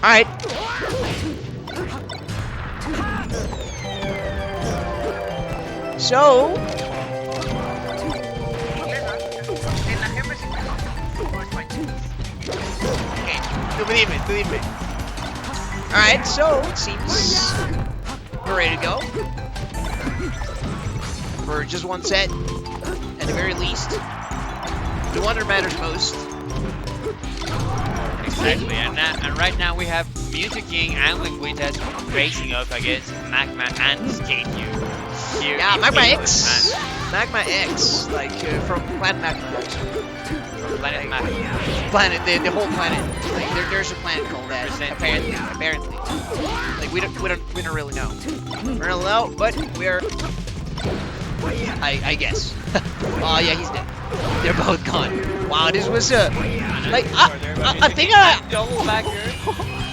Alright. So... Okay, tú dime. Alright, so it seems we're ready to go. For just one set, at the very least. The one that matters most. Exactly, and right now we have Music King and Lengüitas facing up against Magma and Skate here. Yeah, Magma X. Magma X, like from Planet Magma. From Planet Magma. Planet, the whole planet. Like there's a planet called that. Apparently. Like we don't really know. We don't really know, but we're. I guess. Oh yeah, he's dead. They're both gone. Wow, this was a like I think double backer.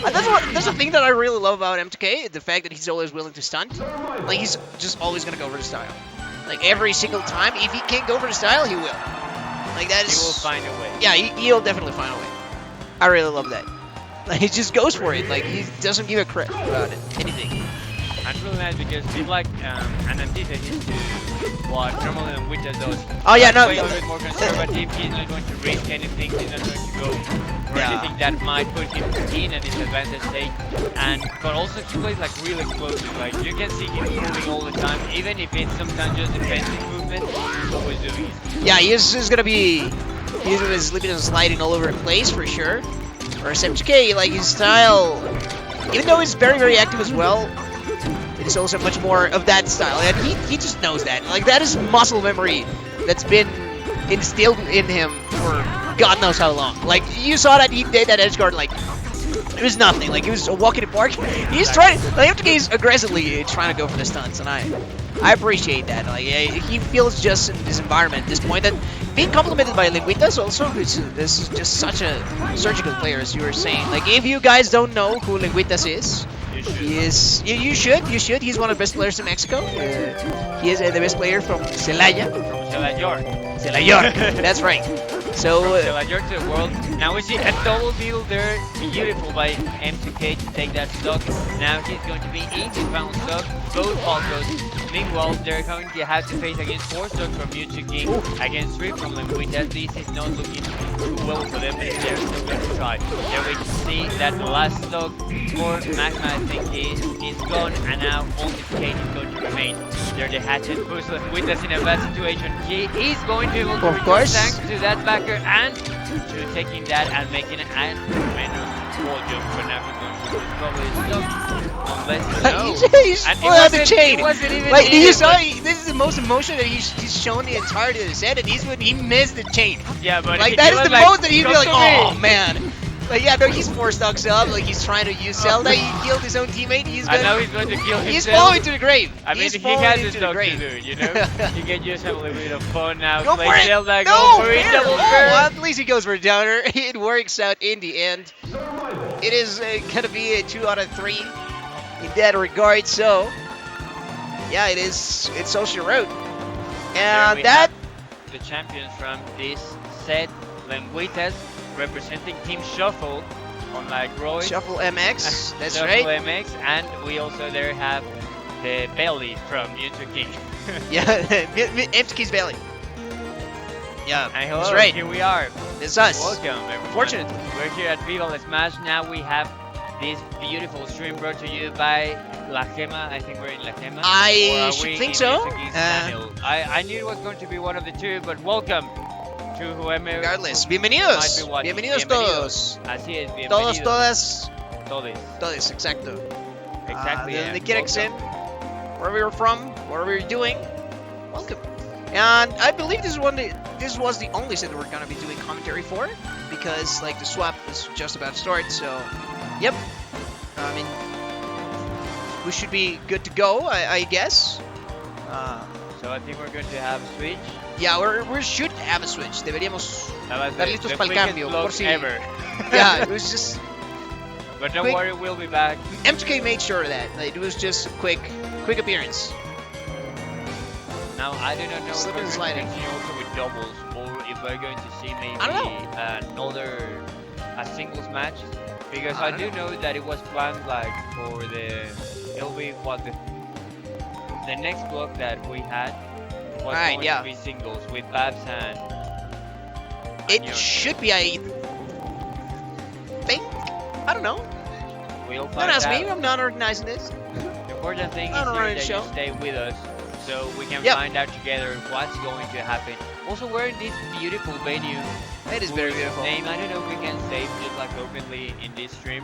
That's the thing that I really love about M2K, the fact that he's always willing to stunt. Like he's just always gonna go for the style. Like every single time, if he can't go for the style, he will. Like that is. He will find a way. Yeah, he'll definitely find a way. I really love that. Like he just goes for it. Like he doesn't give a crap about it. Anything. That's really nice because he's like an antithesis to what normally Lengüitas does. Oh yeah, no. He's a little bit more conservative. He's not going to risk anything. He's not going to go for anything that might put him in a disadvantage state. But also he plays like real explosive. Like you can see him moving all the time, even if it's sometimes just defensive movement. He's always doing it. Yeah, he's gonna be. He's living and sliding all over the place for sure. Whereas M2K, like his style, even though he's very very active as well. It's also much more of that style, and he just knows that. Like that is muscle memory that's been instilled in him for God knows how long. Like you saw that he did that edge guard like it was nothing. Like it was a walk in the park. He's trying. Like he's aggressively trying to go for the stunts, and I appreciate that. Like he feels just in this environment at this point that being complimented by Lengüitas also. This is just such a surgical player, as you were saying. Like if you guys don't know who Lengüitas is. He is. You should. He's one of the best players in Mexico. He is the best player from Celaya. From Celaya. Celaya. That's right. So. Celaya to the world. Now we see a double deal there. Beautiful by M2K to take that stock. Now he's going to be in the final stock. Both Falcos. Meanwhile, they're going to have to face against 4 stock from Music King, against 3 from Lengüitas. This is not looking too well for them, but they're still going to try. There we can see that the last stock for Magma, I think, is gone, and now only Kate is going to remain. There they had to push Lengüitas in a bad situation. He is going to be able to return thanks to that backer and to taking that and making an tremendous wall jump. For now, he's going to probably stop. He's pulling out the chain. Like you saw, this is the most emotion that he's shown the entirety of the set, and he missed the chain. Yeah, but like that is the most that he'd be like, oh man. Like yeah, no, he's 4 stocks up. Like he's trying to use Zelda. He killed his own teammate. I know he's going to kill himself. He's falling to the grave. I mean, he has his stock to do, you know. You can just have a little bit of fun now. Go play for it. Zelda, No, go for it, double fair. Well, at least he goes for a downer. It works out in the end. It is gonna be a 2 out of 3 in that regard. So yeah, it's social road, and that the champions from this set, Lengüitas, representing Team Shuffle, unlike Roy. Shuffle MX, that's Shuffle right. MX, and we also there have the belly from Music King. Yeah, M2K's belly. Yeah, and hello, that's right. Here we are. It's us. Welcome, everyone. Fortunately. We're here at Viva La Smash. Now we have this beautiful stream brought to you by La GEMA? I think we're in La GEMA. I Or are should we think in so. Mr. Geek's channel? I knew it was going to be one of the two, but welcome to whoever Regardless, who might be bienvenidos. watching. Bienvenidos todos. Así es, Todos, bienvenidos. todas, Todes. todos, exacto. Exactly. De and donde quiera que welcome. estén, wherever you're from, whatever you're doing, welcome. And I believe this was the only set that we're gonna be doing commentary for, because like the swap was just about to start. So, yep. I mean, we should be good to go, I guess. So I think we're going to have a switch. Yeah, we should have a switch. Deberíamos That was estar the listos para el quickest cambio. vlog Por si, ever. yeah, it was just But don't quick. worry, we'll be back. M2K made sure of that. Like, it was just a quick appearance. Now I do not know if Slip we're and going to sliding. continue also with doubles or if we're going to see maybe I don't know. a singles match. Because I I don't do know that it was planned like for it'll be what the next block that we had was Right, going yeah. to be singles with Babs and It Yon. should be, I think. I don't know. We'll Don't find ask out. me. I'm not organizing this. The important thing I is don't here run the that show. you stay with us so we can Yep. find out together what's going to happen. Also, we're in this beautiful venue. It is very whose beautiful. Name, I don't know if we can say just like openly in this stream.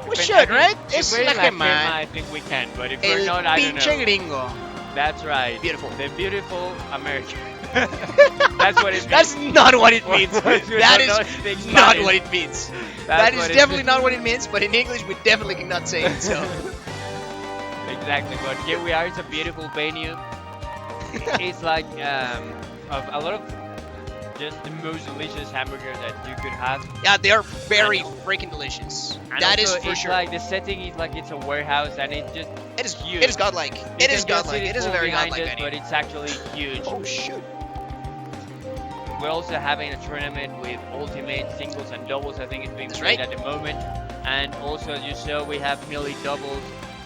We Depends- should, I think right? If It's we're like like a man. I think we can, but if we're El not, I don't pinche know. gringo. That's right. Beautiful. The beautiful American. That's what it means. That's not what it means. What you That don't know is speak not Spanish. what it means. That's That is what it definitely means. not what it means, but in English we definitely cannot say it, so. Exactly, but here we are. It's a beautiful venue. It's like a lot of just the most delicious hamburger that you could have. Yeah, they are very freaking delicious. And That is also, for it's sure. like the setting is like it's a warehouse and it just It is huge. It is godlike. you It can is just godlike. see It the is a floor very behind godlike us, venue. but it's actually huge. Oh shoot. We're also having a tournament with ultimate singles and doubles. I think it's being That's played right. at the moment. And also, as you saw, we have melee doubles.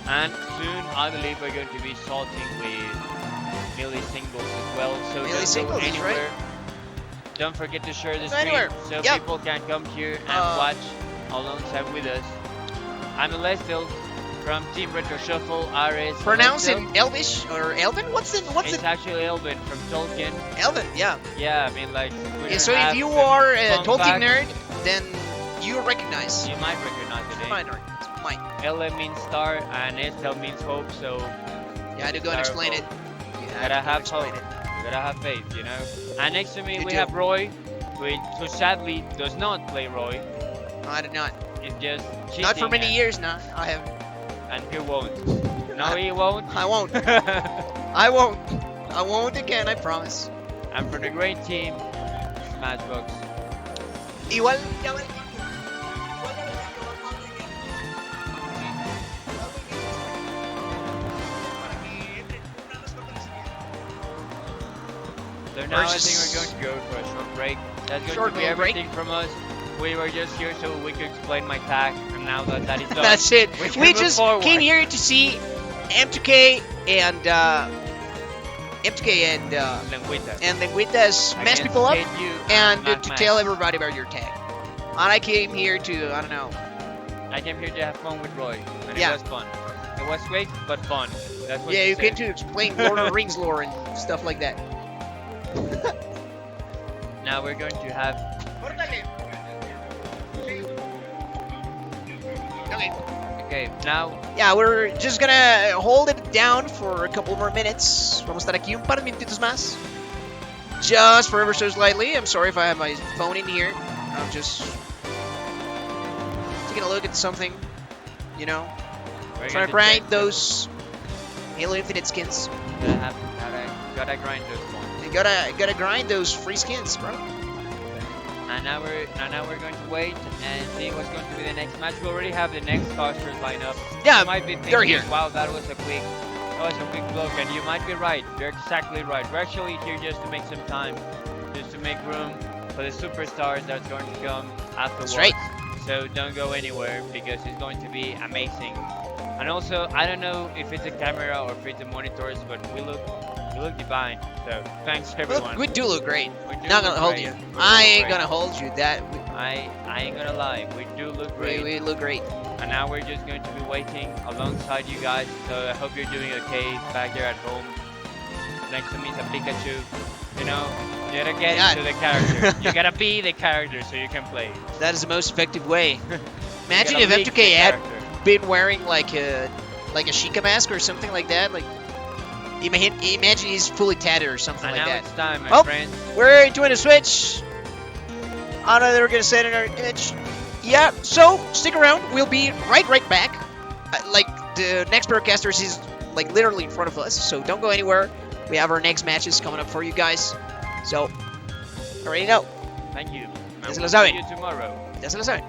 And soon, I believe we're going to be salting with melee singles as well. So Melee don't singles, go that's right. anywhere. Don't forget to share the Go stream anywhere. so Yep. people can come here and watch alongside with us. I'm Alestil from Team Retro Shuffle, RS. Pronounce it Alestil. Elvish or Elven? What's It's it? actually Elvin from Tolkien. Elven, yeah. Yeah, I mean, like. we Yeah, don't so if have you some are a fun Tolkien facts. nerd, then you recognize. You might recognize the name. Mine recognize. Mine. LM means star and Estel means hope, so You had to go and Star explain of it. You had gotta to go and have explain hope. it. You gotta have faith, you know. And next to me You we do. have Roy, who sadly does not play Roy. No, I did not. It's just cheating. Not for many and, years now. I haven't. And he won't. No, he won't. I won't. I won't. I won't again, I promise. And for the great team, Smashbox. Igual, ya va. So now I Versus- think we're going to go for a short break. That's going Short to be little break. everything from us. We were just here so we could explain my tag, and now that that is done, That's it. we can We move just forward. came here to see M2K and Lengüitas. Lengüitas smash Against people up KU and Mad to Max. tell everybody about your tag. And I came here to, I don't know. I came here to have fun with Roy, and Yeah. it was fun. It was quick, but fun. That's what Yeah, she you came said. to explain Lord of the Rings lore and stuff like that. Now we're going to have. Okay. Okay, now Yeah, we're just gonna hold it down for a couple more minutes. Vamos a estar aquí un par de minutitos más. Just for ever so slightly. I'm sorry if I have my phone in here. I'm just taking a look at something, you know. we're Trying going to grind check those Halo Infinite skins. gotta grind those ones. You gotta grind those free skins, bro. And now we're going to wait and see what's going to be the next match. We already have the next casters lined up. Yeah, You might be thinking, they're here. wow, that was a quick block, and you might be right. You're exactly right. We're actually here just to make some time, just to make room for the superstars that's going to come afterwards. right. So don't go anywhere because it's going to be amazing. And also, I don't know if it's a camera or if it's the monitors, but we look divine. So thanks everyone. We do look great. We do Not look gonna hold great. you. We I look ain't great. gonna hold you. That I ain't gonna lie. We do look great. we look great. and now we're just going to be waiting alongside you guys. So I hope you're doing okay back there at home. Next to me is a Pikachu. You know, you gotta get into the character. You gotta be the character so you can play. That is the most effective way. Imagine You if gotta leak the M2K had character. been wearing like a Sheikah mask or something like that. Like, imagine he's fully tatted or something And like now that. it's time, my Oh. friends. We're doing a switch. I know they were gonna set in our image. Yeah, so stick around. We'll be right back. Like the next broadcasters is like literally in front of us, so don't go anywhere. We have our next matches coming up for you guys. So already know. Thank you. Ya And se we'll lo saben. see you tomorrow. Ya se lo saben.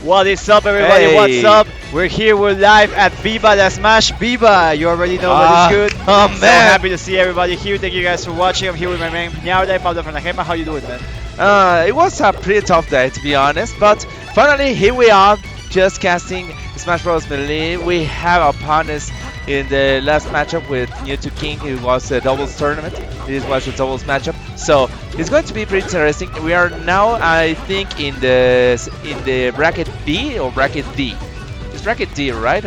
What is up, everybody? Hey. What's up? We're here, we're live at Viva La Smash. Viva, you already know what is good. Oh So man, happy to see everybody here. Thank you guys for watching. I'm here with my man Piñauda, Pablo from la GEMA. How you doing, man? it was a pretty tough day to be honest, but finally here we are, just casting Smash Bros. Melee. We have opponents in the last matchup with New to King. It was a doubles tournament. This was a doubles matchup, so it's going to be pretty interesting. We are now, I think, in the bracket B or bracket D. It's bracket D, right?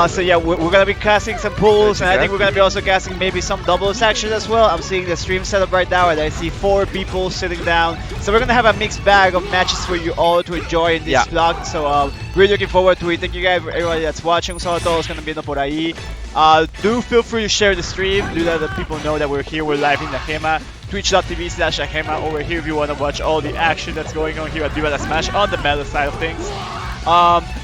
So yeah, we're gonna be casting some pools, and I think we're gonna be also casting maybe some doubles action as well. I'm seeing the stream setup right now, and I see 4 people sitting down. So we're gonna have a mixed bag of matches for you all to enjoy in this vlog. So we're looking forward to it. Thank you guys, everybody that's watching. Un saludo a todos que nos viendo por ahí. Do feel free to share the stream. Do let the people know that we're here. We're live in La GEMA. Twitch.tv/LaGema over here if you want to watch all the action that's going on here at Viva La Smash on the meta side of things.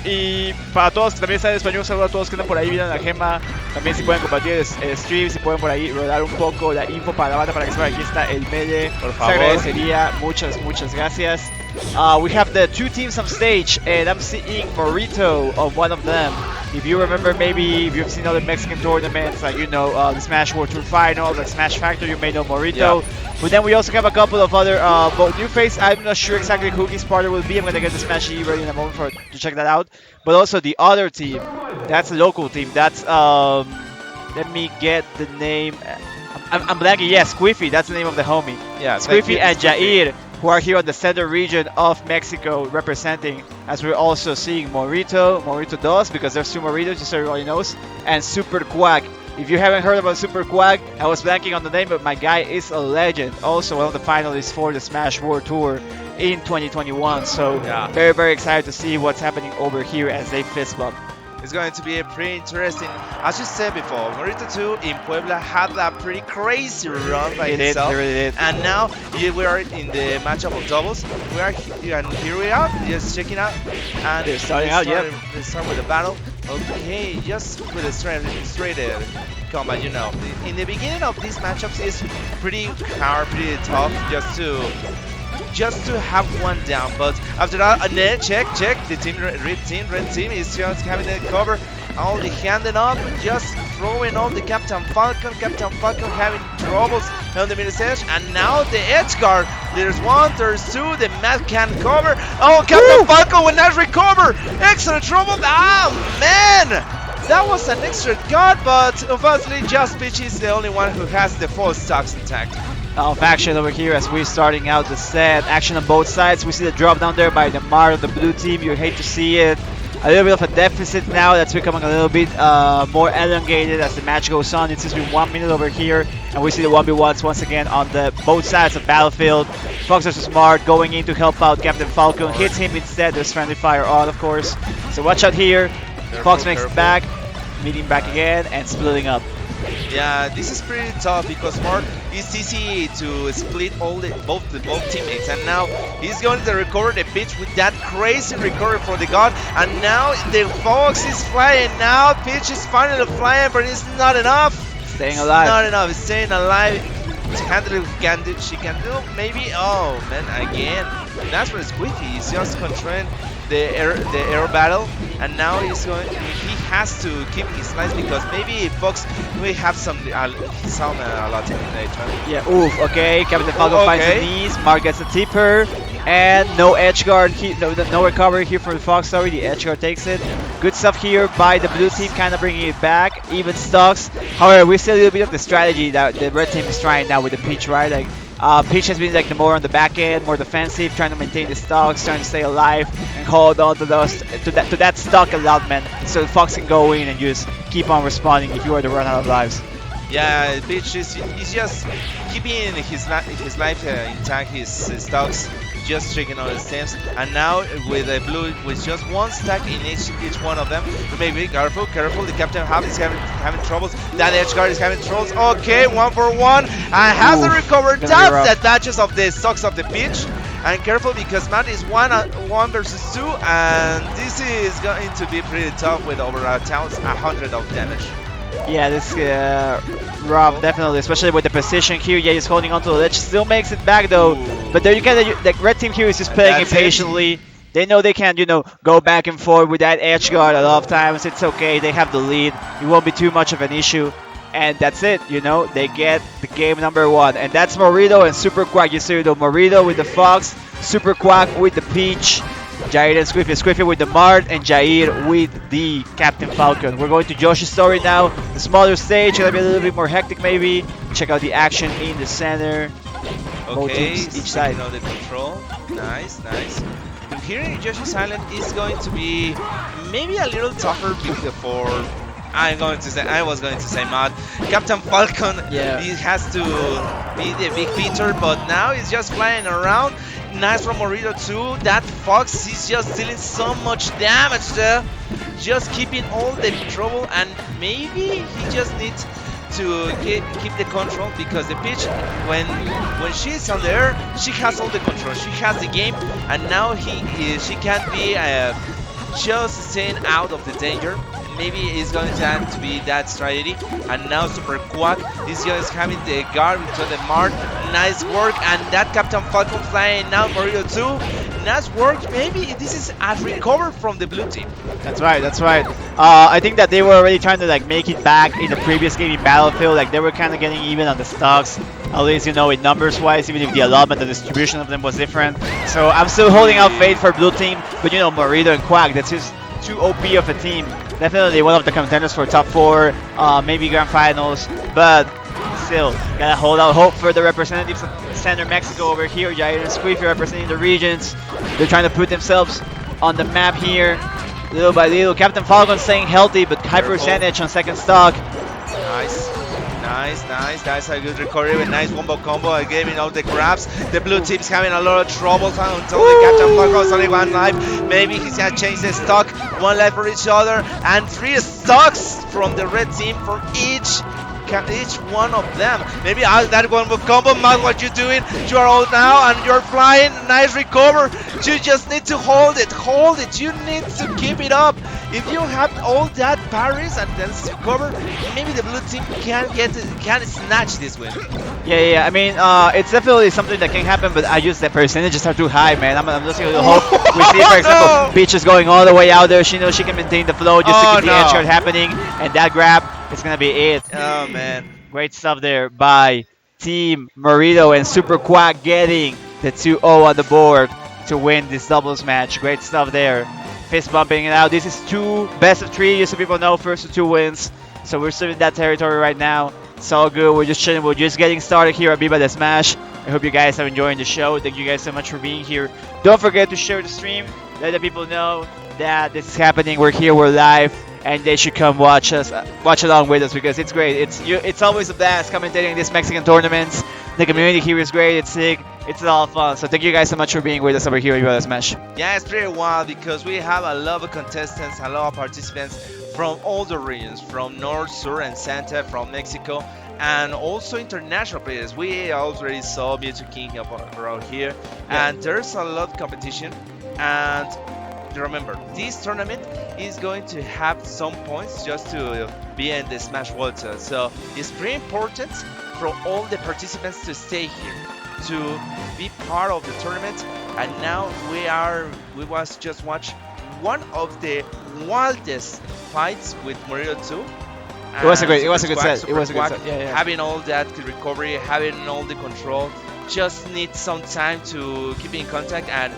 Y para todos que también saben español, saludo a todos que andan por ahí viendo la GEMA. También si pueden compartir el stream, si pueden por ahí rodar un poco la info para la banda para que sepan aquí está el melee. Por Se favor. agradecería, muchas gracias. We have the 2 teams on stage, and I'm seeing Morrito of one of them. If you remember, maybe if you've seen other Mexican tournaments, like the Smash World Tour Final, the Smash Factor, you may know Morrito. But then we also have a couple of other both new face. I'm not sure exactly who his partner will be. I'm gonna get the Smash E ready in a moment to check that out. But also the other team, that's a local team. That's let me get the name. I'm blanking. Yeah, Squiffy. That's the name of the homie. Yeah, Squiffy and Jair, who are here on the center region of Mexico representing, as we're also seeing Morrito 2, because there's 2 Morritos, just so everybody knows, and Super Quack. If you haven't heard about Super Quack, I was blanking on the name, but my guy is a legend. Also one of the finalists for the Smash World Tour in 2021. So very, very excited to see what's happening over here as they fist bump. It's going to be a pretty interesting. As you said before, Morrito 2 in Puebla had a pretty crazy run by himself. It really did. And now we are in the matchup of doubles. We are here, and here we are, just checking out. And They're starting out, Let's start with the battle. Okay, just with a straight combat, In the beginning of these matchups, it's pretty hard, pretty tough, just to have one down, but after that, check, the red team is just having the cover, all the handing up, just throwing on the Captain Falcon having troubles on the middle stage, and now the edge guard, there's 1, there's 2, the Matt can cover, oh, Captain Falcon will not recover, extra trouble, man! That was an extra guard, but unfortunately, Just Peach is the only one who has the full stocks intact. Of action over here as we're starting out the set. Action on both sides. We see the drop down there by the Mar of the blue team. You hate to see it. A little bit of a deficit now that's becoming a little bit more elongated as the match goes on. It's just been 1 minute over here, and we see the 1v1s once again on the both sides of Battlefield. Fox versus Smart going in to help out Captain Falcon. Hits him instead. There's friendly fire on, of course. So watch out here. Fox makes it back, meeting back again, and splitting up. Yeah, this is pretty tough because Mark is easy to split both teammates, and now he's going to recover the pitch with that crazy recovery for the god, and now the Fox is flying. Now Peach is finally flying, but it's not enough. Staying alive. It's not enough. It's staying alive. She can do maybe. Oh man, again. That's for Squeaky. He's just controlling the air battle, and now he has to keep his life because maybe Fox will have some a lot in later. Yeah, oof, okay, Captain Falcon finds the knees, Mark gets the tipper, and no edge guard, no recovery here for the Fox, sorry, the edge guard takes it. Good stuff here by the blue team, kind of bringing it back, even stocks. However, we see a little bit of the strategy that the red team is trying now with the Peach, right? Like, Peach has been like the more on the back end, more defensive, trying to maintain the stocks, trying to stay alive and hold on to that stock allotment, so Fox can go in and just keep on responding if you are to run out of lives. Yeah, Peach is just keeping his life intact, his stocks, just tricking on the stems, and now with the blue, with just 1 stack in each one of them. Maybe careful, the Captain is having troubles. That edge guard is having troubles. Okay, 1 for 1, and has to recover. That's the advantages of the stocks of the Peach. And careful because Matt is 1 versus 2, and this is going to be pretty tough with over 100 of damage. Yeah, this rough, definitely, especially with the position here. Yeah, he's holding onto the ledge, still makes it back though. But there you can, the red team here is just playing impatiently. They know they can, go back and forth with that edge guard a lot of times. It's okay. They have the lead. It won't be too much of an issue. And that's it, They get the game number 1. And that's Morrito and Super Quack. You see, Morrito with the Fox, Super Quack with the Peach, Jair and Squiffy with the Mart, and Jair with the Captain Falcon. We're going to Yoshi's story now. The smaller stage, gonna be a little bit more hectic maybe. Check out the action in the center. Both Okay, teams, each side. the control. Nice, nice. And here in Yoshi's Island is going to be maybe a little tougher for. I was going to say Mod. Captain Falcon, Yeah. he has to be the big beater, but now he's just flying around. Nice from Morrito too. That Fox is just dealing so much damage there. Just keeping all the trouble, and maybe he just needs to keep the control, because the Peach, when she's on there, she has all the control. She has the game, and now she can't be just staying out of the danger. Maybe it's going to have to be that strategy. And now Super Quack is just having the guard into the mark. Nice work, and that Captain Falcon flying now Morrito too. Nice work. Maybe this is a recover from the blue team. That's right, that's right. I think that they were already trying to make it back in the previous game in Battlefield. They were kind of getting even on the stocks, at least in numbers wise, even if the allotment, the distribution of them was different. So I'm still holding out faith for blue team, but Morrito and Quack, that's just too OP of a team. Definitely one of the contenders for top 4, maybe grand finals, but still gotta hold out hope for the representatives of Center Mexico over here. Jair and Squeefy representing the regions. They're trying to put themselves on the map here, little by little. Captain Falcon staying healthy, but high percentage on second stock. Nice. Nice. That's a good recovery with nice wombo combo. Giving out the grabs. The blue team's having a lot of trouble until the Captain Falcon's only 1 life. Maybe he's gonna change the stock. 1 life for each other, and 3 stocks from the red team for each one of them. Maybe that one will combo. Matt, what you doing? You are out now and you're flying. Nice recover. You just need to hold it. You need to keep it up. If you have all that parries and then recover, maybe the blue team can snatch this win. Yeah. I mean, it's definitely something that can happen, but I just the percentages are too high, man. I'm just gonna hope we see, for example, Peach is going all the way out there. She knows she can maintain the flow just to keep the edge guard happening, and that grab is gonna be it. Oh man. Great stuff there by Team Morrito and Super Quack getting the 2-0 on the board to win this doubles match. Great stuff there. Fist bumping it out. This is 2 best of 3, just so people know, first to 2 wins. So we're still in that territory right now. It's all good. We're just chilling. We're just getting started here at Viva La Smash. I hope you guys are enjoying the show. Thank you guys so much for being here. Don't forget to share the stream. Let the people know that this is happening. We're here. We're live. And they should come watch along with us, because it's great. It's always a blast commentating these Mexican tournaments. The community here is great. It's sick. It's a lot of fun. So thank you guys so much for being with us over here at Viva La Smash. Yeah, it's pretty wild because we have a lot of contestants, a lot of participants from all the regions, from North, Sur, and Santa, from Mexico, and also international players. We already saw Mewtwo King around here, and there's a lot of competition. And remember, this tournament is going to have some points just to be in the Smash World. So it's pretty important for all the participants to stay here, to be part of the tournament. And now we was just watch one of the wildest fights with Morrito 2. It was a good set. Yeah. Having all that recovery, having all the control, just need some time to keep in contact, and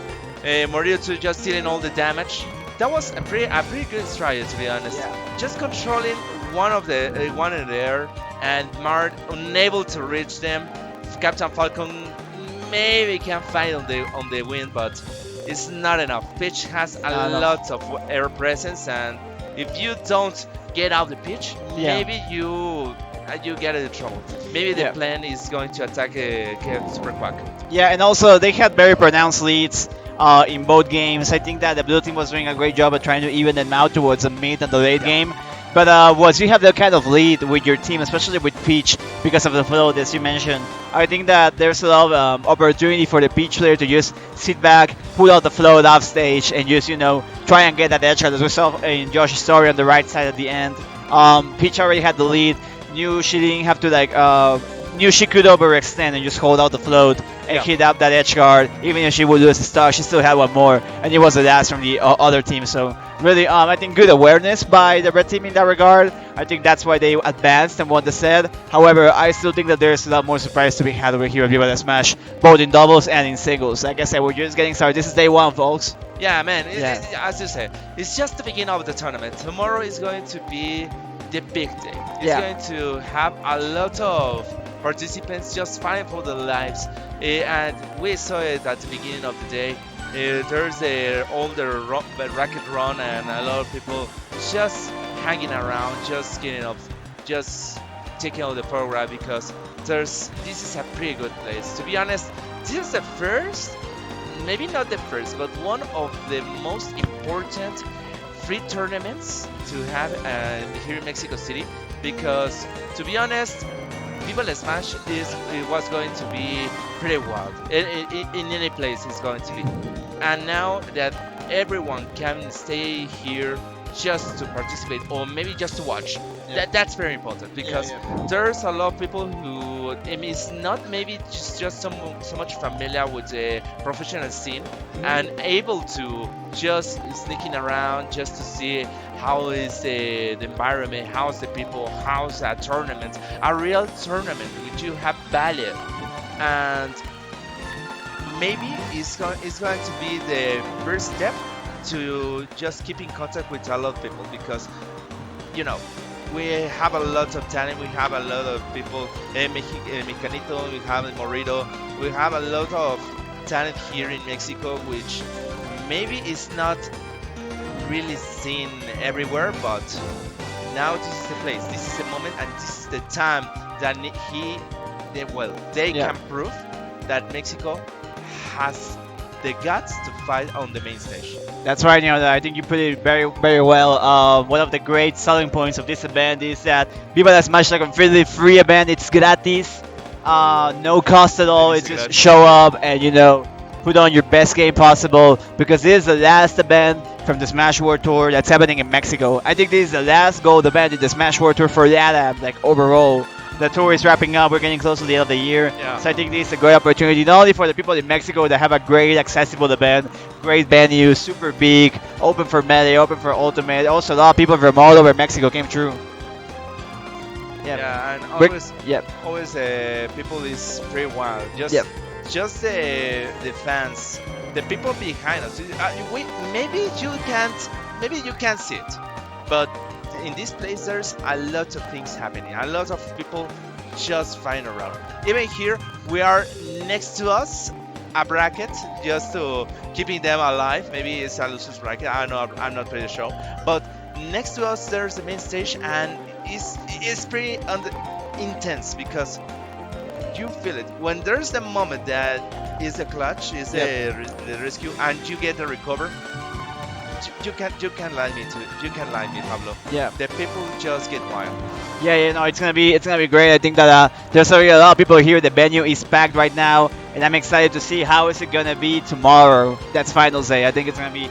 Morrito just dealing all the damage. That was a pretty good strategy, to be honest. Yeah. Just controlling one in the air, and Mart unable to reach them. Captain Falcon maybe can fight on the win, but it's not enough. Pitch has a lot of air presence, and if you don't get out the pitch, maybe you get into trouble. Maybe the plan is going to attack Super Quack. Yeah, and also they had very pronounced leads in both games. I think that the blue team was doing a great job of trying to even them out towards the mid and the late game. But once you have that kind of lead with your team, especially with Peach, because of the flow as you mentioned, I think that there's a lot of opportunity for the Peach player to just sit back, pull out the flow off stage, and just try and get that edge guard, as we saw in Josh's story on the right side at the end. Peach already had the lead, knew she didn't have to knew she could overextend and just hold out the float and Yeah. hit up that edge guard. Even if she would lose the stock, she still had one more, and it was the last from the other team. So really, I think good awareness by the red team in that regard. I think that's why they advanced and won the set. However, I still think that there's a lot more surprise to be had over here at Viva La Smash, both in doubles and in singles. Like I said, we're just getting started. This is day one, folks. Yeah, man. Yeah. As you said, it's just the beginning of the tournament. Tomorrow is going to be the big day. It's Yeah. going to have a lot of participants just fighting for their lives. And we saw it at the beginning of the day. There's all the racket run and a lot of people just hanging around, just getting up, just taking out the program because this is a pretty good place. To be honest, this is the first, maybe not the first, but one of the most important free tournaments to have here in Mexico City because, to be honest, Viva La Smash it was going to be pretty wild. In any place it's going to be. And now that everyone can stay here just to participate or maybe just to watch, that's very important because there's a lot of people who is not maybe just so much familiar with the professional scene and able to just sneaking around just to see how is the environment, how's the people, how's a tournament, a real tournament which you have value, and maybe it's going to be the first step to just keep in contact with a lot of people because we have a lot of talent, we have a lot of people, Mecanito, we have Morrito, we have a lot of talent here in Mexico which maybe is not really seen everywhere, but now this is the place, this is the moment, and this is the time that they can prove that Mexico has the guts to fight on the main stage. That's right, I think you put it very, very well. One of the great selling points of this event is that Viva La Smash is like a really free event. It's gratis, no cost at all. It's just show up and put on your best game possible because this is the last event from the Smash World Tour that's happening in Mexico. I think this is the last gold event in the Smash World Tour for LATAM, like overall. The tour is wrapping up. We're getting close to the end of the year. Yeah. So I think this is a great opportunity, not only for the people in Mexico that have a great, accessible event, great venue, super big, open for Melee, open for Ultimate. Also, a lot of people from all over Mexico came through. Yeah, and We're- always people is pretty wild. Just the fans, the people behind us. Maybe you can't see it, but in this place there's a lot of things happening, a lot of people just flying around. Even here we are next to us a bracket just to keeping them alive. Maybe it's a loser's bracket, I'm not pretty sure, but next to us there's the main stage and it's pretty intense because you feel it when there's the moment that is the clutch, is the rescue, and you get the recover. You can lie me too. You can lie me, Pablo. Yeah. The people just get wild. It's gonna be great. I think that there's already a lot of people here. The venue is packed right now, and I'm excited to see how is it gonna be tomorrow. That's finals day. I think it's gonna be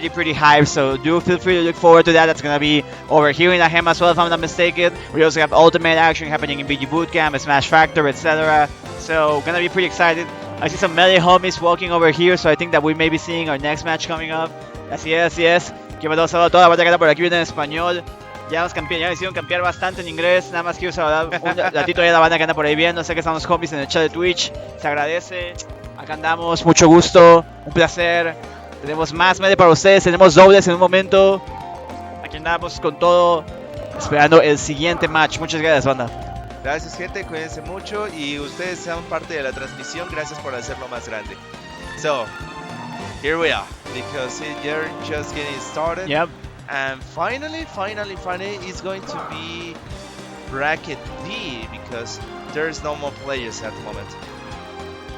pretty hype. So do feel free to look forward to that. That's gonna be over here in GEMA as well, if I'm not mistaken. We also have Ultimate action happening in BG Bootcamp, Smash Factor, etc. So gonna be pretty excited. I see some Melee homies walking over here, so I think that we may be seeing our next match coming up. Así es. Quiero mandar un saludo a toda la banda que anda por aquí viendo en español. Ya me hicieron campear bastante en inglés. Nada más quiero saludar un ratito a la banda que anda por ahí viendo. Sé que están los homies en el chat de Twitch. Se agradece. Acá andamos. Mucho gusto. Un placer. Tenemos más melee para ustedes. Tenemos dobles en un momento. Aquí andamos con todo. Esperando el siguiente match. Muchas gracias, banda. Gracias, gente, cuídense mucho y ustedes sean parte de la transmisión. Gracias por hacerlo más grande. So, here we are, because they're just getting started. Yep. And finally, it's going to be bracket B because there's no more players at the moment.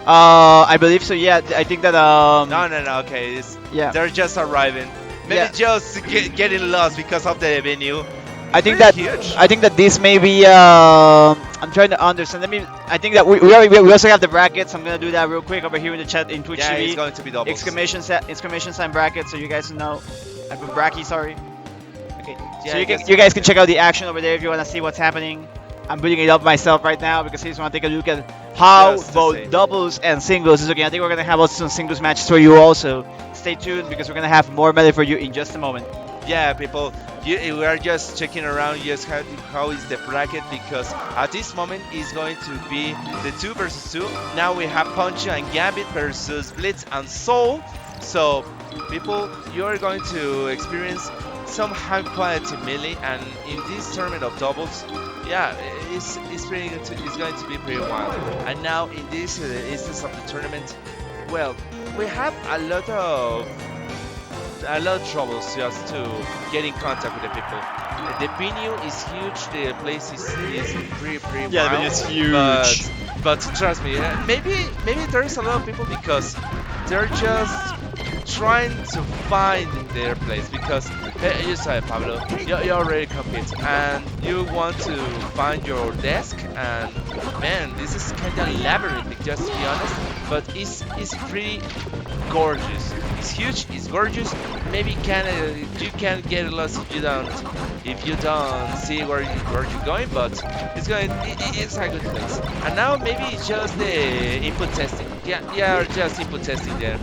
I believe so. Yeah, I think that No. Okay, yeah. they're just arriving. Maybe just getting lost because of the venue. I think Pretty that huge. I think that this may be. I'm trying to understand. I think that we also have the brackets. I'm gonna do that real quick over here in the chat in Twitch Yeah, TV. it's going to be doubles. Exclamation sign bracket, so you guys know. I put bracky, sorry. Okay. Yeah, So I you guess- guys can check out the action over there if you wanna see what's happening. I'm putting it up myself right now because I just want to take a look at how Just to both see. doubles and singles is looking. I think we're gonna have also some singles matches for you also. Stay tuned because we're gonna have more melee for you in just a moment. Yeah, people, we are just checking around just how is the bracket because at this moment it's going to be the 2 versus 2. Now we have Poncho and Gambit versus Blitz and Soul. So, people, you are going to experience some high quality melee, and in this tournament of doubles, yeah, it's going to be pretty wild. And now in this instance of the tournament, well, we have a lot of troubles just to get in contact with the people. The venue is huge. The place is pretty Yeah, wild. but it's huge. But trust me, maybe there's a lot of people because they're just trying to find their place because hey, you saw it, Pablo. You already compete and you want to find your desk, and man, this is kind of labyrinth, just to be honest. But it's pretty gorgeous. It's huge. It's gorgeous. Maybe you can get lost if you don't see where you're going. But it's a good place. And now maybe it's just the input testing. Yeah, just input testing there.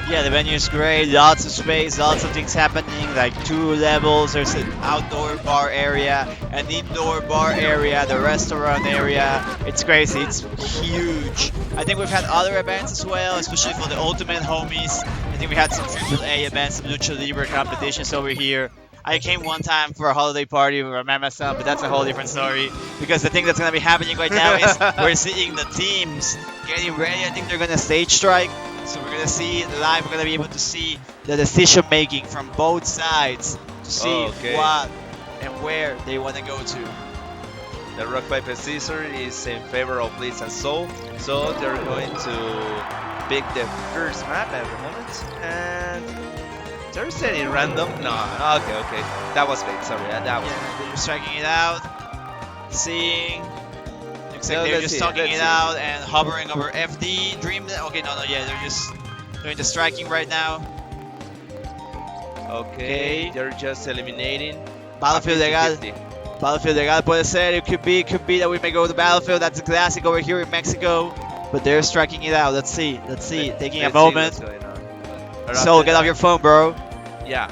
Yeah, the venue is great. Lots of space, lots of things happening. Like 2 levels. There's an outdoor bar area, an indoor bar area, the restaurant area. It's crazy. It's huge. I think we've had other events as well, especially for the Ultimate homies. I think we had some AAA events, some Lucha Libre competitions over here. I came one time for a holiday party with my myself, but that's a whole different story. Because the thing that's gonna be happening right now is we're seeing the teams getting ready. I think they're gonna stage strike. So we're gonna see it live. We're gonna be able to see the decision making from both sides to see Okay. what and where they want to go to. The rock paper scissors is in favor of Blitz and Soul, so they're going to pick the first map at the moment. And there's any random? No. Okay. That was fake. Sorry, that was. Yeah, they're striking it out, seeing. Looks like Yeah, they're let's just see, talking let's it see. out and hovering over FD. Dream. Okay, no, yeah, they're just doing the striking right now. Okay, they're just eliminating. Battlefield legal. 50-50. Battlefield legal puede ser. It could be that we may go to Battlefield. That's a classic over here in Mexico. But they're striking it out. Let's see. Taking a Let's see moment. what's going on. But So after get off that- your phone, bro. Yeah,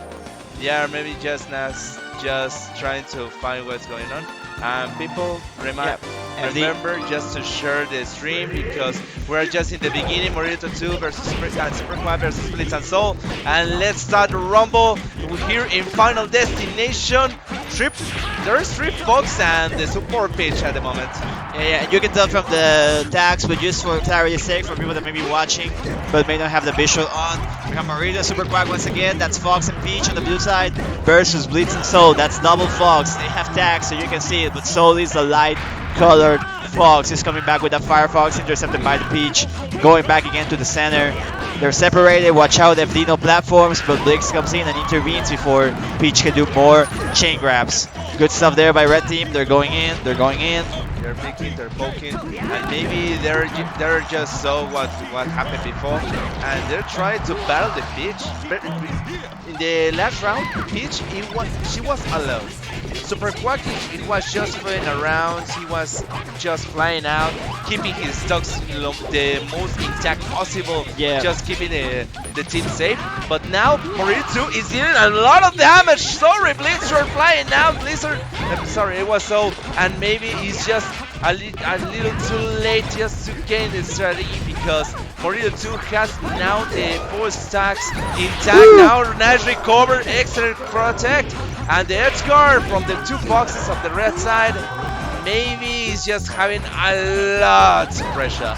maybe just trying to find what's going on. And people, remember just to share the stream because we're just in the beginning. Morrito 2 versus Super Quad versus Blitz and Soul. And let's start the rumble here in Final Destination. There's 3 Fox and the support pitch at the moment. Yeah, and you can tell from the tags, but just for clarity's sake, for people that may be watching but may not have the visual on, we have Morrito Super Quack once again. That's Fox and Peach on the blue side versus Blitz and Soul. That's double Fox. They have tags, so you can see it, but Soul is the light colored Fox. He's coming back with that Firefox intercepted by the Peach, going back again to the center. They're separated. Watch out, FD no platforms, but Blix comes in and intervenes before Peach can do more chain grabs. Good stuff there by red team. They're going in. They're Picking, they're poking, and maybe they're just saw what happened before, and they're trying to battle the Peach. But in the last round, Peach, she was alone. Super Quack, it was just flying around. He was just flying out, keeping his stocks the most intact possible. Yeah. Just keeping the team safe. But now Morrito is dealing a lot of damage. Sorry, Blitz, you're flying now, Blizzard. I'm sorry, it was so, and maybe it's just a little too late just to gain the strategy because Morrito 2 has now the 4 stacks intact. Now nice recover, excellent protect, and the edge guard from the 2 boxes of the red side. Maybe he's just having a lot of pressure.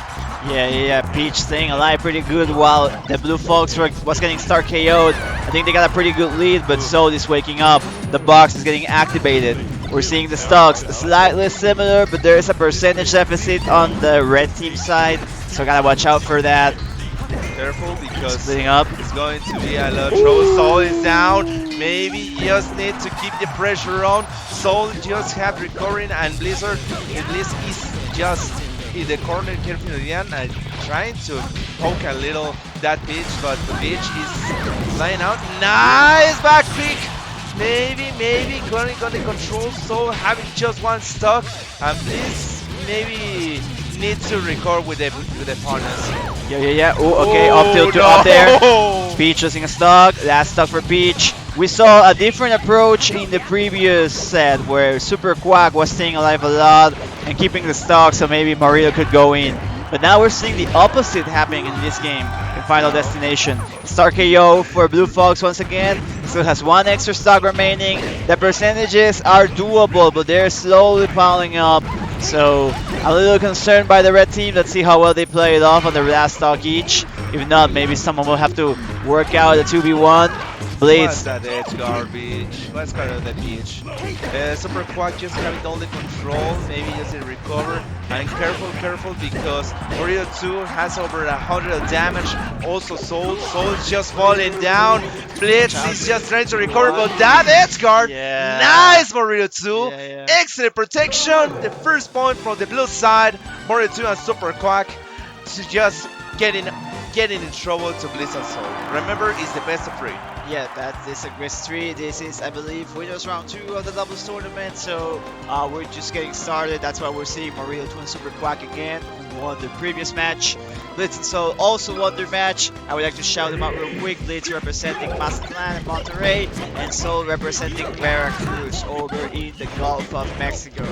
Yeah. Peach staying alive pretty good while the Blue Fox was getting star KO'd. I think they got a pretty good lead, but Soul is waking up. The box is getting activated. We're seeing the stocks slightly similar, but there is a percentage deficit on the red team side, so gotta watch out for that. Careful because Splitting up. it's going to be a lot of trouble. Soul is down. Maybe you just need to keep the pressure on. Soul just have recovering, and Blizzard is just in the corner carefully and trying to poke a little that Peach, but the Peach is flying out. Nice back pick maybe going on the control, so having just one stock, and please maybe need to record with the partners. Yeah. Oh, okay, up tilt to up there. Peach losing a stock. Last stock for Peach. We saw a different approach in the previous set where Super Quack was staying alive a lot and keeping the stock, so maybe Morrito could go in. But now we're seeing the opposite happening in this game in Final Destination. Star KO for Blue Fox once again. Still has one extra stock remaining. The percentages are doable, but they're slowly piling up. So a little concerned by the red team. Let's see how well they play it off on the last stock each. If not, maybe someone will have to work out a 2v1. Blades. What's that edge garbage? What's kind of the beach? Super Quack just having all the control, maybe just a recover. And careful because Morrito 2 has over 100 damage. Also Soul is just falling down. Blitz is just trying to recover, but that edge guard, nice Morrito 2. Excellent protection. The first point from the blue side. Morrito 2 and Super Quack just getting in trouble to Blitz and Soul. Remember, it's the best of 3. Yeah, that is a Gris 3. This is, I believe, winners round 2 of the doubles tournament. So we're just getting started. That's why we're seeing Morrito 2 and Super Quack again, who won the previous match. Blitz and Soul also won their match. I would like to shout them out real quick. Blitz representing Mazatlan and Monterrey, and Soul representing Veracruz over in the Gulf of Mexico.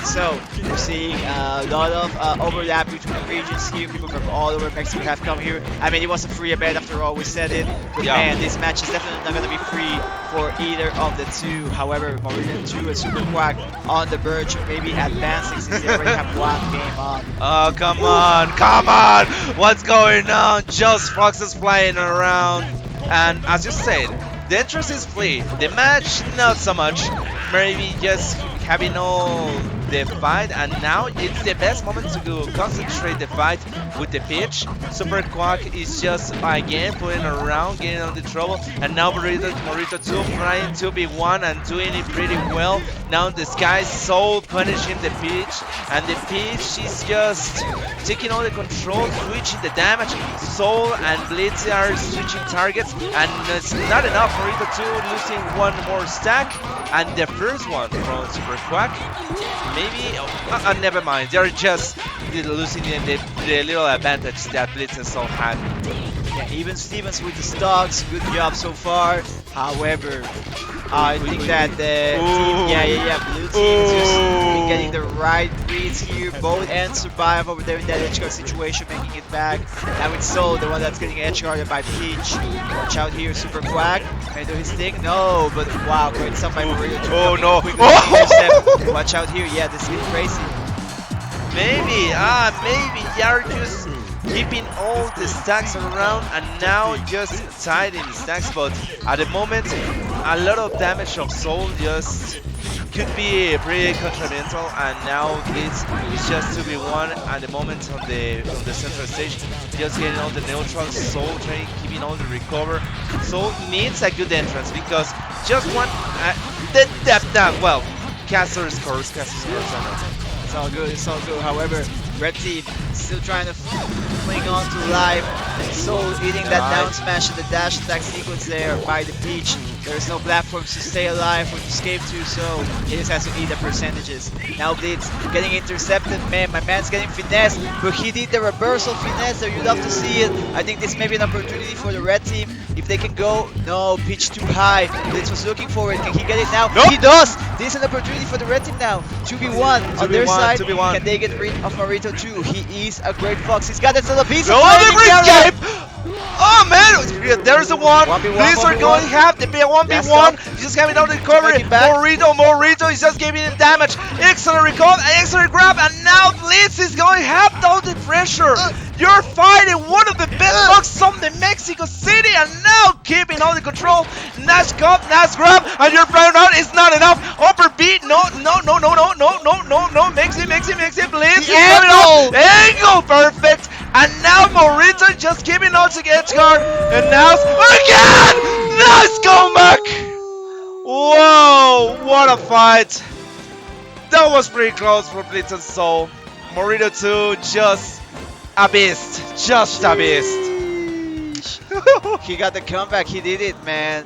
So we're seeing a lot of overlap between the regions here. People from all over Mexico have come here. I mean, it was a free event after all, we said it. But man, this match is definitely not going to be free for either of the two. However, Morrito 2 and Super Quack on the verge of maybe advancing since they already have one game on. Oh, come on! What's going on? Just Foxes flying around. And as you said, the entrance is free. The match, not so much. Maybe just having all the fight, and now it's the best moment to go concentrate the fight with the pitch. Super Quack is just again putting around, getting on the trouble, and now Morrito 2 trying to be one and doing it pretty well. Now the sky Soul punishing the pitch, and the pitch is just taking all the control, switching the damage. Soul and Blitz are switching targets, and it's not enough. Morrito 2 losing one more stack, and the first one from Super Quack. Maybe, never mind. They're just losing the little advantage that Blitz and Soul had. Yeah, even Stevens with the stocks. Good job so far. However, I think that the team, blue team is just getting the right reads here. Both ends survive over there in that edge guard situation, making it back. Now it's Soul, the one that's getting edge guarded by Peach. Watch out here, Super Quack. Can he do his thing? No, but wow, great stuff by Morrito. Oh no! Watch out here, yeah, this is crazy. Maybe they are just keeping all the stacks around and now just tied in the stacks, but at the moment a lot of damage of Soul just could be pretty detrimental, and now this is just 2v1 at the moment on the central stage, just getting all the neutrals. Soul trying keeping all the recover. Soul needs a good entrance because just one well, Caster scores. It's all good, it's all good. However, red team still trying to cling on to life. Soul eating that down smash and the dash attack sequence there by the Peach. There is no platforms to stay alive or to escape to, so he just has to eat the percentages. Now Blitz getting intercepted. Man, my man's getting finessed, but he did the reversal finesse there. You love to see it. I think this may be an opportunity for the red team if they can go. No, Peach too high. Blitz was looking for it. Can he get it now? Nope. He does! This is an opportunity for the red team now. 2v1 on their side. 2v1. Can they get rid of Morrito 2? He is a great fox. He's got that little piece of No, fighting the carry. escape! Oh man, there's the one. 1v1, Blitz are 1v1. going half the 1v1. He's just having out the recovery. Make it back. Morrito is just giving him damage. Excellent recover, excellent grab, and now Blitz is going half down the pressure. You're fighting one of the best boxes from the Mexico City, and now keeping all the control. Nash cup, Nash grab, and you're flying out. It's not enough. Upper beat, no. Makes it. Blitz is coming out. Angle, perfect. And now Morrito just keeping out to edge guard. And now again, nice comeback. Whoa, what a fight. That was pretty close for Blitz and Soul. Morrito 2 just a beast. He got the comeback. He did it, man.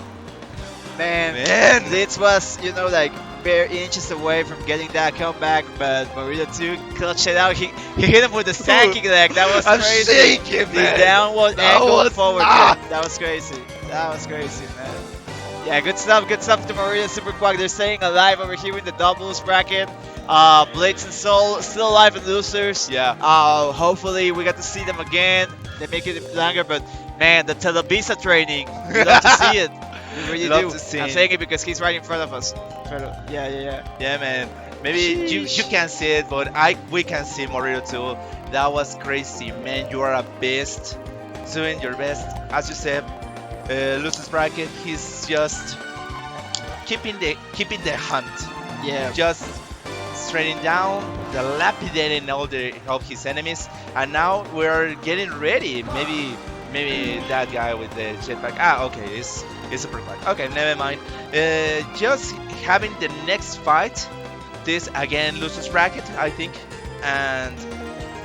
Man, Blitz was, like bare inches away from getting that comeback, but Morrito 2 clutched it out. He hit him with the stacking leg. That was I'm crazy. shaking, The man. downward That angle was- forward ah. kick. That was crazy. That was crazy, man. Yeah, good stuff to Morrito Super Quack. They're staying alive over here in the doubles bracket. Blitz and Soul still alive and losers. Yeah. Hopefully we get to see them again. They make it longer, but man, the Televisa training, we love to see it. We really Love do. to see I'm it. saying it because he's right in front of us. Yeah. Yeah, man. Maybe you Sheesh. can't see it, but we can see Morrito too. That was crazy, man. You are a beast, doing your best. As you said, loses bracket. He's just keeping the hunt. Yeah. Just straighting down, the lapidating all of his enemies, and now we're getting ready. Maybe that guy with the jetpack. Okay, it's super quick. Okay, never mind. Just having the next fight. This again loses bracket, I think, and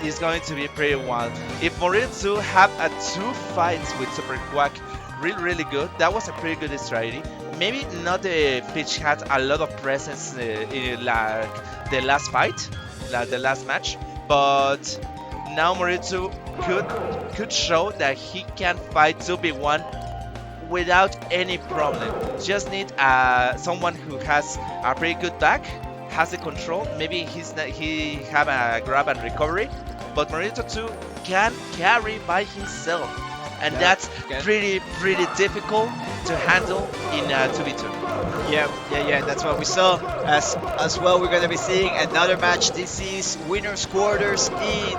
it's going to be pretty wild. If Morrito have a 2 fights with Super Quack, really good. That was a pretty good strategy. Maybe not the pitch had a lot of presence in like the last fight, like the last match, but now Morrito could show that he can fight 2v1 without any problem. Just need someone who has a pretty good back, has the control. Maybe he have a grab and recovery, but Morrito 2 can carry by himself, and Yeah, that's okay. pretty difficult to handle in 2v2. Yeah. That's what we saw. As well, we're gonna be seeing another match. This is winners quarters in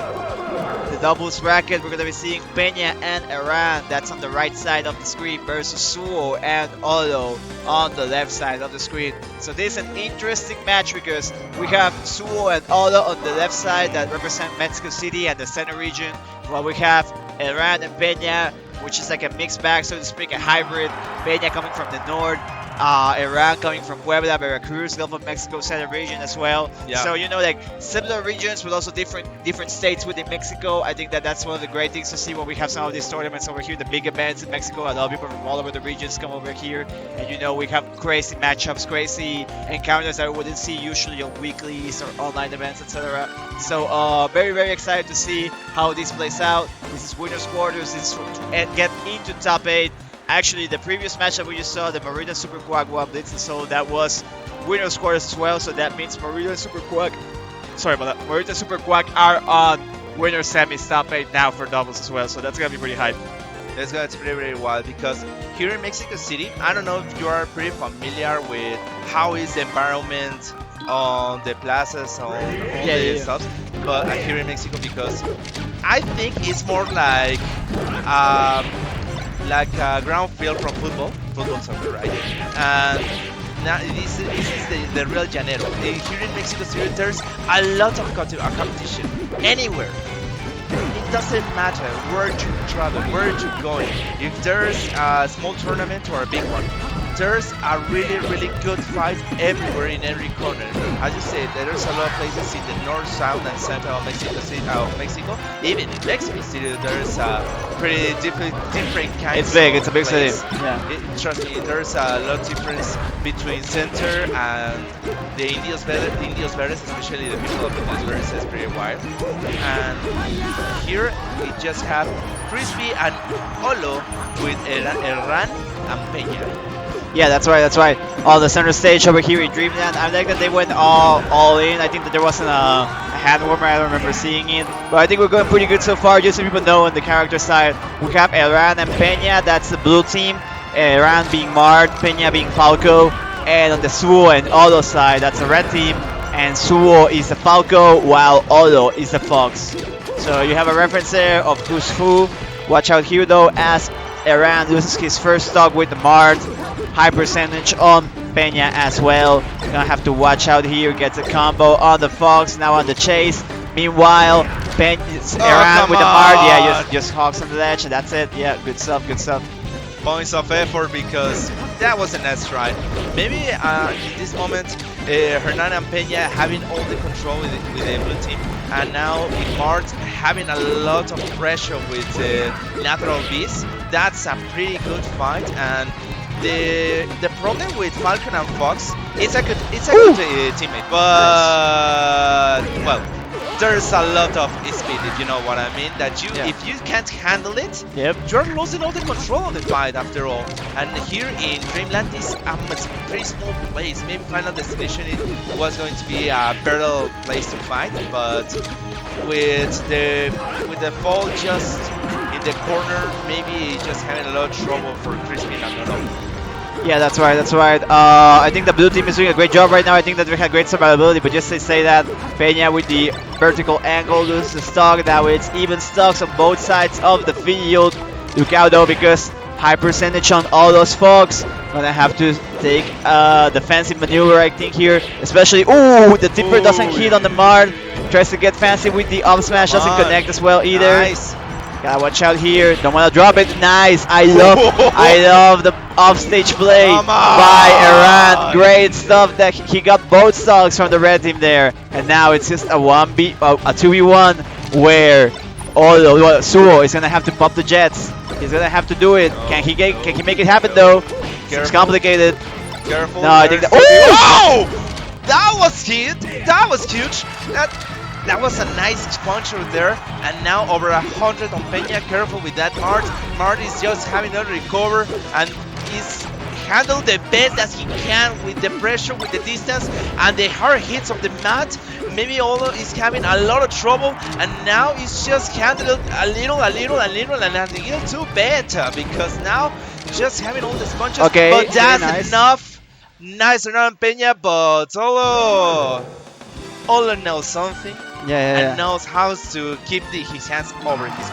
the doubles bracket. We're gonna be seeing Peña and Herran. That's on the right side of the screen versus Suo and Olo on the left side of the screen. So this is an interesting match because we have Suo and Olo on the left side that represent Mexico City and the center region, while we have Herran and Peña, which is like a mixed bag, so to speak, a hybrid. Peña coming from the north, Herran coming from Puebla, Veracruz, Gulf of Mexico center region as well. Yeah. So like similar regions, but also different states within Mexico. I think that's one of the great things to see when we have some of these tournaments over here, the big events in Mexico. A lot of people from all over the regions come over here, and we have crazy matchups, crazy encounters that we wouldn't see usually on weeklies or online events, etc. So very excited to see how this plays out. This is winners quarters. This is to get into top 8. Actually, the previous match that we just saw, the Morrito Super Quack one Blitz and Soul, that was winners quarters as well. So that means Morrito Super Quack, Morrito Super Quack are on winner semis top 8 now for doubles as well. So that's gonna be pretty hype. It's going to be very wild because here in Mexico City, I don't know if you are pretty familiar with how is the environment on the plazas, on all the stuff, but here in Mexico, because I think it's more like a ground field from football soccer, right? And now this is the real llanero. Here in Mexico City, there's a lot of competition anywhere. It doesn't matter where you travel, where you going. If there's a small tournament or a big one, there's a really good fight everywhere in every corner. As you said, there's a lot of places in the north, south, and center of Mexico. Even in Mexico City, there's a pretty different kinds. It's big. of It's a big city. places. Yeah. Trust me, there's a lot of difference between center and the Indios Verdes, especially the people of the Indios Verdes is pretty wild. And here we just have Crispy and Olo with Herran and Peña. Yeah, that's right. On the center stage over here in Dreamland, I like that they went all in. I think that there wasn't a hand warmer. I don't remember seeing it, but I think we're going pretty good so far. Just so people know, on the character side, we have Herran and Peña. That's the blue team. Herran being Mart, Peña being Falco, and on the Suo and Olo side, that's the red team. And Suo is the Falco, while Olo is the Fox. So you have a reference there of who's who. Watch out here though, as Herran loses his first stock with the Mart. High percentage on Peña as well. You're gonna have to watch out here. Gets a combo on the Fox, now on the chase. Meanwhile, Herran with the Mart. Yeah, just hogs on the ledge, and that's it. Yeah, good stuff. Points of effort because that was a nice try. Maybe in this moment, Hernan and Peña having all the control with the blue team, and now with Mart having a lot of pressure with Natural Beast. That's a pretty good fight, and the problem with Falcon and Fox, it's a good teammate, but well, there's a lot of speed, if you know what I mean. That you, Yeah. if you can't handle it, Yep. you're losing all the control of the fight after all. And here in Dreamland is a pretty small place. Maybe Final Destination it was going to be a better place to fight, but with the fall just in the corner, maybe just having a lot of trouble for Crispin. I don't know. Yeah, that's right, that's right. I think the blue team is doing a great job right now. I think that we had great survivability, but just to say that, Peña with the vertical angle loses the stock. Now it's even stocks on both sides of the field. Look out though, because high percentage on all those fogs. Gonna have to take defensive maneuver, I think, here. Especially, ooh, the tipper doesn't hit on the Mard. Tries to get fancy with the up smash, doesn't connect as well either. Nice. Gotta watch out here. Don't wanna drop it. Nice. I love the offstage play Come by on. Herran. Great stuff. That he got both stocks from the red team there, and now it's just a 2v1 where Suo is gonna have to pop the jets. He's gonna have to do it. Can he make it happen though? Seems Careful. complicated. Careful. No, I think there's- that- Oh! That was hit. That was huge. That was a nice punch over there. And now over 100 on Peña. Careful with that Mart. Mart is just having a recover and is handled the best as he can with the pressure, with the distance, and the hard hits of the mat. Maybe Olo is having a lot of trouble, and now he's just handled a little, and a little too bad because now just having all these punches. Okay, but that's nice. enough. Nice around Peña, but Olo knows something Yeah. and knows how to keep his hands over his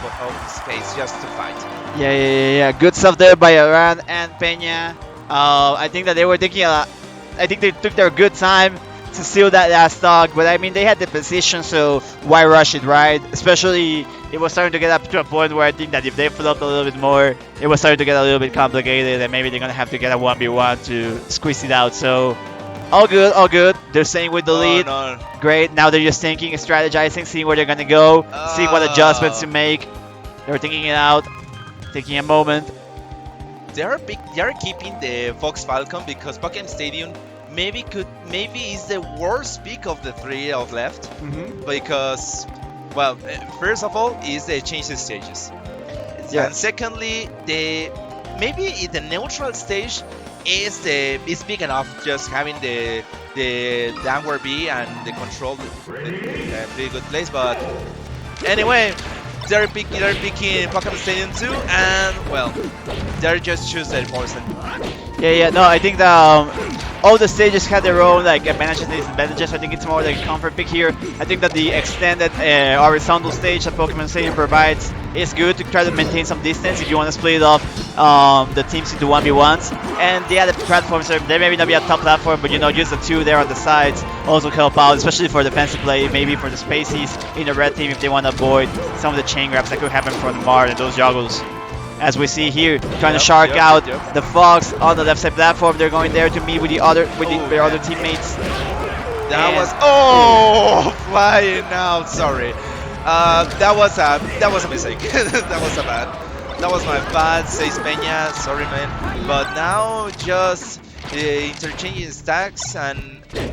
face just to fight. Yeah. Good stuff there by Herran and Peña. I think that they were thinking. I think they took their good time to seal that last stock, but I mean they had the position, so why rush it, right? Especially it was starting to get up to a point where I think that if they flopped a little bit more, it was starting to get a little bit complicated, and maybe they're gonna have to get a 1v1 to squeeze it out. So all good. They're staying with the lead. No. Great. Now they're just thinking, strategizing, seeing where they're gonna go, seeing what adjustments to make. They're thinking it out, taking a moment. They are keeping the Fox Falcon because Pokemon Stadium maybe is the worst pick of the three of left because, well, first of all is the change the stages, Yeah. and secondly maybe the neutral stage is big enough, just having the downward B and the control the pretty good place. But anyway, they're picking Pokemon Stadium 2, and well, they're just choose their poison. Yeah. No, I think that all the stages had their own like advantages and disadvantages. I think it's more like a comfort pick here. I think that the extended horizontal stage that Pokemon Stadium provides is good to try to maintain some distance if you want to split off the teams into 1v1s. And the other platforms, they maybe not be a top platform, but you know, just the two there on the sides also help out, especially for defensive play, maybe for the spacies in the red team if they want to avoid some of the chain grabs that could happen from the Mard and those joggles. As we see here, trying to shark out the Fox on the left side platform. They're going there to meet with their other teammates. That was flying out. Sorry, that was a mistake. that was my bad. Says Peña. Sorry, man. But now just interchanging stacks, and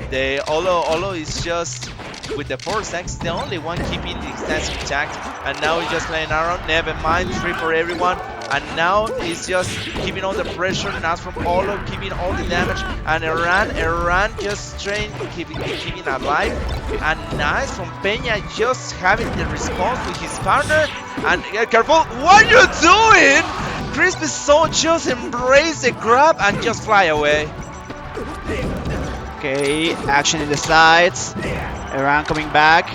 the Olo is just with the 4 stacks, the only one keeping the stacks intact, and now he's just playing around. Never mind, 3 for everyone, and now he's just keeping all the pressure. Now from Olo, keeping all the damage, and Herran just keeping alive, and nice from Peña, just having the response with his partner. And careful, what are you doing? Crispy so just embrace the grab and just fly away. Okay, action in the sides. Herran coming back.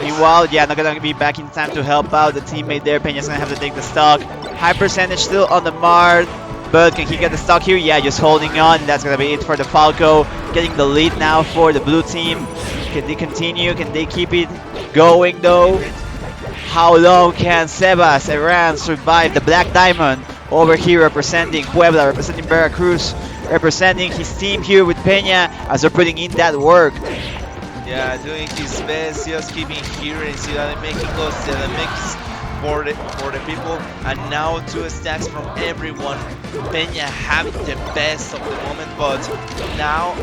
Meanwhile, yeah, not gonna be back in time to help out the teammate there. Peña's gonna have to take the stock. High percentage still on the Mard, but can he get the stock here? Yeah, just holding on. That's gonna be it for the Falco. Getting the lead now for the blue team. Can they continue? Can they keep it going though? How long can Sebas Herran survive the Black Diamond over here representing Puebla, representing Veracruz, representing his team here with Peña as they're putting in that work? Yeah, doing his best, just keeping here in Ciudad de Mexico. Ciudad de Mex for the people, and now 2 stacks from everyone. Peña having the best of the moment, but now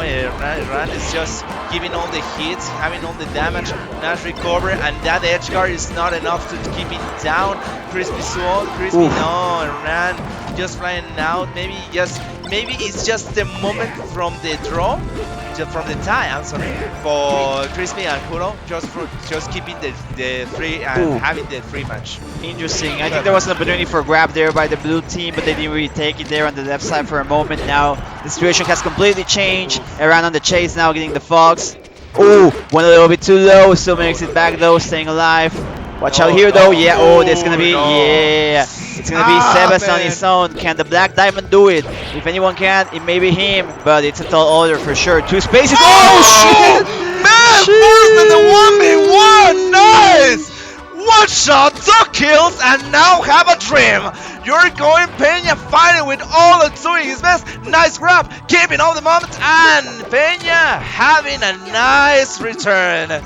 Herran is just giving all the hits, having all the damage, nice recover, and that edge guard is not enough to keep it down. Crispy Soul, Crispy, no, Herran just flying out. Maybe it's just the moment from the draw, from the tie. I'm sorry, for Crispy and Kuro, just keeping the free and having the free match. Interesting. I think there was an opportunity for a grab there by the blue team, but they didn't really take it there on the left side for a moment. Now the situation has completely changed. Herran on the chase now, getting the Fox. Ooh, went a little bit too low. Still makes it back though, staying alive. Watch out here though. Yeah. Oh, there's gonna be yeah. It's gonna be Sebas on his own. Can the Black Diamond do it? If anyone can, it may be him, but it's a tall order for sure. 2 spaces. Oh shit! Man, first in the 1v1, nice! 1 shot, 2 kills, and now have a dream. You're going Peña fighting with all and doing his best. Nice grab, keeping all the moments, and Peña having a nice return.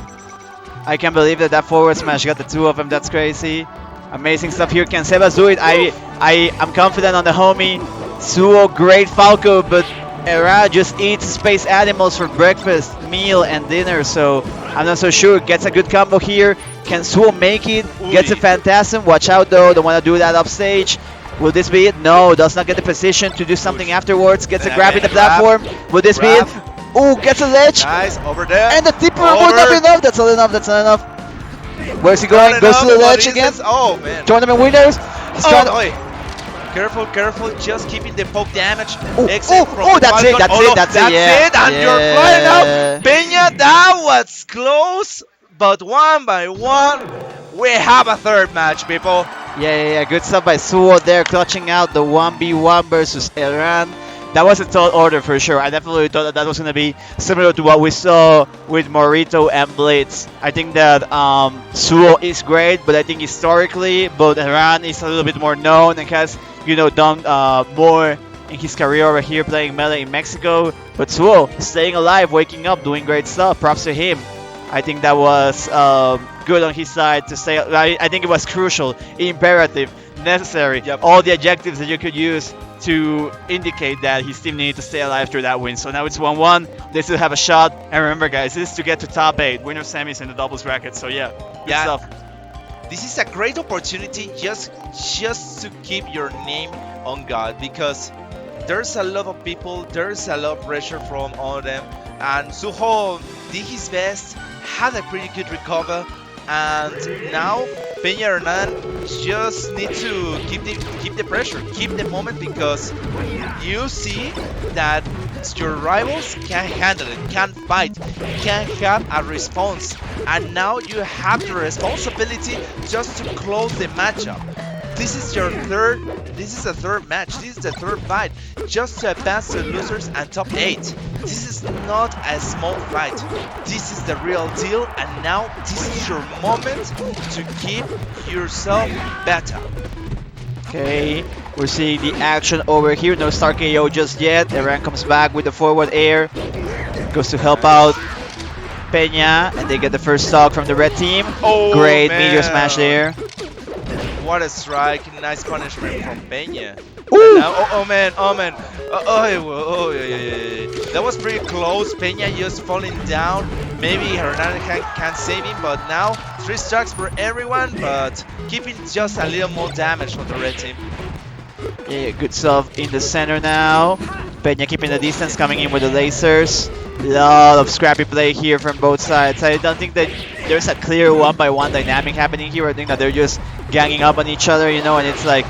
I can't believe that forward smash got the 2 of them. That's crazy. Amazing stuff here. Can Sebas do it? I'm confident on the homie. Suo, great Falco, but Herran just eats space animals for breakfast, meal, and dinner, so I'm not so sure. Gets a good combo here. Can Suo make it? Gets a Phantasm. Watch out though, don't want to do that upstage. Will this be it? No, does not get the position to do something afterwards. Gets a grab in the platform. Will this be it? Ooh, gets a ledge. Nice, over there. And the tipper would not be enough. That's not enough. That's not enough. Where's he going? Goes to the ledge again. Oh man. Tournament winners. He's trying to... Careful, careful, just keeping the poke damage. Oh, Exit oh, from oh, the that's it, Falcon. that's Oh, it, no, that's it, yeah. it, and you're flying out. Peña, that was close, but 1 by 1, we have a 3rd match, people. Yeah, good stuff by Suo there, clutching out the 1v1 versus Herran. That was a tall order for sure. I definitely thought that was going to be similar to what we saw with Morrito and Blitz. I think that Suo is great, but I think historically, both Herran is a little bit more known and has, done more in his career over here playing Melee in Mexico. But Suo, staying alive, waking up, doing great stuff. Props to him. I think that was good on his side to stay. I think it was crucial, imperative, necessary. Yep. All the adjectives that you could use to indicate that his team needed to stay alive through that win. So now it's 1-1. They still have a shot. And remember, guys, this is to get to top 8, winner semis in the doubles bracket. So yeah, good stuff. This is a great opportunity just to keep your name on God, because there's a lot of people, there's a lot of pressure from all of them, and Suho did his best, had a pretty good recover, and now Peña Hernan just need to keep the pressure, keep the moment, because you see that your rivals can handle it, can fight, can have a response, and now you have the responsibility just to close the matchup. This is your the third match, this is the 3rd fight, just to advance to losers and top 8. This is not a small fight, this is the real deal, and now this is your moment to keep yourself better. Okay, we're seeing the action over here. No star KO just yet. Herran comes back with the forward air, goes to help out Peña, and they get the first stock from the red team. Oh, great man. meteor smash there. What a strike, nice punishment from Peña. Ooh. Now, oh man. Yeah. That was pretty close. Peña just falling down. Maybe Hernan can save him, but now 3 stocks for everyone, but keeping just a little more damage on the red team. Yeah, good stuff in the center now. Peña keeping the distance, coming in with the lasers. Lot of scrappy play here from both sides. I don't think that there's a clear 1-by-1 dynamic happening here. I think that they're just ganging up on each other, and it's like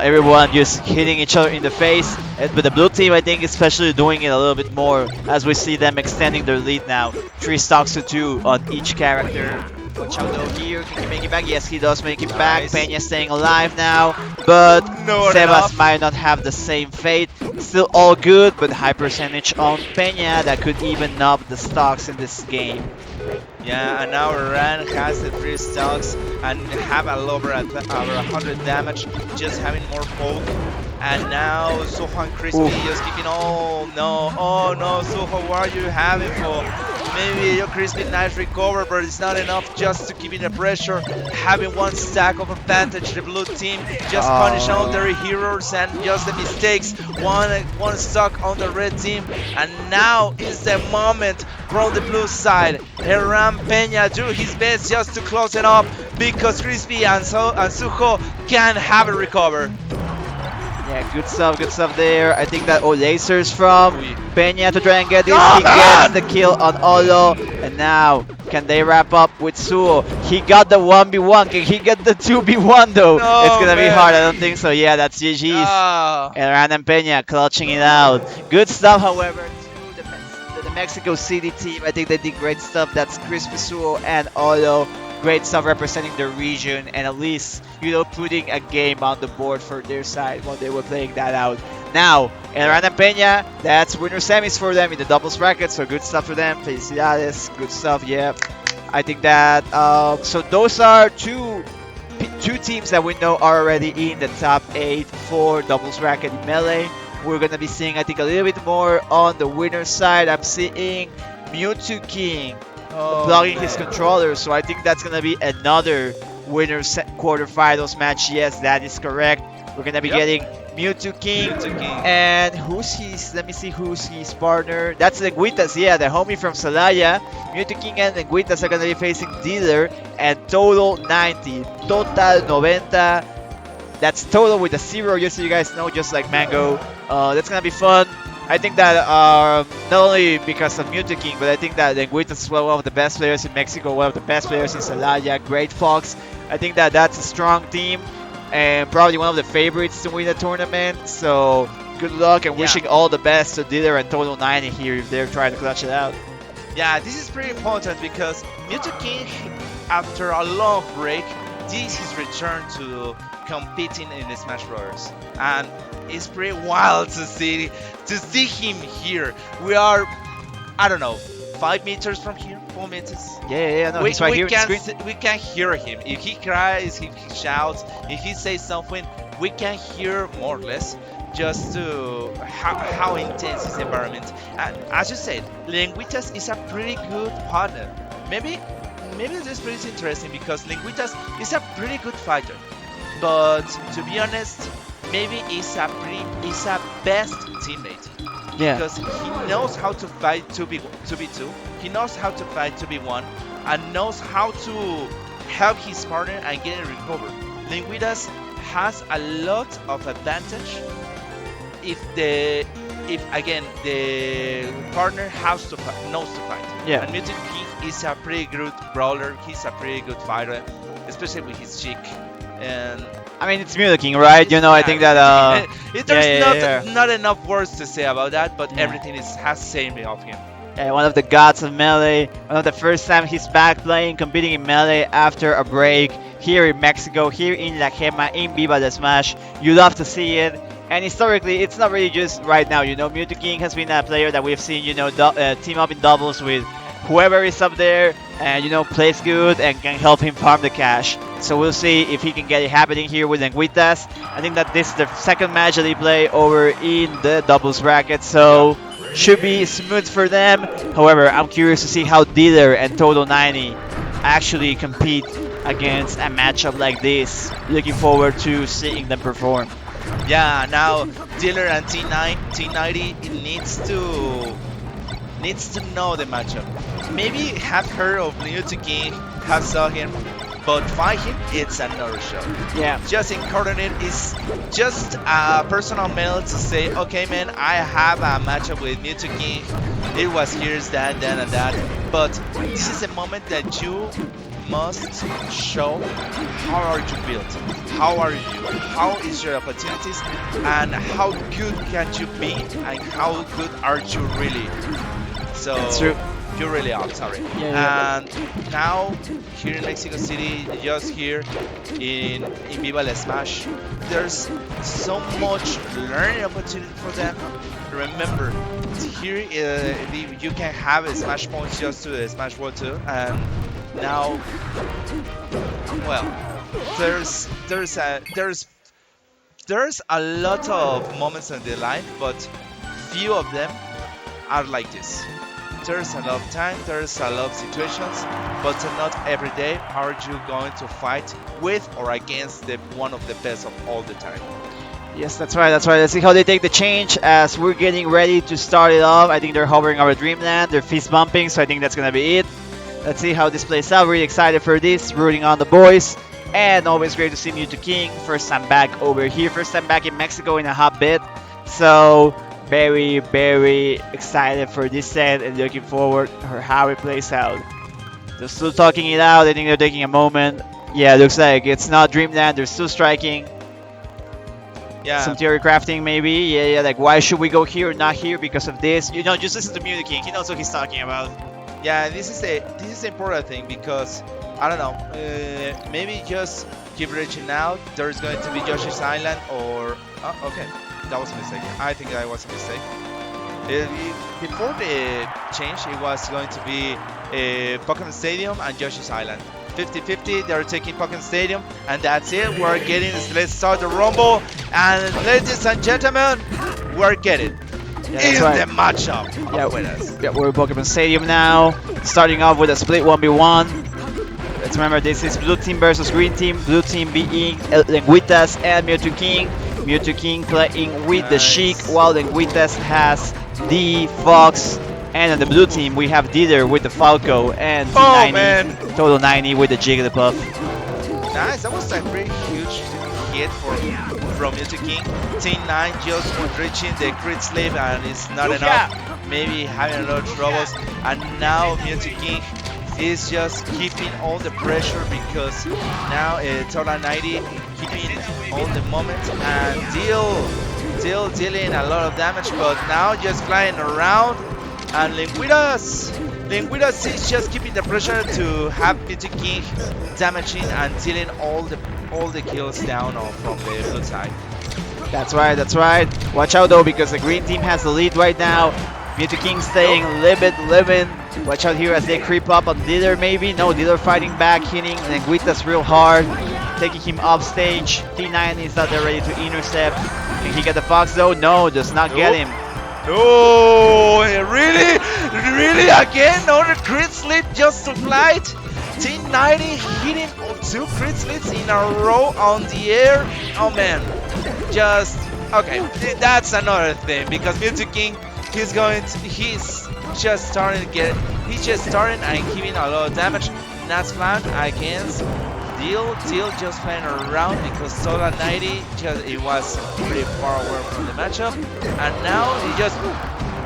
everyone just hitting each other in the face. But the blue team, I think, especially doing it a little bit more as we see them extending their lead now. 3 stocks to 2 on each character. Watch out though here, can he make it back? Yes, he does make it back. Peña staying alive now, but Sebas might not have the same fate. Still all good, but high percentage on Peña that could even up the stocks in this game. Yeah, and now Herran has the 3 stocks and have over 100 damage, just having more poke. And now Soho and Crispy just kicking. Oh no, Soho, what are you having for? Maybe Crispy nice recover, but it's not enough just to keep in the pressure. Having one stack of advantage, the blue team just punish all their heroes and just the mistakes. One stuck on the red team, and now is the moment from the blue side. Herran Peña do his best just to close it up because Crispy and Suho can have a recover. Yeah, good stuff there. I think that lasers from Oui. Peña to try and get this. Oh, He man! gets the kill on Olo, and now can they wrap up with Suo? He got the 1v1. Can he get the 2v1 though? No, It's gonna be man. hard. I don't think so. Yeah, that's GG's. Ah. Herran and Peña clutching it out. Good stuff, however, to the Mexico City team. I think they did great stuff. That's Crispy Suo and Olo. Great stuff representing the region and at least, putting a game on the board for their side while they were playing that out. Now, Herran and Peña, that's winner semis for them in the doubles bracket, so good stuff for them. Felicidades, good stuff, yeah. I think that, so those are two teams that we know are already in the top 8 for doubles bracket in Melee. We're going to be seeing, I think, a little bit more on the winner side. I'm seeing Mewtwo King plugging his controller, so I think that's gonna be another winners quarterfinals match. Yes, that is correct. We're gonna be getting Mewtwo King, and let me see who's his partner. That's Lengüitas, yeah, the homie from Celaya. Mewtwo King and Lengüitas are gonna be facing Dealer and Total 90. Total 90. That's total with a 0, just so you guys know, just like Mango. That's gonna be fun. I think that not only because of Mewtwo King, but I think that Lengüitas is one of the best players in Mexico, one of the best players in Celaya, great Fox. I think that that's a strong team and probably one of the favorites to win the tournament. So good luck and wishing all the best to Dealer and Total 90 here if they're trying to clutch it out. Yeah, this is pretty important because Mewtwo King, after a long break, this is his return to competing in the Smash Bros. And it's pretty wild to see him here. We are, I don't know, 5 meters from here, 4 meters. Yeah, no, he's right here in the screen. We can hear him. If he cries, if he shouts, if he says something, we can hear more or less just to how intense is the environment. And as you said, Lengüitas is a pretty good partner. Maybe this play is interesting because Lengüitas is a pretty good fighter. But to be honest, maybe he's a best teammate. Yeah. Because he knows how to fight 2v2, he knows how to fight 2v1, and knows how to help his partner and get a recover. Lengüitas has a lot of advantage if again the partner knows to fight. Yeah. And Mewtwo King is a pretty good brawler. He's a pretty good fighter, especially with his cheek. And I mean, it's Mewtwo King, right? I think that there's not enough words to say about that, but everything has said me of him. One of the gods of Melee. One of the first time he's back competing in Melee after a break here in Mexico, here in La GEMA, in Viva La Smash. You love to see it. And historically, it's not really just right now. Mewtwo King has been a player that we've seen, team up in doubles with whoever is up there and, plays good and can help him farm the cash. So we'll see if he can get it happening here with Lengüitas. I think that this is the second match that they play over in the doubles bracket, so should be smooth for them. However, I'm curious to see how Dealer and Total 90 actually compete against a matchup like this. Looking forward to seeing them perform. Yeah, now Dealer and T90 needs to know the matchup. Maybe have heard of Mewtwo King, have saw him, but fight him, it's another show. Yeah. Just incarnate is just a personal mail to say, okay, man, I have a matchup with Mewtwo King. It was here's that, and that. But this is a moment that you must show how are you built, how are you, how is your opportunities, and how good can you be, and how good are you really. So That's true. you really are, sorry. Yeah. And now here in Mexico City, just here in Viva La Smash, there's so much learning opportunity for them. Remember, here you can have a Smash points just to the Smash World 2, and now, well, there's a lot of moments in their life, but few of them are like this. there's a lot of time, there's a lot of situations, but not every day are you going to fight with or against the one of the best of all the time. Yes, that's right. That's right. Let's see how they take the change as we're getting ready to start it off. I think they're hovering over Dreamland. They're fist bumping, so I think that's gonna be it. Let's see how this plays out. Really excited for this. Rooting on the boys. And always great to see Mewtwo King. First time back over here. First time back in Mexico in a hot bit. So very, very excited for this set and looking forward for how it plays out. They're still talking it out. I think they're taking a moment. Yeah, it looks like it's not Dreamland. They're still striking. Yeah. Some theory crafting maybe. Yeah, like why should we go here or not here because of this? You know, just listen to Mewtwo King. He knows what he's talking about. Yeah, this is the important thing because I don't know, maybe just keep reaching out. There's going to be Yoshi's Island or okay, that was a mistake. I think that was a mistake. Before the change, it was going to be Pokemon Stadium and Yoshi's Island. 50-50, they're taking Pokemon Stadium, and that's it. We're getting. Let's start the Rumble, and ladies and gentlemen, we're getting. Yeah, In right. the matchup Yeah, with us. Yeah, we're in Pokemon Stadium now. Starting off with a split 1v1. Let's remember this is blue team versus green team. Blue team being Lengüitas and Mewtwo King. Mewtwo King playing with the Sheik while Lengüitas has the Fox. And on the blue team we have Dieter with the Falco and T90, man. Total 90 with the Jigglypuff. Nice, that was a pretty huge hit from Mewtwo King. T9 just was reaching the crit sleeve and it's not enough. Maybe having a lot of troubles. And now Mewtwo King is just keeping all the pressure because now Total 90 keeping all the moments and dealing a lot of damage, but now just flying around. And Lengüitas is just keeping the pressure to have Mewtwo King damaging and dealing all the kills down from the blue side. That's right, that's right. Watch out though because the green team has the lead right now. Mewtwo King staying living. Watch out here as they creep up on Dieter maybe. No, Dieter fighting back, hitting Lengüitas real hard, taking him off stage. T9 is not there ready to intercept. Can he get the Fox though? No, does not get him. Oh, really again? Another crit slip just to flight. T90 hitting 2 crit slips in a row on the air. Oh man, just okay. That's another thing because Mewtwo King, he's just starting and giving a lot of damage. That's fine against Deal just playing around because Solar 90 it was pretty far away from the matchup, and now he just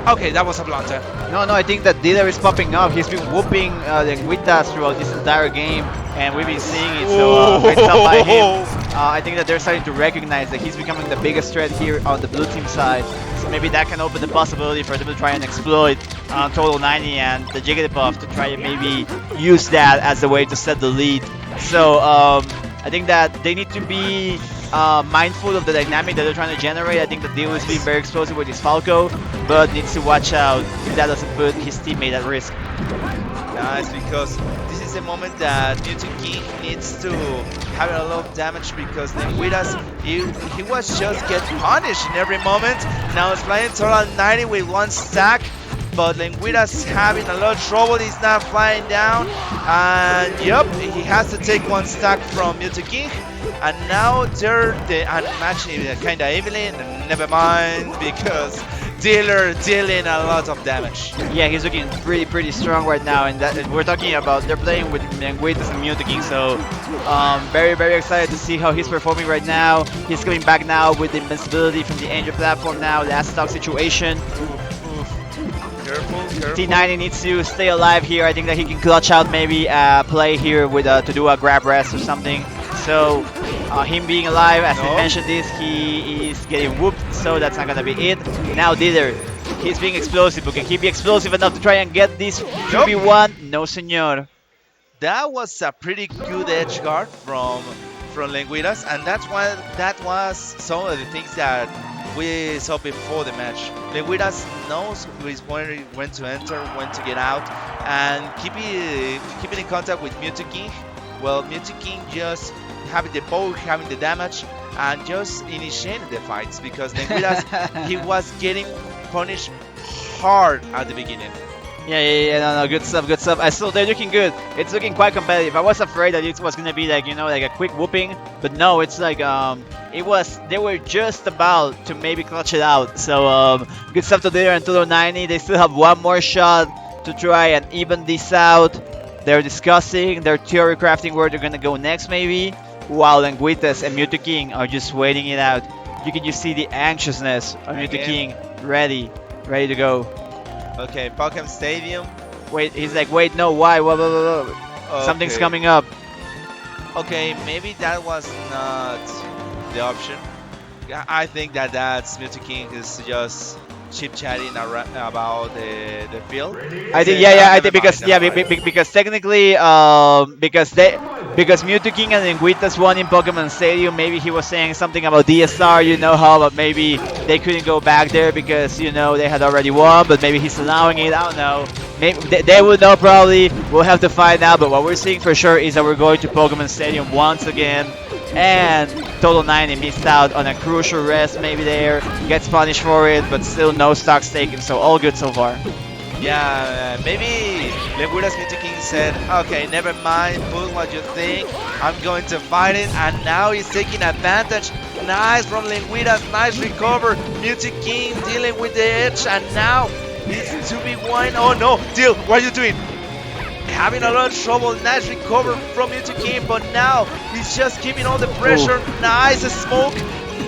okay, that was a blunder. No, I think that Dieter is popping up. He's been whooping Lengüitas throughout this entire game, and we've been seeing it. So great stuff by him. I think that they're starting to recognize that he's becoming the biggest threat here on the blue team side. So maybe that can open the possibility for them to try and exploit Total 90 and the Jigglypuff to try and maybe use that as a way to set the lead. So I think that they need to be mindful of the dynamic that they're trying to generate. I think that Dio is being very explosive with his Falco, but needs to watch out if that doesn't put his teammate at risk. Nice, because this is the moment that Mewtwo King needs to have a lot of damage because Lengüitas, he was just getting punished in every moment. Now he's playing Total 90 with 1 stack, but Lengüitas having a lot of trouble. He's not flying down, and yep, he has to take 1 stack from Mewtwo King. And now they're matching kind of evenly. Never mind because Dealer dealing a lot of damage. Yeah, he's looking pretty strong right now, and that we're talking about they're playing with Lengüitas and Mewtwo King, so very excited to see how he's performing right now. He's coming back now with the invincibility from the Angel platform now, last stock situation. Careful. T90 needs to stay alive here. I think that he can clutch out maybe play here with to do a grab rest or something. So him being alive, as we mentioned this, he is getting whooped, so that's not gonna be it. Now Dieter, he's being explosive, but can he be explosive enough to try and get this 2v1? No, senor. That was a pretty good edge guard from Lengüitas, and that was some of the things that we saw before the match. Lengüitas knows when to enter, when to get out, and keeping in contact with Mewtwo King. Well, Mewtwo King just having the poke, having the damage, and just initiating the fights because Lengüitas he was getting punished hard at the beginning. No, good stuff, good stuff. I still, they're looking good. It's looking quite competitive. I was afraid that it was gonna be like, like a quick whooping, but no, it's like, they were just about to maybe clutch it out. So, good stuff to there and 90. They still have one more shot to try and even this out. They're discussing, they're theory crafting where they're gonna go next, maybe. While Lengüitas and Mewtwo King are just waiting it out. You can just see the anxiousness of Mewtwo King, ready to go. Okay, Pokemon Stadium. Wait, he's like, wait, no, why? Whoa. Something's Okay. coming up. Okay, maybe that was not the option. Yeah, I think that's Mewtwo King is just chip chatting about the field. I think, Say, I never think mind, because, never mind. because technically, because Mewtwo King and Lengüitas won in Pokemon Stadium, maybe he was saying something about DSR, how, but maybe they couldn't go back there because, they had already won, but maybe he's allowing it, I don't know. Maybe they would know probably, we'll have to find out, but what we're seeing for sure is that we're going to Pokemon Stadium once again, and Total 90 missed out on a crucial rest maybe there, gets punished for it, but still no stocks taken, so all good so far. Yeah, maybe Lengüitas Mewtwo King said, okay, never mind, put what you think, I'm going to fight it, and now he's taking advantage. Nice from Lengüitas, nice recover. Mewtwo King dealing with the edge, and now he's 2v1. Oh no, Deal, what are you doing? Having a lot of trouble, nice recover from Mewtwo King, but now he's just keeping all the pressure. Nice smoke,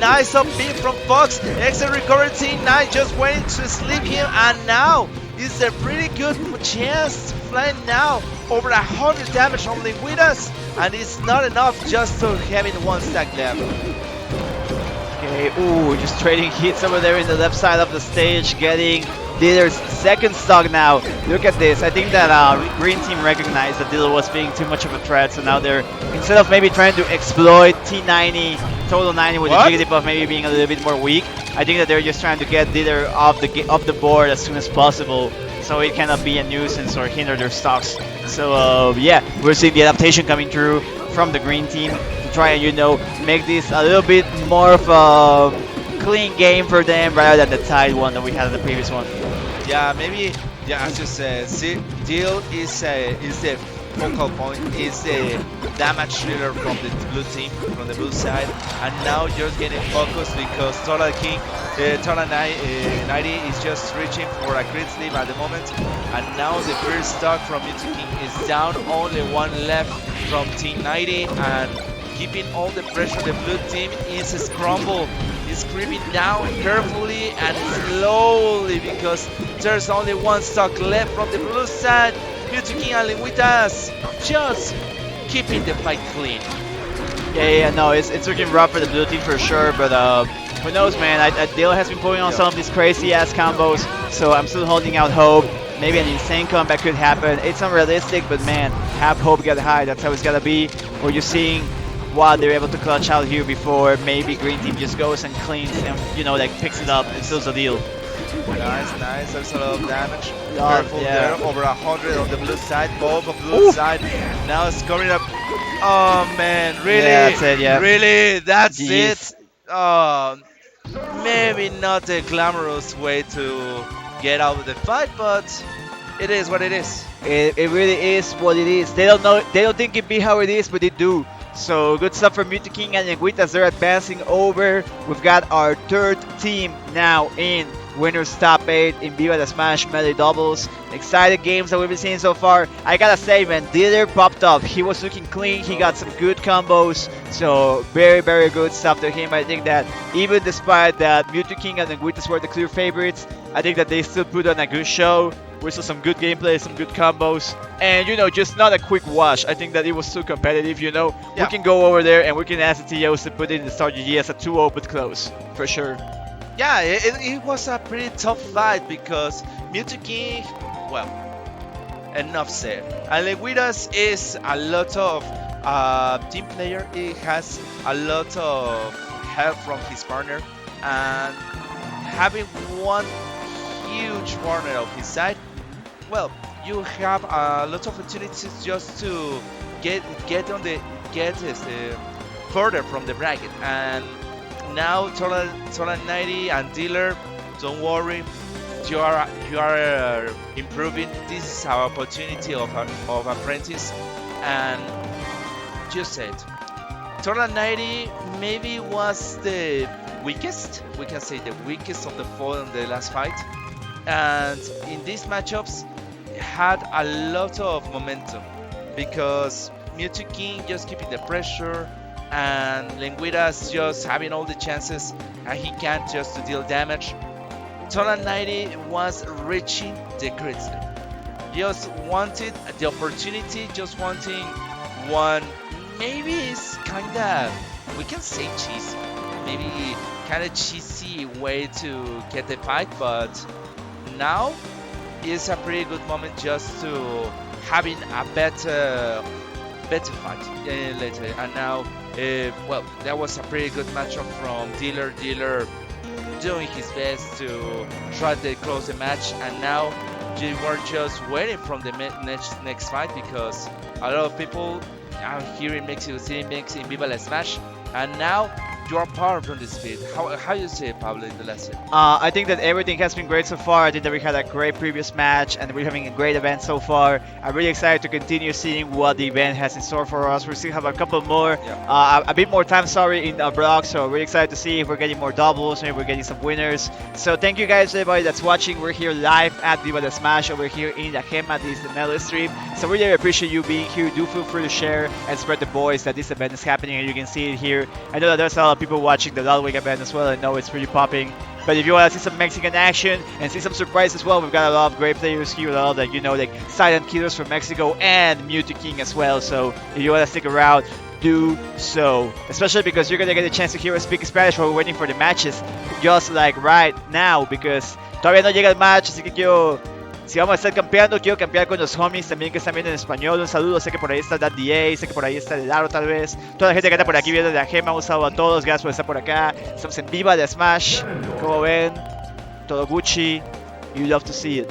nice up beat from Fox. Excellent recovery team, nice, just waiting to sleep him, and now it's a pretty good chance to fly now. Over 100 damage from Lengüitas, and it's not enough just to having one stack left. Okay, ooh, just trading hits over there in the left side of the stage, getting Dealer's second stock now. Look at this. I think that Green Team recognized that Dealer was being too much of a threat, so now they're, instead of maybe trying to exploit T90, Total 90 with What? the Jigglypuff maybe being a little bit more weak, I think that they're just trying to get Dealer off the board as soon as possible, so it cannot be a nuisance or hinder their stocks. So yeah, we're seeing the adaptation coming through from the Green Team to try and make this a little bit more of a clean game for them rather than the tied one that we had in the previous one. Yeah, maybe. Yeah, as you said, Deal is the focal point, is the damage dealer from the blue team, from the blue side, and now just getting focused because Total 90 is just reaching for a crit sleep at the moment, and now the first stock from Mewtwo King is down, only one left from Team 90, and keeping all the pressure. The blue team is scramble. Is creeping down carefully and slowly because there's only one stock left from the blue side. Mewtwo King and Lengüitas just keeping the fight clean. No, it's looking rough for the blue team for sure, but who knows, man. Dale has been pulling on some of these crazy ass combos, so I'm still holding out hope. Maybe an insane comeback could happen. It's unrealistic, but man, have hope, get high. That's how it's gotta be. We're just seeing what they're able to clutch out here before maybe Green Team just goes and cleans and picks it up and seals the deal. Nice. There's a lot of damage. Yeah, Careful yeah. there. Over 100 on the blue side. Both of blue side. Now it's coming up. Oh man, really? Yeah, that's it, yeah. Really? That's GG's. it? Oh, maybe not a glamorous way to get out of the fight, but it is what it is. It really is what it is. They don't know. They don't think it be how it is, but they do. So good stuff from Mewtwo King and Lengüitas. They're advancing over. We've got our third team now in winners top 8 in Viva La Smash Melee Doubles. Exciting games that we've been seeing so far. I gotta say, man, Dealer popped up. He was looking clean. He got some good combos. So very, very good stuff to him. I think that even despite that Mewtwo King and Lengüitas were the clear favorites, I think that they still put on a good show. We saw some good gameplay, some good combos, and just not a quick wash. I think that it was so competitive, We can go over there and we can ask the TOs to put in the Star GG as a 2-0 but close, for sure. Yeah, it was a pretty tough fight because Mewtwo King, well, enough said. And Lengüitas is a lot of team player. He has a lot of help from his partner, and having one huge partner of his side, well, you have a lot of opportunities just to get further from the bracket. And now Total 90 and Dealer, don't worry, you are improving. This is our opportunity of apprentice, and just said. Tournament 90 maybe was the weakest. We can say the weakest of the four in the last fight, and in these matchups had a lot of momentum because Mewtwo King just keeping the pressure and Lengüitas just having all the chances and he can't just to deal damage. Tournament 90 was reaching the grid. Just wanted the opportunity, just wanting one. Maybe it's kinda, we can say cheesy, maybe kinda cheesy way to get the fight, but now is a pretty good moment just to having a better fight later. And now, well, that was a pretty good matchup from Dealer. Dealer doing his best to try to close the match, and now we were just waiting from the next fight because a lot of people are here in Mexico City mixing Viva La Smash, and now you are part from this speed. How you say it, Pablo, in the lesson? I think that everything has been great so far. I think that we had a great previous match and we're having a great event so far. I'm really excited to continue seeing what the event has in store for us. We still have a couple more, Yeah. a bit more time, sorry, in our block. So we're excited to see if we're getting more doubles, maybe we're getting some winners. So thank you guys, everybody that's watching. We're here live at Viva La Smash over here in the GEMA. This is the Mellow stream. So really appreciate you being here. Do feel free to share and spread the voice that this event is happening and you can see it here. I know that there's a lot of people watching the Ludwig event as well. I know it's pretty popping. But if you want to see some Mexican action and see some surprise as well, we've got a lot of great players here. A lot of like, like silent killers from Mexico and Mewtwo King as well. So if you want to stick around, do so. Especially because you're going to get a chance to hear us speak Spanish while we're waiting for the matches. Just like right now, because todavía no llega el match, así que si vamos a estar campeando, quiero campear con los homies también que están viendo en español. Un saludo, sé que por ahí está Dan DA, sé que por ahí está El Aro tal vez. Toda la gente que está por aquí viendo de la GEMA, un saludo a todos, gracias por estar por acá. Estamos en Viva de Smash, como ven, todo Gucci, you love to see it.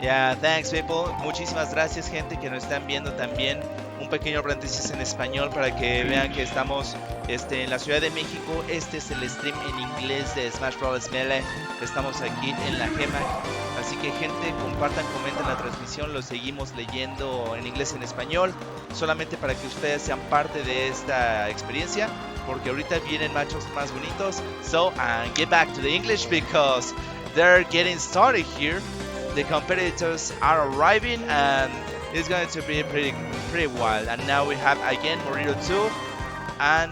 Yeah, thanks people. Muchísimas gracias gente que nos están viendo también. Un pequeño paréntesis en español para que vean que estamos en la Ciudad de México. Este es el stream en inglés de Smash Bros. Melee. Estamos aquí en la GEMA. Así que gente, compartan, comenten la transmisión. Lo seguimos leyendo en inglés y en español. Solamente para que ustedes sean parte de esta experiencia. Porque ahorita vienen matchups más bonitos. So, get back to the English because they're getting started here. The competitors are arriving and it's going to be pretty wild. And now we have again Morrito 2 and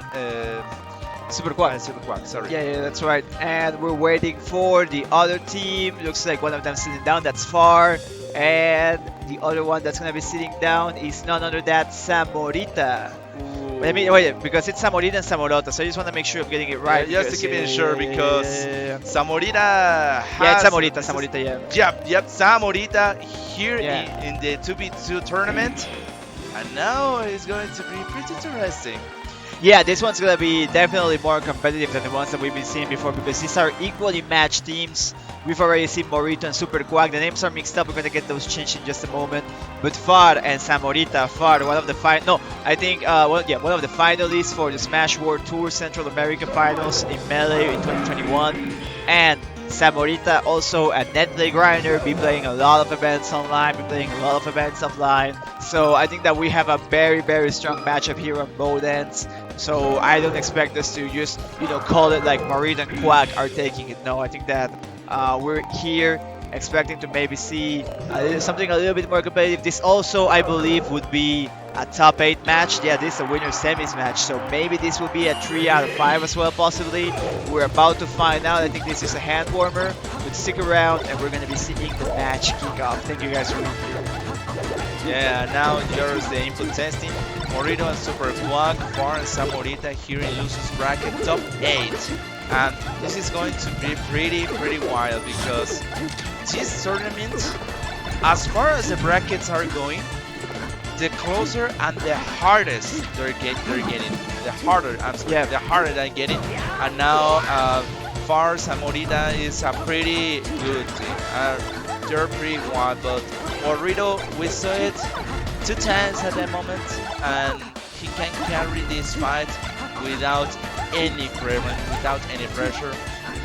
Super Quack. Sorry. Yeah, that's right. And we're waiting for the other team. Looks like one of them sitting down. That's Far. And the other one that's going to be sitting down is none other than Samorita. Let me wait, because it's Samorita and Samorota, so I just want to make sure I'm getting it right. Just to keep it sure because Samorita has... Yeah, it's Samorita, yeah. Yep, Samorita here Yeah. in the 2v2 tournament. And now it's going to be pretty interesting. Yeah, this one's gonna be definitely more competitive than the ones that we've been seeing before because these are equally matched teams. We've already seen Morrito and Super Quack. The names are mixed up. We're gonna get those changed in just a moment. But Far and Samorita, Far, one of the one of the finalists for the Smash World Tour Central America Finals in Melee in 2021, and Samorita also a netplay grinder, be playing a lot of events online, be playing a lot of events offline. So I think that we have a very, very strong matchup here on both ends. So I don't expect us to just, call it like Morrito and Quack are taking it. No, I think that we're here expecting to maybe see something a little bit more competitive. This also, I believe, would be a top 8 match. Yeah, this is a winner semis match, so maybe this will be a 3 out of 5 as well, possibly. We're about to find out. I think this is a hand warmer, but stick around and we're going to be seeing the match kick off. Thank you guys for being here. Yeah, now here's the input testing. Morrito and Super Quack, Far and Samorita here in Lucy's bracket, top 8. And this is going to be pretty wild because this tournament, as far as the brackets are going, the closer and the hardest they're getting. The harder, the harder they're getting. And now Far Samorita is a pretty good team. They're pretty wild, but Morrito, we saw it 2 times at the moment, and he can carry this fight without any pressure.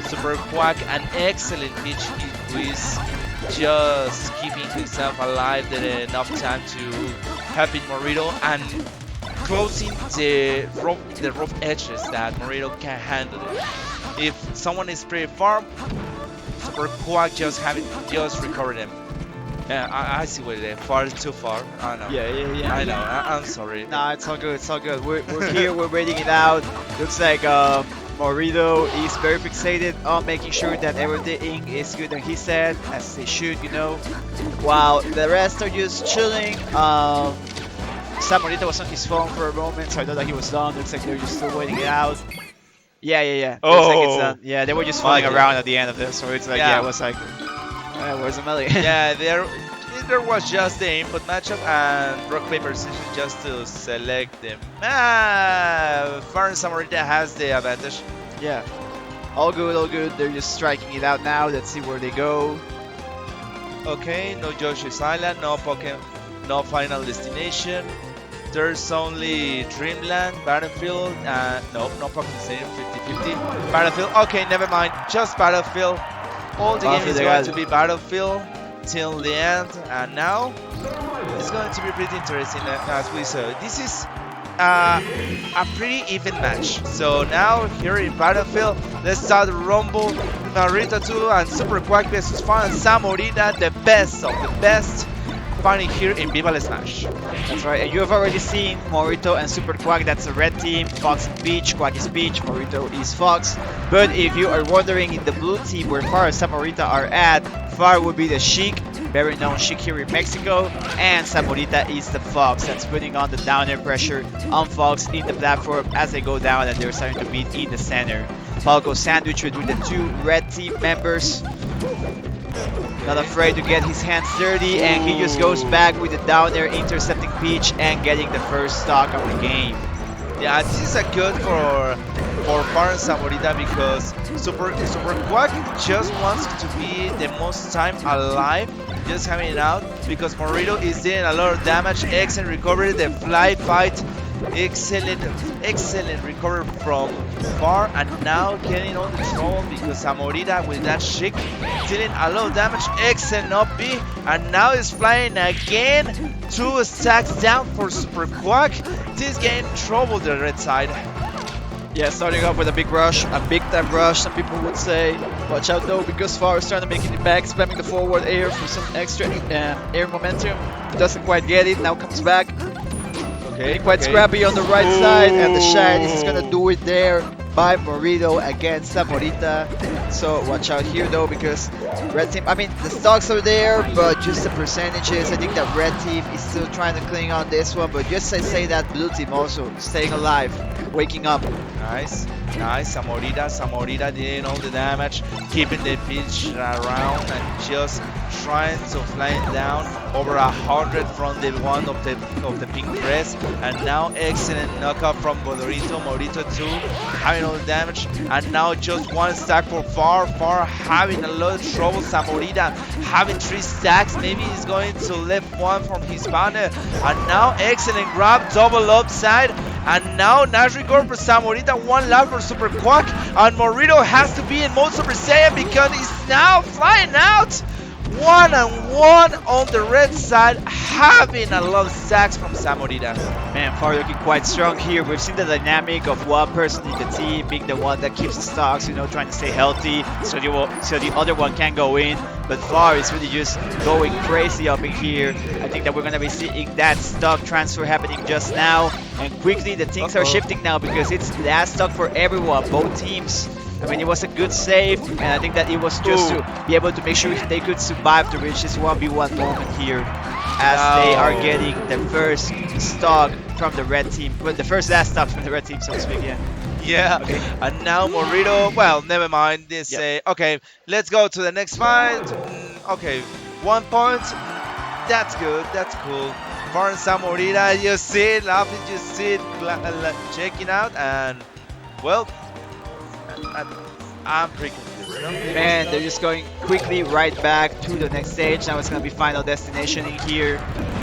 Super Quack, an excellent pitch. who is just keeping himself alive enough time to helping Morrito and closing the rough edges that Morrito can handle it. If someone is pretty far, Super Quack just recovered him. Yeah, I see what it is. Far is too far. I know. Yeah. I know. I'm sorry. Nah, it's all good. It's all good. We're here. We're waiting it out. Looks like Morrito is very fixated on making sure that everything is good and he said, as they should, you know. While the rest are just chilling. Sam Morrito was on his phone for a moment, so I thought that he was done. Looks like they're just still waiting it out. Yeah. Looks like it's done. Yeah, they were just fooling around at the end of this, so it's like, yeah, it was like, where's the melee? Yeah, there was just the input matchup and rock paper scissors just to select them. Foreign Samurita has the advantage. Yeah. All good, all good. They're just striking it out now. Let's see where they go. Okay, no Yoshi's Island, no Pokemon, no Final Destination. There's only Dreamland, Battlefield, no Pokemon Stadium 50-50. Battlefield, okay, never mind, just Battlefield. All the game is going to be Battlefield till the end, and now it's going to be pretty interesting as we saw. This is a pretty even match. So now here in Battlefield, let's start the Rumble. Morrito 2 and Super Quack vs Fan Samorita, the best of the best, fighting here in Viva La Smash. That's right, and you have already seen Morrito and Super Quack. That's a red team. Fox and Peach, Quack is Peach, Morrito is Fox. But if you are wondering in the blue team where Far and Samorita are at, Far would be the Sheik, very known Sheik here in Mexico, and Samorita is the Fox. That's putting on the down air pressure on Fox in the platform as they go down and they're starting to meet in the center. Falco sandwich between the two red team members. Not afraid to get his hands dirty, and he just goes back with the down air, intercepting Peach and getting the first stock of the game. Yeah, this is a good for Far and Samorita because Super Quack just wants to be the most time alive, just having it out, because Morrito is doing a lot of damage. Excellent recovery, the fly fight, excellent recovery from Far, and now getting on the trouble because Samorita with that Sheik dealing a lot of damage. Excellent up B, and now is flying again. 2 stacks down for Super Quack. This getting trouble the red side. Yeah, starting off with a big rush, a big time rush, some people would say. Watch out though, because Far is trying to make it back, spamming the forward air for some extra air momentum. Doesn't quite get it, now comes back. Okay, Quite scrappy on the right side, and the shine is gonna do it there by Morrito against Samorita. So watch out here though, because red team, I mean the stocks are there, but just the percentages. I think that red team is still trying to cling on this one, but just I say that blue team also staying alive, waking up. Nice. Samorita doing all the damage, keeping the pitch around and just trying to fly it down over 100 from the one of the pink dress, and now excellent knockout from Morrito 2 having all the damage, and now just 1 stack for Far having a lot of trouble. Samorita having 3 stacks, maybe he's going to left 1 from his banner, and now excellent grab, double upside, and now nice record for Samorita, 1 lap for Super Quack, and Morrito has to be in mode Super Saiyan because he's now flying out. 1-on-1 on the red side, having a lot of stacks from Samorita. Man, Far looking quite strong here. We've seen the dynamic of one person in the team being the one that keeps the stocks, you know, trying to stay healthy so the other one can go in. But Far is really just going crazy up in here. I think that we're going to be seeing that stock transfer happening just now. And quickly the things are shifting now because it's last stock for everyone, both teams. I mean, it was a good save, and I think that it was just to be able to make sure they could survive to reach this 1v1 moment here as they are getting the first stock from the red team. Well, the first last stock from the red team, so to speak, Yeah, okay. And now Morrito, well, never mind. They say, okay, let's go to the next fight. Okay, 1 point. That's good, that's cool. Far and Samorita, you see it, laughing, you see it, checking out, and, well, I'm pretty confused. You know? Man, they're just going quickly right back to the next stage. Now it's going to be Final Destination in here.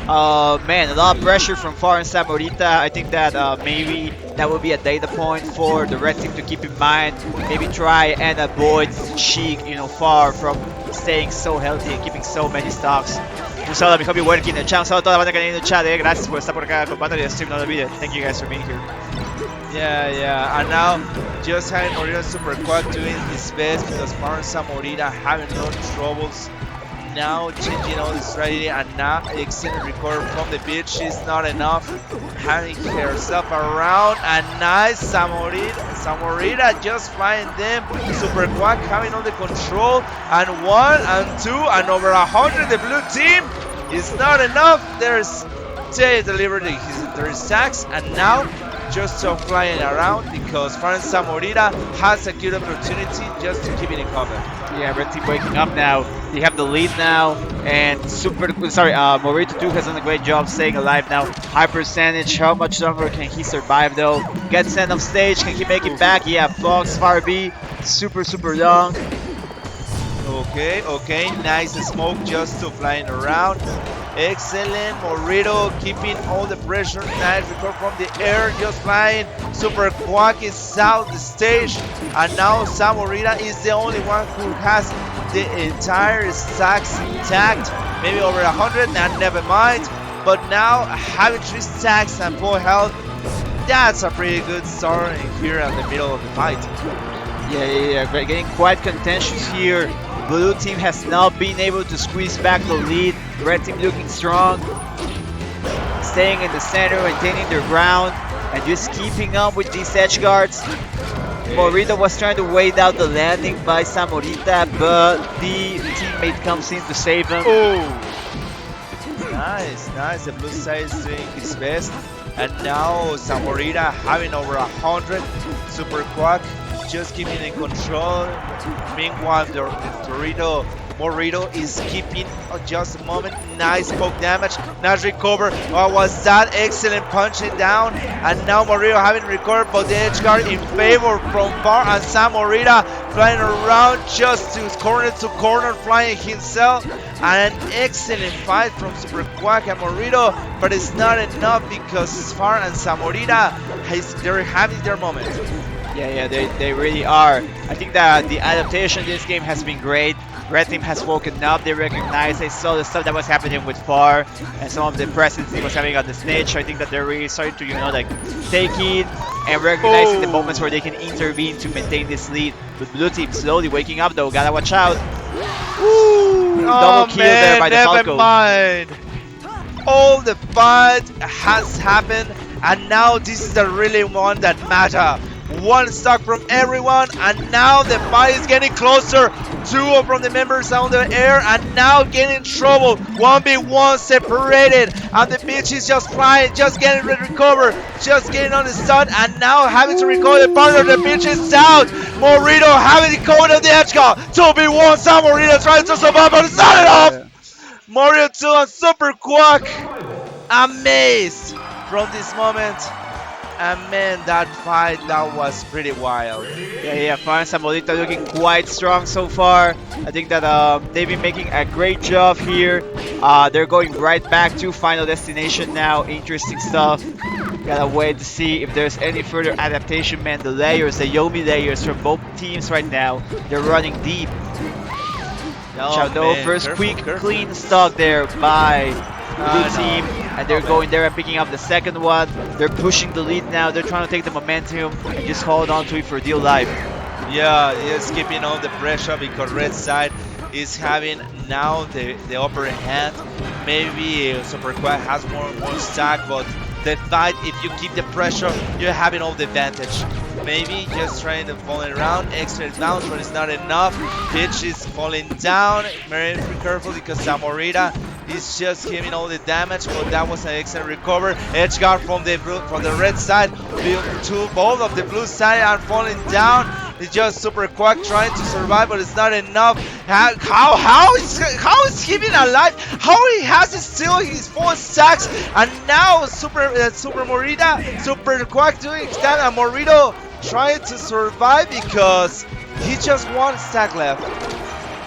Man, a lot of pressure from Far and Samorita. I think that maybe that will be a data point for the red team to keep in mind. Maybe try and avoid Sheik, Far from staying so healthy and keeping so many stocks. Un saludo a mi hobby working. Chao, un saludo a toda la banda que hay en el chat. Gracias por estar por acá acompañando el stream. No lo olviden. Thank you guys for being here. Yeah. And now, just having Morrito Super Quack doing his best because Farsa Morita having no troubles. Now changing all the strategy and now extended recovery from the beach is not enough. Having herself around and nice Samorita just flying them. Super Quack having all the control and 1 and 2 and over 100 the blue team is not enough. They delivered their stacks and now just flying around because Fran Samorita has a good opportunity just to keep it in cover. Yeah, red team waking up now. They have the lead now, and Morrito too has done a great job staying alive now. High percentage. How much longer can he survive though? Gets sent off stage. Can he make it back? Yeah, Fox, Far B, super young. Okay, nice smoke just to flying around. Excellent, Morrito keeping all the pressure. Nice record from the air, just flying. Super Quack is out the stage, and now Samorita is the only one who has the entire stacks intact. Maybe over 100, and never mind. But now having 3 stacks and full health, that's a pretty good start here in the middle of the fight. Yeah. Getting quite contentious here. Blue team has not been able to squeeze back the lead. Red team looking strong, staying in the center, maintaining their ground, and just keeping up with these edge guards. Morrito was trying to wait out the landing by Samorita, but the teammate comes in to save him. Oh, nice. The blue side is doing his best, and now Samorita having over 100. Super Quack just keeping in control. Meanwhile, Morrito is keeping just a moment. Nice poke damage. Nice recover. What was that? Excellent punching down. And now Morrito having recovered, but the edge guard in favor from Far and Sam Morrito flying around just to corner, flying himself. And an excellent fight from Super Quack and Morrito, but it's not enough because Far and Sam Morrito, they're having their moment. Yeah, they really are. I think that the adaptation in this game has been great. Red team has woken up, they recognize, they saw the stuff that was happening with Far and some of the presence he was having on the stage. So I think that they're really starting to, take it and recognizing the moments where they can intervene to maintain this lead. But blue team slowly waking up though, gotta watch out. Woo! Double kill there by the never Falco. mind. All the fight has happened, and now this is the really one that matter. 1 stock from everyone, and now the fight is getting closer. 2 from the members on the air, and now getting in trouble. 1v1 separated, and the bitch is just flying, just getting ready to recover, just getting on the stun, and now having to recover the partner. The bitch is out. Morrito having the code of the edge guard. 2v1, Sam Morrito trying to survive, but it's not enough. Morrito 2 and Super Quack amazed from this moment. And man, that fight, that was pretty wild. Yeah, Far and Samorita looking quite strong so far. I think that they've been making a great job here. They're going right back to Final Destination now. Interesting stuff. Gotta wait to see if there's any further adaptation. Man, the Yomi layers from both teams right now, they're running deep. Man, first careful, quick, careful. clean stock there by blue team, and they're going there and picking up the second one. They're pushing the lead now. They're trying to take the momentum and just hold on to it for dear life. Yeah, just keeping all the pressure because red side is having now the upper hand. Maybe Super Quack has more stack, but the fight, if you keep the pressure, you're having all the advantage. Maybe just trying to fall around, extra bounce, but it's not enough. Pitch is falling down. Very careful because Samorita is just giving all the damage, but that was an excellent recover. Edge guard from the red side, both of the blue side are falling down. It's just Super Quack trying to survive, but it's not enough. How is he been alive? How he has still his 4 stacks, and now Super Morrito, Super Quack doing that, and Morrito trying to survive because he just 1 stack left.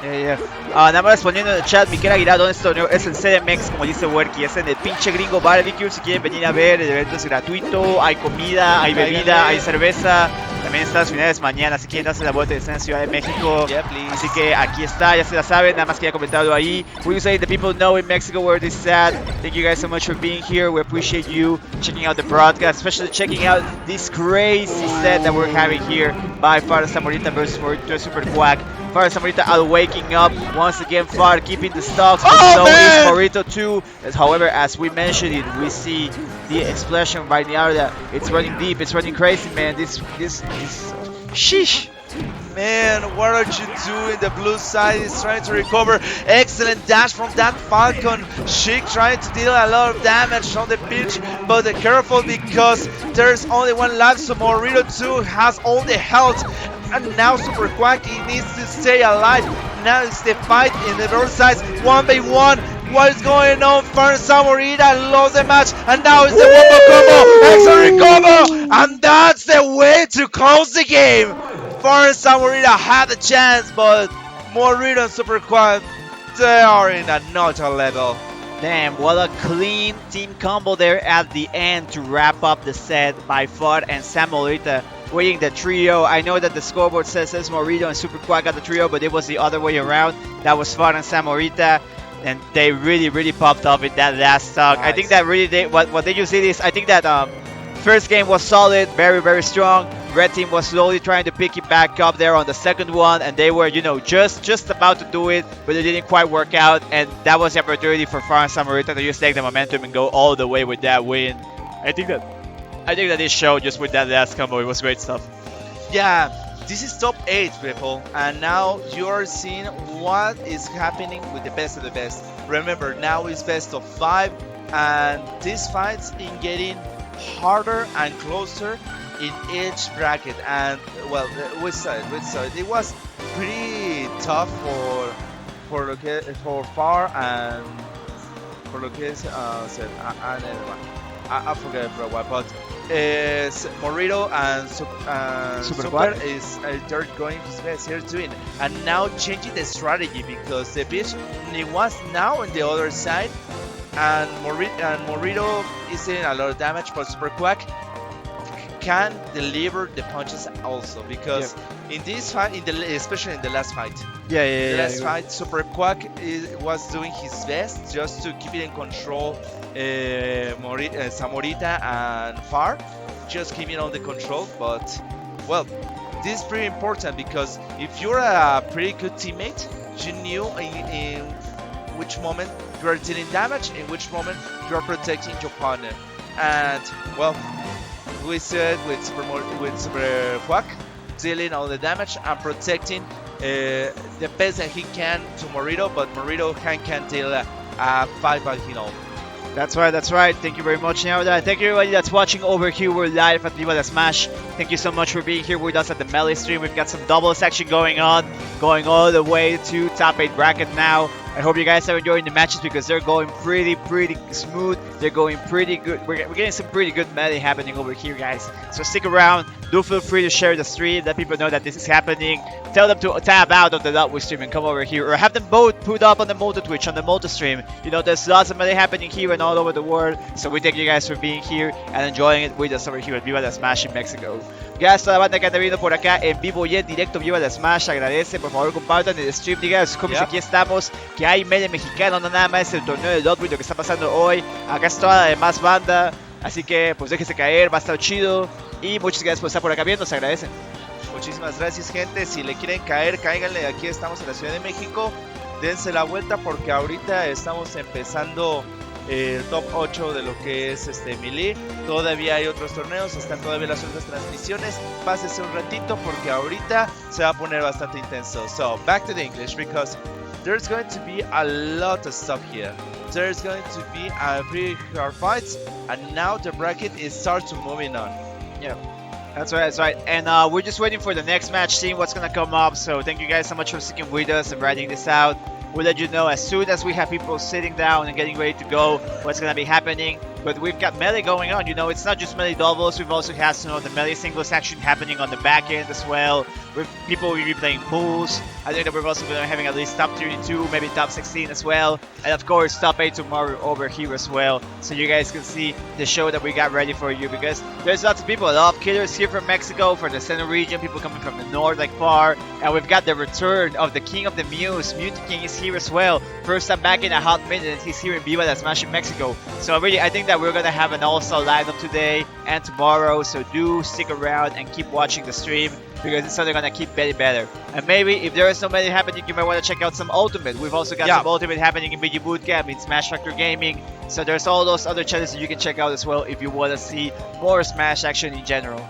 Nada más respondiendo en el chat, Miquel Aguilar, ¿dónde es el torneo? Es en CDMX, como dice Werky, es en el pinche Gringo Barbecue. Si quieren venir a ver, el evento es gratuito, hay comida, hay bebida, hay cerveza. También están las finales mañana, si quieren darse la vuelta, están en Ciudad de México. Así que aquí está, ya se la saben, nada más quería comentarlo ahí. We say the people know in Mexico where this is at. Thank you guys so much for being here. We appreciate you checking out the broadcast, especially checking out this crazy set that we're having here by Far Zamorita versus Morrito Super Quack. Far Zamorita out waking up once again. Far keeping the stocks, but so is Morrito too. However, as we mentioned it, we see the explosion right now that it's running deep, it's running crazy, man. This sheesh. Man, what are you doing? The blue side is trying to recover. Excellent dash from that Falcon. Sheik trying to deal a lot of damage on the pitch, but careful because there's only one life, so Morrito 2 has all the health. And now Super Quack, he needs to stay alive. Now it's the fight in the both sides, 1v1. What is going on? First Zamorita lost the match, and now it's the wombo combo, excellent combo, and that's the way to close the game. First Zamorita had a chance, but Morrito and Super Quack, they are in another level. Damn, what a clean team combo there at the end to wrap up the set by Fud and Zamorita winning the trio. I know that the scoreboard says Morrito and Super Quack got the trio, but it was the other way around. That was Fud and Zamorita. And they really popped off in that last stock. Nice. I think that really what they just did is, I think that first game was solid, very strong. Red team was slowly trying to pick it back up there on the second one, and they were, you know, just about to do it, but it didn't quite work out. And that was the opportunity for Far and Zamorita to just take the momentum and go all the way with that win. I think that this show just with that last combo, it was great stuff. Yeah. This is top 8, people, and now you're seeing what is happening with the best of the best. Remember, now it's best of 5, and these fights in getting harder and closer in each bracket. And well, we saw it. It was pretty tough for Far and for lo que es I forget for a while, but Morrito and Super is they're going his best here doing, and now changing the strategy because the bitch was now on the other side, and Morrito is doing a lot of damage, but Super Quack can deliver the punches also because in this fight, especially in the last fight, the last fight, Super Quack was doing his best just to keep it in control. Zamorita and Far just keeping on the control, but well, this is pretty important because if you're a pretty good teammate, you knew in which moment you are dealing damage, in which moment you are protecting your partner, and well, we said with Super Quack dealing all the damage and protecting the best that he can to Morrito, but Morrito can't deal a fight by his own. That's right. Thank you very much, Naoda. Thank you everybody that's watching over here. We're live at Viva La Smash. Thank you so much for being here with us at the Melee stream. We've got some doubles action going on, going all the way to top 8 bracket now. I hope you guys are enjoying the matches because they're going pretty smooth. They're going pretty good. We're getting some pretty good melee happening over here, guys. So stick around. Do feel free to share the stream. Let people know that this is happening. Tell them to tab out of the Lutwick stream and come over here. Or have them both put up on the Multi Twitch, on the Multi stream. You know, there's lots of melee happening here and all over the world. So we thank you guys for being here and enjoying it with us over here at Viva La Smash in Mexico. Gracias a toda la banda que anda viendo por acá en vivo y en directo Viva La Smash. Agradece, por favor compartan el stream. Digan como aquí estamos, que hay melee mexicano, no nada más el torneo de Lutwick, lo que está pasando hoy. Acá está toda la demás banda. Así que pues déjense caer, va a estar chido. Y muchas gracias por estar por acá viendo, se agradecen. Muchísimas gracias, gente. Si le quieren caer, cáiganle. Aquí estamos en la Ciudad de México. Dense la vuelta porque ahorita estamos empezando el top 8 de lo que es Melee. Todavía hay otros torneos, están todavía las otras transmisiones. Pásese un ratito porque ahorita se va a poner bastante intenso. So, back to the English because there's going to be a lot of stuff here. There's going to be a pretty hard fights, and now the bracket is start to moving on. Yeah, that's right. And we're just waiting for the next match, seeing what's gonna come up. So thank you guys so much for sticking with us and writing this out. We'll let you know as soon as we have people sitting down and getting ready to go what's gonna be happening. but we've got melee going on. You know, it's not just melee doubles. We've also had some of the melee singles action happening on the back end as well. With people will be playing pools. I think that we're also going to be having at least top 32, maybe top 16 as well, and of course top 8 tomorrow over here as well. So you guys can see the show that we got ready for you, because there's lots of people, a lot of killers here from Mexico, from the center region, people coming from the north like far, and we've got the return of the King of the Muse. Mutant King is here as well. First time back in a hot minute, he's here in Viva La Smash in Mexico. So I think that we're gonna have an all-star lineup today and tomorrow. So do stick around and keep watching the stream, because it's only gonna keep getting better. And maybe if there is no many happening, you might want to check out some Ultimate. We've also got some Ultimate happening in BG Bootcamp, in Smash Factor Gaming. So there's all those other channels that you can check out as well if you want to see more Smash action in general.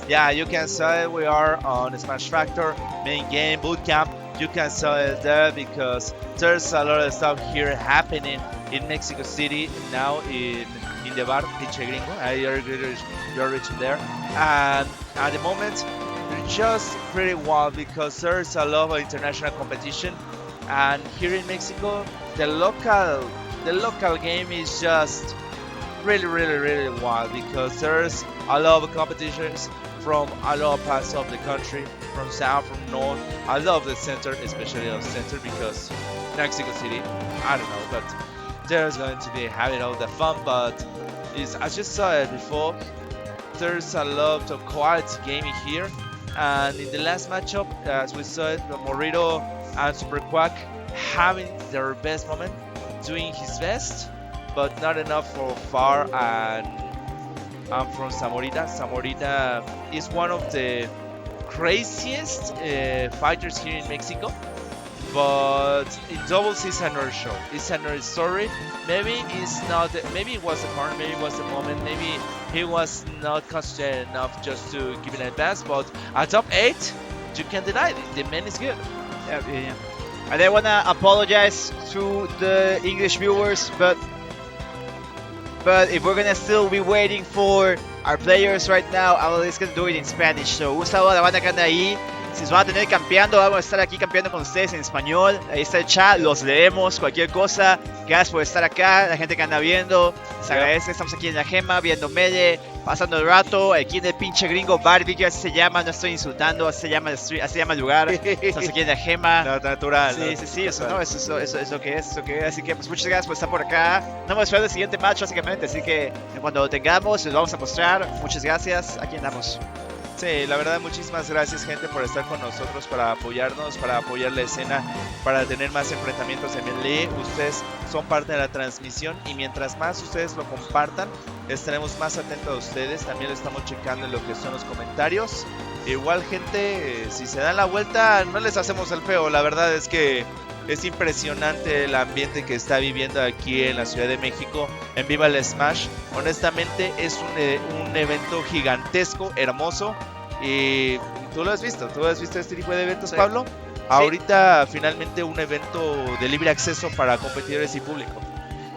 Yeah, you can say we are on Smash Factor, main game, bootcamp. You can see it there because there's a lot of stuff here happening in Mexico City now in the bar Pinche Gringo. You're reaching there, and at the moment they're just pretty wild because there's a lot of international competition, and here in Mexico the local game is just really wild because there's a lot of competitions from a lot of parts of the country, from south, from north. I love the center, especially the center, because Mexico City, I don't know, but there's going to be having all the fun. But I just saw it before, there's a lot of quality gaming here, and in the last matchup, as we saw it, Morrito and Super Quack having their best moment, doing his best, but not enough for far. And I'm from Zamorita. Zamorita is one of the craziest fighters here in Mexico, but in doubles it's another show. It's another story. Maybe it's not. Maybe it was the corner. Maybe it was the moment. Maybe he was not concentrated enough just to give it an advance. But at top 8, you can't deny it. The man is good. Yeah. And I wanna apologize to the English viewers, but if we're gonna still be waiting for our players right now, I'm just gonna do it in Spanish. So un saludo a la banda que anda ahí. Si nos van a tener campeando, vamos a estar aquí campeando con ustedes en español. Ahí está el chat, los leemos, cualquier cosa. Gracias por estar acá, la gente que anda viendo. Les agradece, estamos aquí en la Gema, viendo Mele, pasando el rato. Aquí en el pinche gringo barbecue, así se llama, no estoy insultando, así se llama el lugar. Estamos aquí en la Gema. No, natural. Sí, eso es lo que es, Así que pues muchas gracias por estar por acá. No vamos a esperar el siguiente match básicamente, así que cuando lo tengamos les vamos a mostrar. Muchas gracias, aquí andamos. Sí, la verdad, muchísimas gracias, gente, por estar con nosotros, para apoyarnos, para apoyar la escena, para tener más enfrentamientos en Melee. Ustedes son parte de la transmisión y mientras más ustedes lo compartan, estaremos más atentos a ustedes. También lo estamos checando en lo que son los comentarios. Igual, gente, si se dan la vuelta, no les hacemos el feo. La verdad es que es impresionante el ambiente que está viviendo aquí en la Ciudad de México en Viva La Smash. Honestamente es un evento gigantesco, hermoso, y tú lo has visto este tipo de eventos, sí. Pablo. Ahorita finalmente un evento de libre acceso para competidores y público.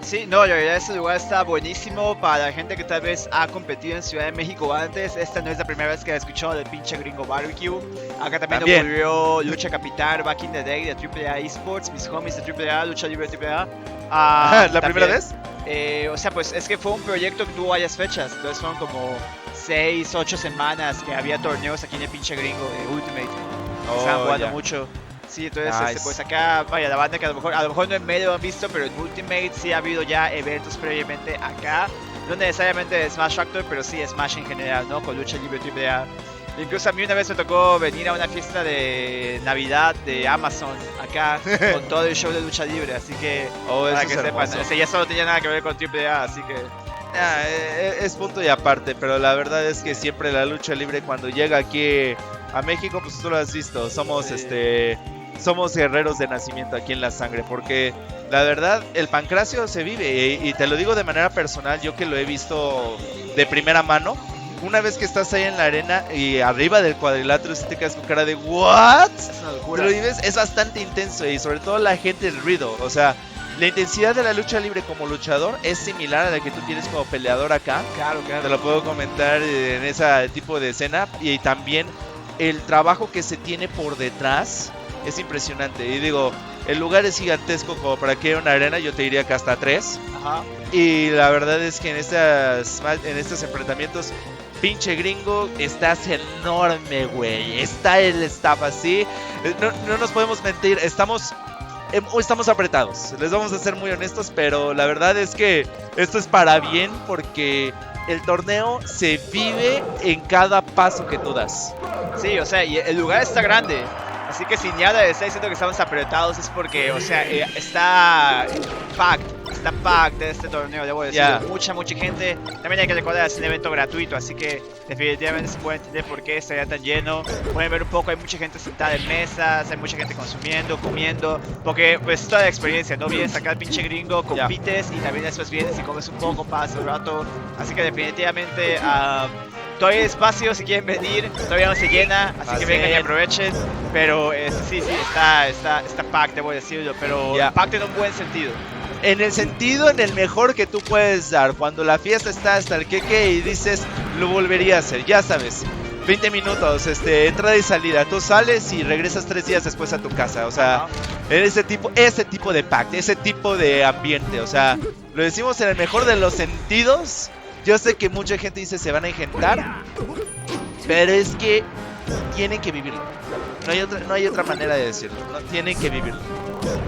Sí, no, la verdad este lugar está buenísimo para la gente que tal vez ha competido en Ciudad de México antes. Esta no es la primera vez que he escuchado del pinche gringo barbecue. Acá también ocurrió Lucha Capital back in the day de AAA Esports, mis homies de AAA, Lucha Libre de AAA. ¿La primera vez? O sea, pues es que fue un proyecto que tuvo varias fechas, entonces fueron como 6, 8 semanas que había torneos aquí en el pinche gringo de Ultimate. Estaban jugando mucho. Sí, entonces nice. pues acá, vaya, la banda que a lo mejor no en medio han visto, pero en Ultimate sí ha habido ya eventos previamente acá. No necesariamente de Smash Factor, pero sí Smash en general, ¿no? Con Lucha Libre AAA. Incluso a mí una vez me tocó venir a una fiesta de Navidad de Amazon acá con todo el show de Lucha Libre, así que para que sepan, ya solo tenía nada que ver con AAA, así que... es punto y aparte, pero la verdad es que siempre la lucha libre cuando llega aquí a México, pues tú lo has visto, somos somos guerreros de nacimiento aquí en la sangre, porque la verdad el pancracio se vive, y te lo digo de manera personal, yo que lo he visto de primera mano. Una vez que estás ahí en la arena y arriba del cuadrilátero, si te quedas con cara de ¿what? Es una locura. Te lo vives, es bastante intenso, y sobre todo la gente, el ruido, o sea, la intensidad de la lucha libre como luchador es similar a la que tú tienes como peleador acá. Claro. Te lo puedo comentar en ese tipo de escena, y también el trabajo que se tiene por detrás es impresionante. Y digo, el lugar es gigantesco como para que haya una arena, yo te diría que hasta 3. Ajá. Y la verdad es que en estos enfrentamientos, pinche gringo, estás enorme, güey. Está el staff así. No nos podemos mentir, estamos apretados. Les vamos a ser muy honestos, pero la verdad es que esto es para bien porque el torneo se vive en cada paso que tú das. Sí, o sea, y el lugar está grande. Así que si Niada está diciendo que estamos apretados es porque, o sea, está packed de este torneo, debo decir. Yeah. Mucha gente. También hay que recordar, es un evento gratuito, así que definitivamente se puede entender por qué estaría tan lleno. Pueden ver un poco, hay mucha gente sentada en mesas, hay mucha gente consumiendo, comiendo, porque pues toda la experiencia, ¿no? Vienes acá al pinche gringo, compites y también después vienes y comes un poco, pasas un rato. Así que definitivamente todavía hay espacio si quieren venir, todavía no se llena, así que vengan y aprovechen. Pero sí, está packed, debo decirlo, pero packed en un buen sentido. En el sentido, en el mejor que tú puedes dar. Cuando la fiesta está hasta el queque y dices, lo volvería a hacer, ya sabes. 20 minutos, entrada y salida. Tú sales y regresas 3 días después a tu casa. O sea, ese tipo de pack, ese tipo de ambiente. O sea, lo decimos en el mejor de los sentidos. Yo sé que mucha gente dice se van a engentar, pero es que tienen que vivirlo. No hay otra manera de decirlo. No, tienen que vivirlo.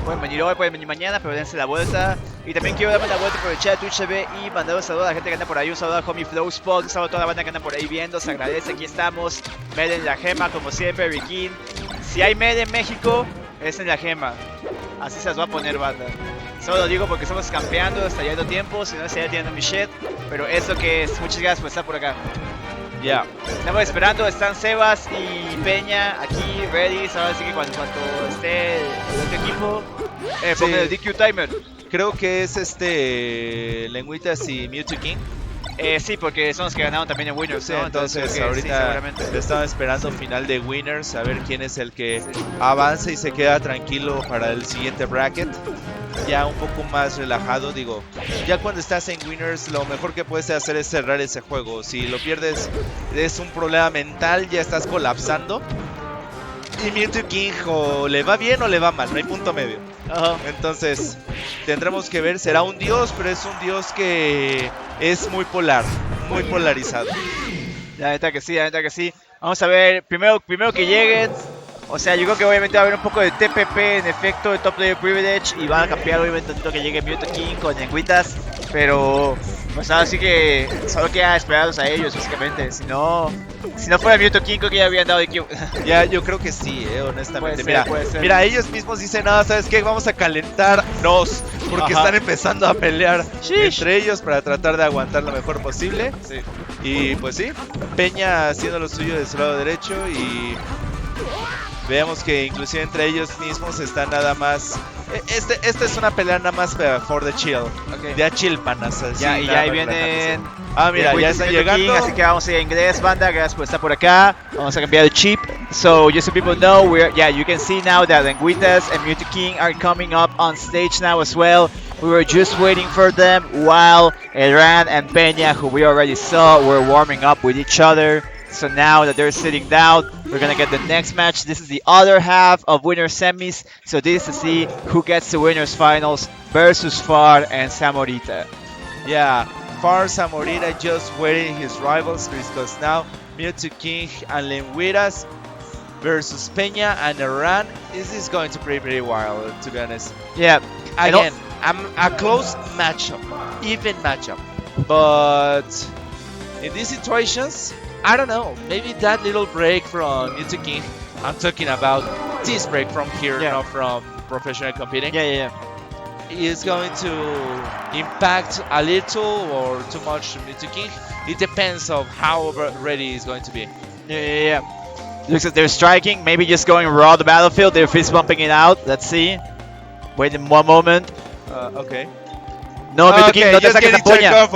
Pueden venir hoy, pueden venir mañana, pero dense la vuelta. Y también quiero darme la vuelta por el chat de Twitch TV y mandar un saludo a la gente que anda por ahí. Un saludo a Homie Flow Spot, un saludo a toda la banda que anda por ahí viendo. Se agradece, aquí estamos. Med en la gema, como siempre, Rikin. Si hay Med en México, es en la gema. Así se las va a poner, banda. Solo lo digo porque estamos campeando, está yendo tiempo, si no estaría tirando mi shit. Pero es lo que es. Muchas gracias por estar por acá. Ya. Estamos esperando, están Sebas y Peña aquí, ready. Ahora sí que cuando esté el otro equipo, pongan el DQ timer. Creo que es Lengüitas y Mewtwo King. Sí, porque son los que ganaron también en Winners, Sí, ¿no? entonces sí, ahorita seguramente. estaba esperando final de Winners, a ver quién es el que avanza y se queda tranquilo para el siguiente bracket. Ya un poco más relajado, digo, ya cuando estás en Winners lo mejor que puedes hacer es cerrar ese juego. Si lo pierdes es un problema mental, ya estás colapsando. Y Mewtwo King o le va bien o le va mal, no hay punto medio. Entonces tendremos que ver, será un dios, pero es un dios que es muy polarizado. La neta que sí. Vamos a ver, primero que lleguen. O sea, yo creo que obviamente va a haber un poco de TPP en efecto de Top Player Privilege y van a cambiar obviamente tanto que llegue Mewtwo King con Lengüitas. Pero pues ahora sí que solo queda esperarlos a ellos básicamente. Si no fuera Mewtwo King creo que ya habían dado IQ. Ya, yo creo que sí, honestamente. Puede ser. Mira, ellos mismos dicen, no, ¿sabes qué? Vamos a calentarnos porque están empezando a pelear entre ellos para tratar de aguantar lo mejor posible. Sí. Y pues sí, Peña haciendo lo suyo de su lado derecho y veamos que inclusive entre ellos mismos están nada más. Esta es una pelea nada más for the chill. Okay. Ya chill, panas. Y ya ahí vienen. Mira, ya están llegando. King, así que vamos a ir a inglés, banda. Gracias por estar por acá. Vamos a cambiar el chip. So, just so people know, you can see now that Lengüitas and Mewtwo King are coming up on stage now as well. We were just waiting for them while Herran and Peña, who we already saw, were warming up with each other. So now that they're sitting down, we're gonna get the next match. This is the other half of winner semis. So this is to see who gets the winners finals versus Far and Samorita. Yeah, Far Samorita just waiting his rivals because now Mewtwo King and Lengüitas versus Peña and Herran. This is going to be pretty wild, to be honest. Yeah, Again, a close matchup, even matchup. But in these situations, I don't know. Maybe that little break from Mewtwo King. I'm talking about this break from here, not from professional competing. Yeah. Is going to impact a little or too much Mewtwo King. It depends of how ready he's going to be. Yeah. Looks like they're striking, maybe just going raw the battlefield. They're fist bumping it out. Let's see. Wait one moment. Okay. No, Mewtwo King, no te saques la polla.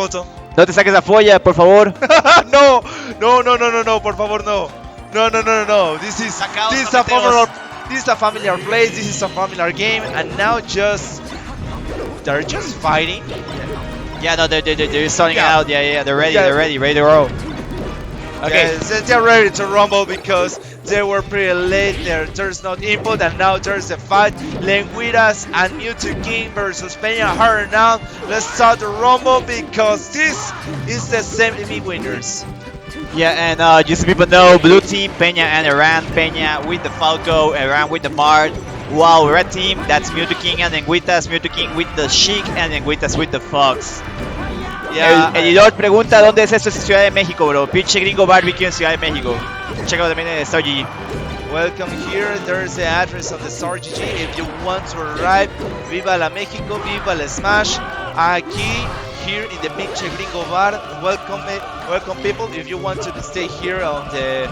No te saques la polla, por favor. No, por favor, no. No. This is a familiar place. This is a familiar game, and now they're just fighting. Yeah, no, they're starting out. Yeah, they're ready to roll. Okay, they're ready to rumble because They were pretty late there. There's no input, and now there's a fight. Lengüitas and Mewtwo King versus Peña Herran. Let's start the rumble because this is the semi-winners. Yeah, and just so people know, blue team, Peña and Herran. Peña with the Falco, Herran with the Mart. While red team, that's Mewtwo King and Lengüitas, Mewtwo King with the Sheik and Lengüitas with the Fox. Yeah, El editor pregunta dónde es esto, es Ciudad de México, bro. Pinche gringo barbecue en Ciudad de México. Check out también en StarGG. welcome here. There's the address of the StarGG. If you want to arrive, Viva La México, Viva La Smash. Aquí, here in the Pinche Gringo Bar. Welcome people. If you want to stay here on the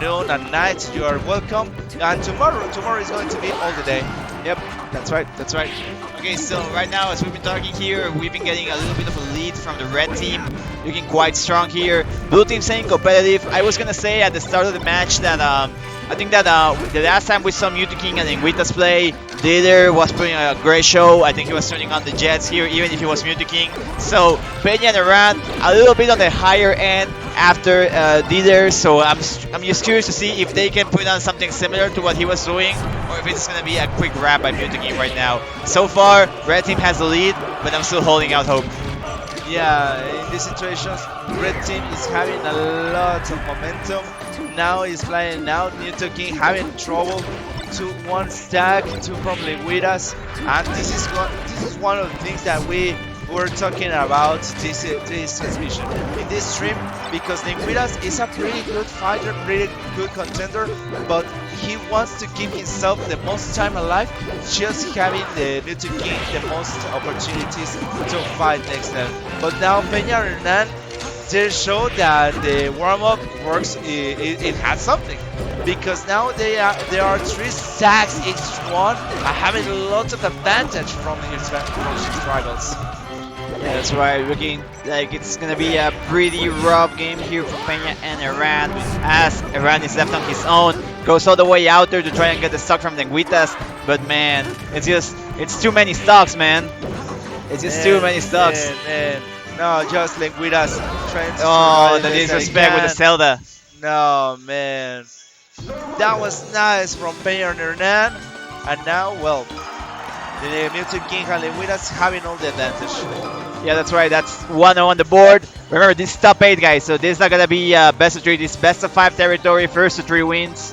noon and night, you are welcome. And tomorrow is going to be all the day. Yep, that's right, that's right. Okay, so right now, as we've been talking here, we've been getting a little bit of a lead from the red team, looking quite strong here. Blue team saying competitive. I was gonna say at the start of the match that I think that the last time we saw Mewtwo King and Lengüitas play, Dieter was putting a great show. I think he was turning on the jets here, even if he was Mewtwo King. So Peña and Herran a little bit on the higher end after Dieter. So I'm just curious to see if they can put on something similar to what he was doing, or if it's gonna be a quick wrap by Mewtwo King right now. So far, red team has the lead, but I'm still holding out hope. Yeah, in these situations, red team is having a lot of momentum. Now he's flying out. Mewtwo King having trouble. 1 stack, 2 from Lengüitas, and this is one of the things that we were talking about this transmission in this stream, because Lengüitas is a pretty good fighter, pretty good contender, but he wants to give himself the most time alive, just having the Mewtwo King the most opportunities to fight next time. But now Peña Hernan, they show that the warm-up works. It has something, because now there are 3 stacks each one, having lots of advantage from his rivals. Yeah, that's right. Looking like it's gonna be a pretty rough game here for Peña and Herran, as Herran is left on his own. Goes all the way out there to try and get the stock from Lengüitas, but man, it's too many stocks, man. It's just too many stocks. Man. No, just Lengüitas trying to Oh, survive the as they disrespect with the can. Zelda. No, man. That was nice from Peña and Hernan. And now, well, the Mewtwo King and Lengüitas having all the advantage. Yeah, that's right. That's 1-0 on the board. Remember, this is top 8, guys. So this is not gonna be best of 3. This is best of 5 territory. First to 3 wins.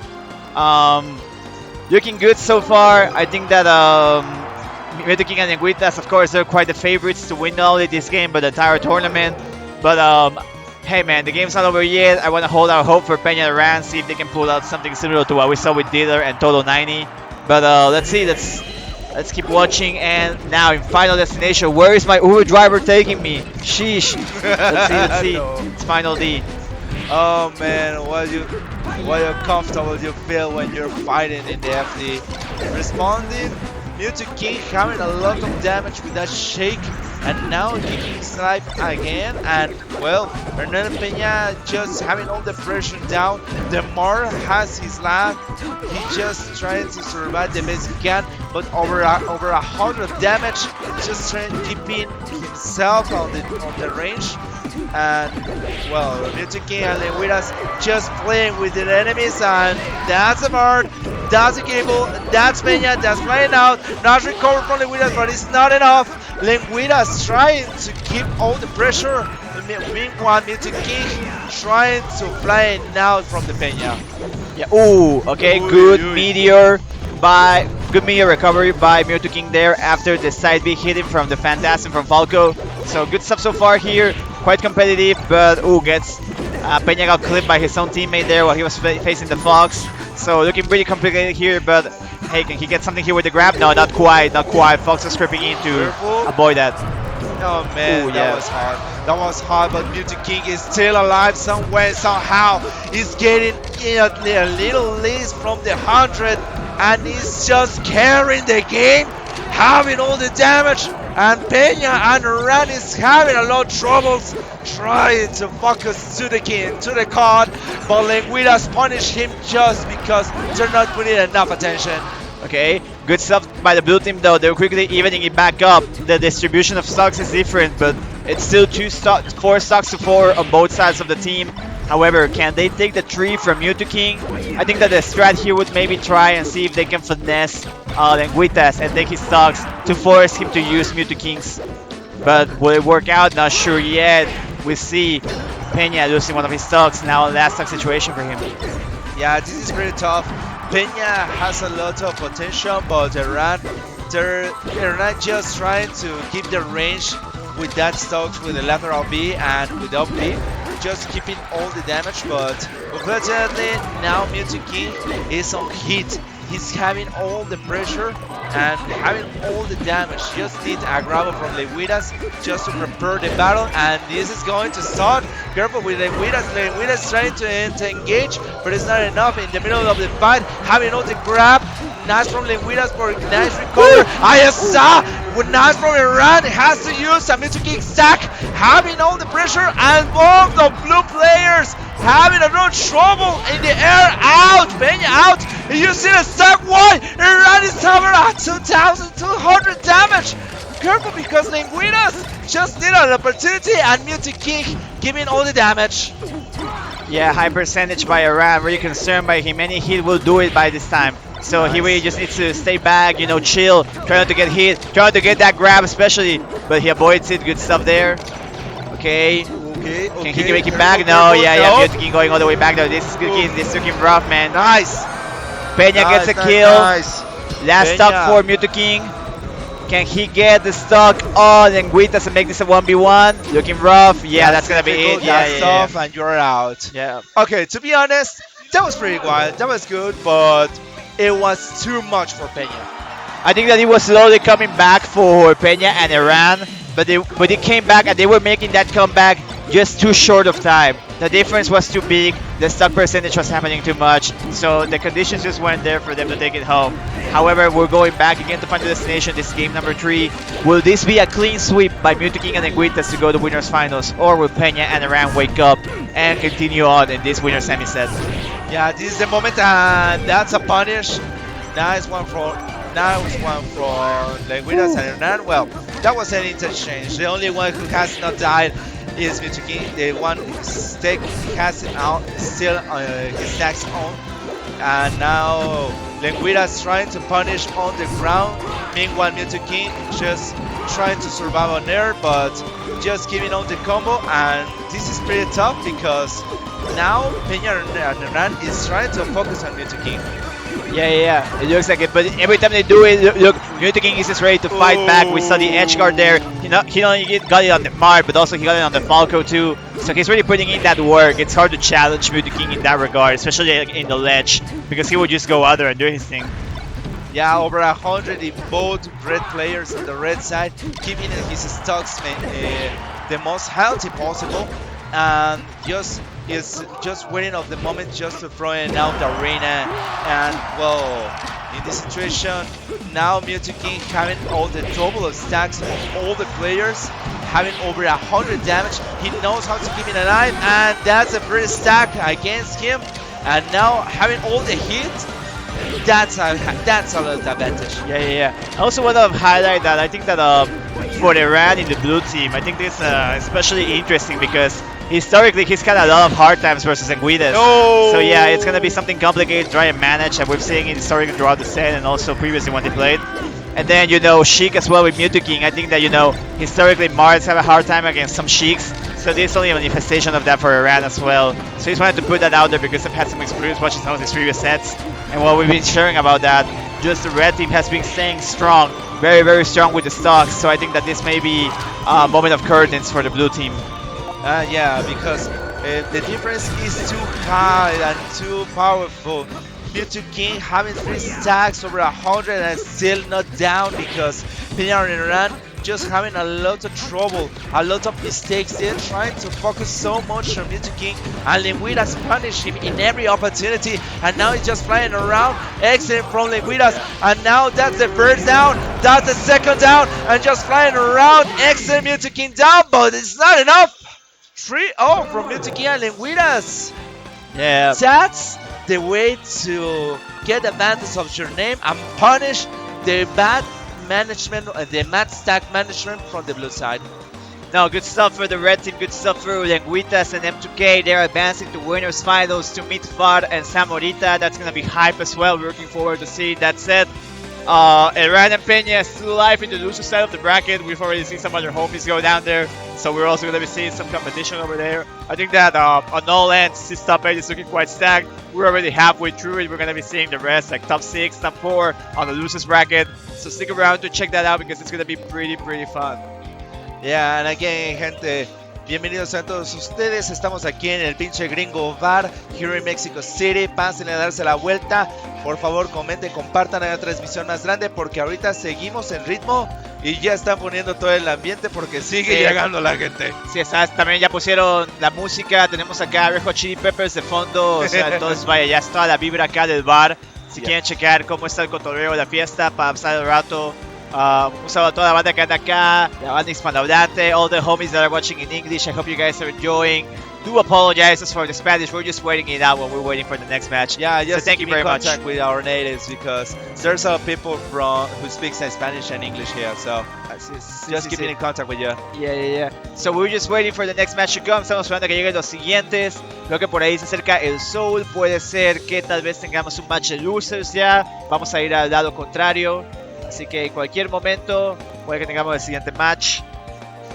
Looking good so far. I think that Morrito and Lengüitas, of course, they're quite the favorites to win not only this game but the entire tournament. But hey, man, the game's not over yet. I want to hold out hope for Peña and Herran, see if they can pull out something similar to what we saw with Dieter and Total 90. But let's see. Let's keep watching. And now in Final Destination, where is my Uber driver taking me? Sheesh. Let's see. No. It's Final D. Oh man, what comfortable you feel when you're fighting in the FD. Responding, Mewtwo King having a lot of damage with that shake, and now kicking his life again, and well, Hernan Peña just having all the pressure down. The Mar has his life, he just trying to survive the best he can, but over 100 damage, just trying keeping himself on the range. And well, Mewtwo King and Lengüitas just playing with the enemies, and that's a bird, that's a cable, that's Peña, that's flying out, not recovered from Lengüitas, but it's not enough. Lengüitas trying to keep all the pressure, meanwhile Mewtwo King trying to fly out from the Peña. Yeah. Ooh. Okay. Good meteor recovery by Mewtwo King there after the side B hit him from the Phantasm from Falco. So good stuff so far here. Quite competitive, but gets Peña got clipped by his own teammate there while he was facing the Fox. So looking pretty complicated here, but hey, can he get something here with the grab? No, not quite. Fox is creeping in to avoid that. Oh man, Ooh, that yeah. was hard. That was hard, but Mewtwo King is still alive somewhere, somehow. He's getting a little lead from the 100, and he's just carrying the game, having all the damage. And Peña and Herran is having a lot of troubles trying to focus to the king, to the card, but Lengüitas punish him just because they're not putting enough attention. Okay, good stuff by the blue team though. They're quickly evening it back up. The distribution of stocks is different, but it's still 4 stocks to 4 on both sides of the team. However, can they take the tree from Mewtwo King? I think that the strat here would maybe try and see if they can finesse Lengüitas and take his stocks to force him to use Mewtwo Kings. But will it work out? Not sure yet. We see Peña losing one of his stocks. Now last stock situation for him. Yeah, this is pretty tough. Peña has a lot of potential, but Herran just trying to keep the range with that stocks with the lateral B and with up B, just keeping all the damage. But unfortunately, now Mewtwo King is on hit. He's having all the pressure and having all the damage. Just need a grab from Lengüitas just to prepare the battle, and this is going to start. Careful with Lengüitas. Lengüitas trying to engage, but it's not enough in the middle of the fight. Having all the grab. Nice from Lengüitas for a nice recover. ISA with nice from Herran. Has to use a Mewtwo King stack. Having all the pressure, and both the blue players having a little trouble in the air. Out, Peña out. You see the stack one. Herran is over at 2,200 damage. Careful because Lengüitas just need an opportunity, and Mewtwo King giving all the damage. Yeah, high percentage by Herran. Really concerned by him. Any hit will do it by this time. So he really just needs to stay back, you know, chill, try not to get hit, try not to get that grab especially, but he avoids it. Good stuff there. Okay. Can he make it back? No, yeah, Mewtwo King going all the way back there. This is good. This took him rough, man. Nice. Peña gets a kill. Last Peña. stock for Mewtwo King. Can he get the stock on Lengüitas to make this a 1v1? Looking rough. Yeah, that's gonna be it. That's tough, and you're out. Yeah. Okay, to be honest, that was pretty wild. That was good, but it was too much for Peña. I think that it was slowly coming back for Peña and Herran, but it came back and they were making that comeback just too short of time. The difference was too big, the stock percentage was happening too much, so the conditions just weren't there for them to take it home. However, we're going back again to Final Destination. This is game number 3. Will this be a clean sweep by Mewtwo King and Lengüitas to go to winners finals, or will Peña and Herran wake up and continue on in this winner semi set? Yeah, this is the moment, and that's a punish. Nice one from Lengüitas and Herran. Well, that was an interchange. The only one who has not died is Mewtwo King. The one stick has it out, still his stacks on, and now Lengüitas trying to punish on the ground. Meanwhile, Mewtwo King just trying to survive on air, but just giving out the combo, and this is pretty tough because now Peña and Herran is trying to focus on Mewtwo King. Yeah, it looks like it, but every time they do it, look, Mewtwo King is just ready to fight back. We saw the edge guard there. He not only got it on the Mart, but also he got it on the Falco too. So he's really putting in that work. It's hard to challenge Mewtwo King in that regard, especially like, in the ledge, because he would just go out there and do his thing. Yeah, over 100 in both red players on the red side, keeping his stocks the most healthy possible, and is just waiting of the moment just to throw it out the arena. And well, in this situation, now Mewtwo King having all the double of stacks of all the players, having over 100 damage. He knows how to keep it alive, and that's a pretty stack against him. And now having all the hits, that's a lot of advantage. Yeah. I also want to highlight that I think that for the Herran in the blue team, I think this is especially interesting because historically he's had a lot of hard times versus Lengüitas. No! So yeah, it's gonna be something complicated to try and manage, and we've seen it historically throughout the set and also previously when they played. And then, you know, Sheik as well with Mewtwo King. I think that, you know, historically Marts have a hard time against some Sheiks. So this is only a manifestation of that for Herran as well. So just wanted to put that out there because I've had some experience watching some of his previous sets. And while we've been sharing about that, just the red team has been staying strong. Very, very strong with the stocks. So I think that this may be a moment of curtains for the blue team. Yeah, because the difference is too high and too powerful. Mewtwo King having 3 stacks over 100 and still not down because Peña and Herran just having a lot of trouble, a lot of mistakes. They're trying to focus so much on Mewtwo King, and Lengüitas punish him in every opportunity, and now he's just flying around. Excellent from Lengüitas, and now that's the first down, that's the second down, and just flying around. Excellent Mewtwo King down, but it's not enough. 3-0 from Mewtwo King and Lengüitas. Yeah. That's the way to get advantage of your name and punish the bad management and the mad stack management from the blue side. No, good stuff for the red team, good stuff for Lengüitas and M2K. They're advancing to winners finals to meet Far and Samorita. That's gonna be hype as well. We're looking forward to seeing that set. Herran and Peña is still alive in the loser side of the bracket. We've already seen some other homies go down there, so we're also going to be seeing some competition over there. I think that on all ends, this top 8 is looking quite stacked. We're already halfway through it. We're going to be seeing the rest, like top 6, top 4 on the losers bracket. So stick around to check that out because it's going to be pretty fun. Yeah, and again, gente, bienvenidos a todos ustedes. Estamos aquí en el pinche Gringo Bar, here in Mexico City. Pásenle a darse la vuelta. Por favor, comenten, compartan la transmisión más grande porque ahorita seguimos en ritmo y ya están poniendo todo el ambiente porque sigue llegando la gente. Sí, también ya pusieron la música. Tenemos acá Red Hot Chili Peppers de fondo. O sea, entonces vaya, ya está la vibra acá del bar. Si quieren checar cómo está el cotorreo de la fiesta para pasar el rato. Un saludo a toda la banda que anda acá, la banda hispanohablante, all the homies that are watching in English. I hope you guys are enjoying. Do apologize as for the Spanish. We're just waiting it out while we're waiting for the next match. Yeah, just so thank you keep in very much. contact with our natives because there's a lot of people who speak Spanish and English here. So just keeping in contact with you. Yeah. So we're just waiting for the next match to come. Estamos esperando que lleguen los siguientes. Creo que por ahí se acerca el Soul. Puede ser que tal vez tengamos un match de losers ya. Vamos a ir al lado contrario. Así que en cualquier momento puede que tengamos el siguiente match.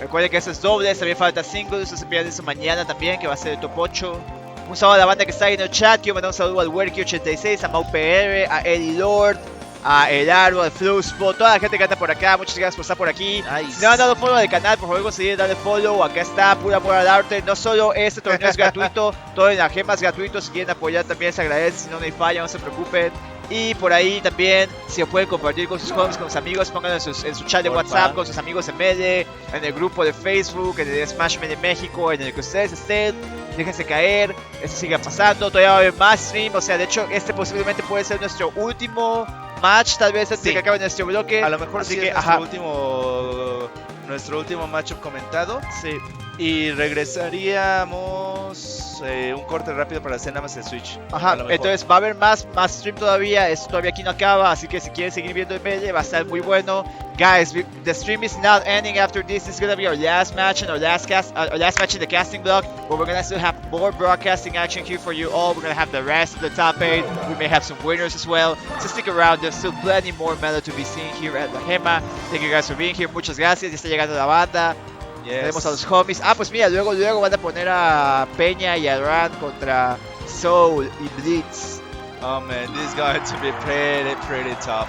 Recuerden que eso es dobles, también falta singles, eso se pierde eso mañana también, que va a ser el top 8. Un saludo a la banda que está ahí en el chat. Quiero mandar un saludo al Werky86, a MauPR, a Eddie Lord, a El Aro, al Fluxpo, toda la gente que anda por acá. Muchas gracias por estar por aquí. Nice. Si no han dado follow al canal, por favor consideren darle follow. Acá está, pura amor al arte. No solo este torneo es gratuito, todo en la GEMA es gratuito. Si quieren apoyar también se agradece, si no hay falla, no se preocupen. Y por ahí también, si lo pueden compartir con sus homies, con sus amigos, pónganlo en su chat de WhatsApp, con sus amigos en Mede, en el grupo de Facebook, en el Smash Mede México, en el que ustedes estén. Déjense caer, esto siga pasando, todavía va a haber más stream. O sea, de hecho, este posiblemente puede ser nuestro último match, tal vez antes de que acabe nuestro bloque. A lo mejor así sí que, es nuestro último matchup comentado. Sí. Y regresaríamos un corte rápido para hacer nada más el Switch. Ajá, entonces va a haber más stream todavía. Esto todavía aquí no acaba, así que si quieren seguir viendo el melee va a estar muy bueno. Guys, the stream is not ending after this. This is gonna be our last match and our last match in the casting block, but we're gonna still have more broadcasting action here for you all. We're gonna have the rest of the top 8. We may have some winners as well. So stick around. There's still plenty more meta to be seen here at La Gema. Thank you guys for being here. Muchas gracias. Ya está llegando la banda. Tenemos a los homies. Pues mira, luego van a poner a Peña y a Herran contra Soul y Blitz. Oh man, this is going to be pretty tough.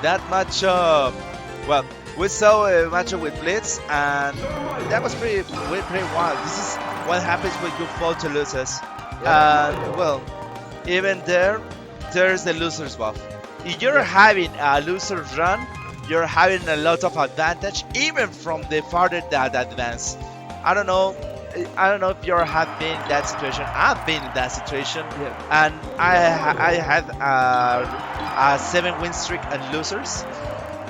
That matchup. Well, we saw a matchup with Blitz and that was pretty wild. This is what happens when you fall to losers. And well, even there's the loser's buff. If you're having a loser's run, you're having a lot of advantage even from the farther that advance. I don't know if you have been in that situation. I've been in that situation, and I had a 7-win streak and losers.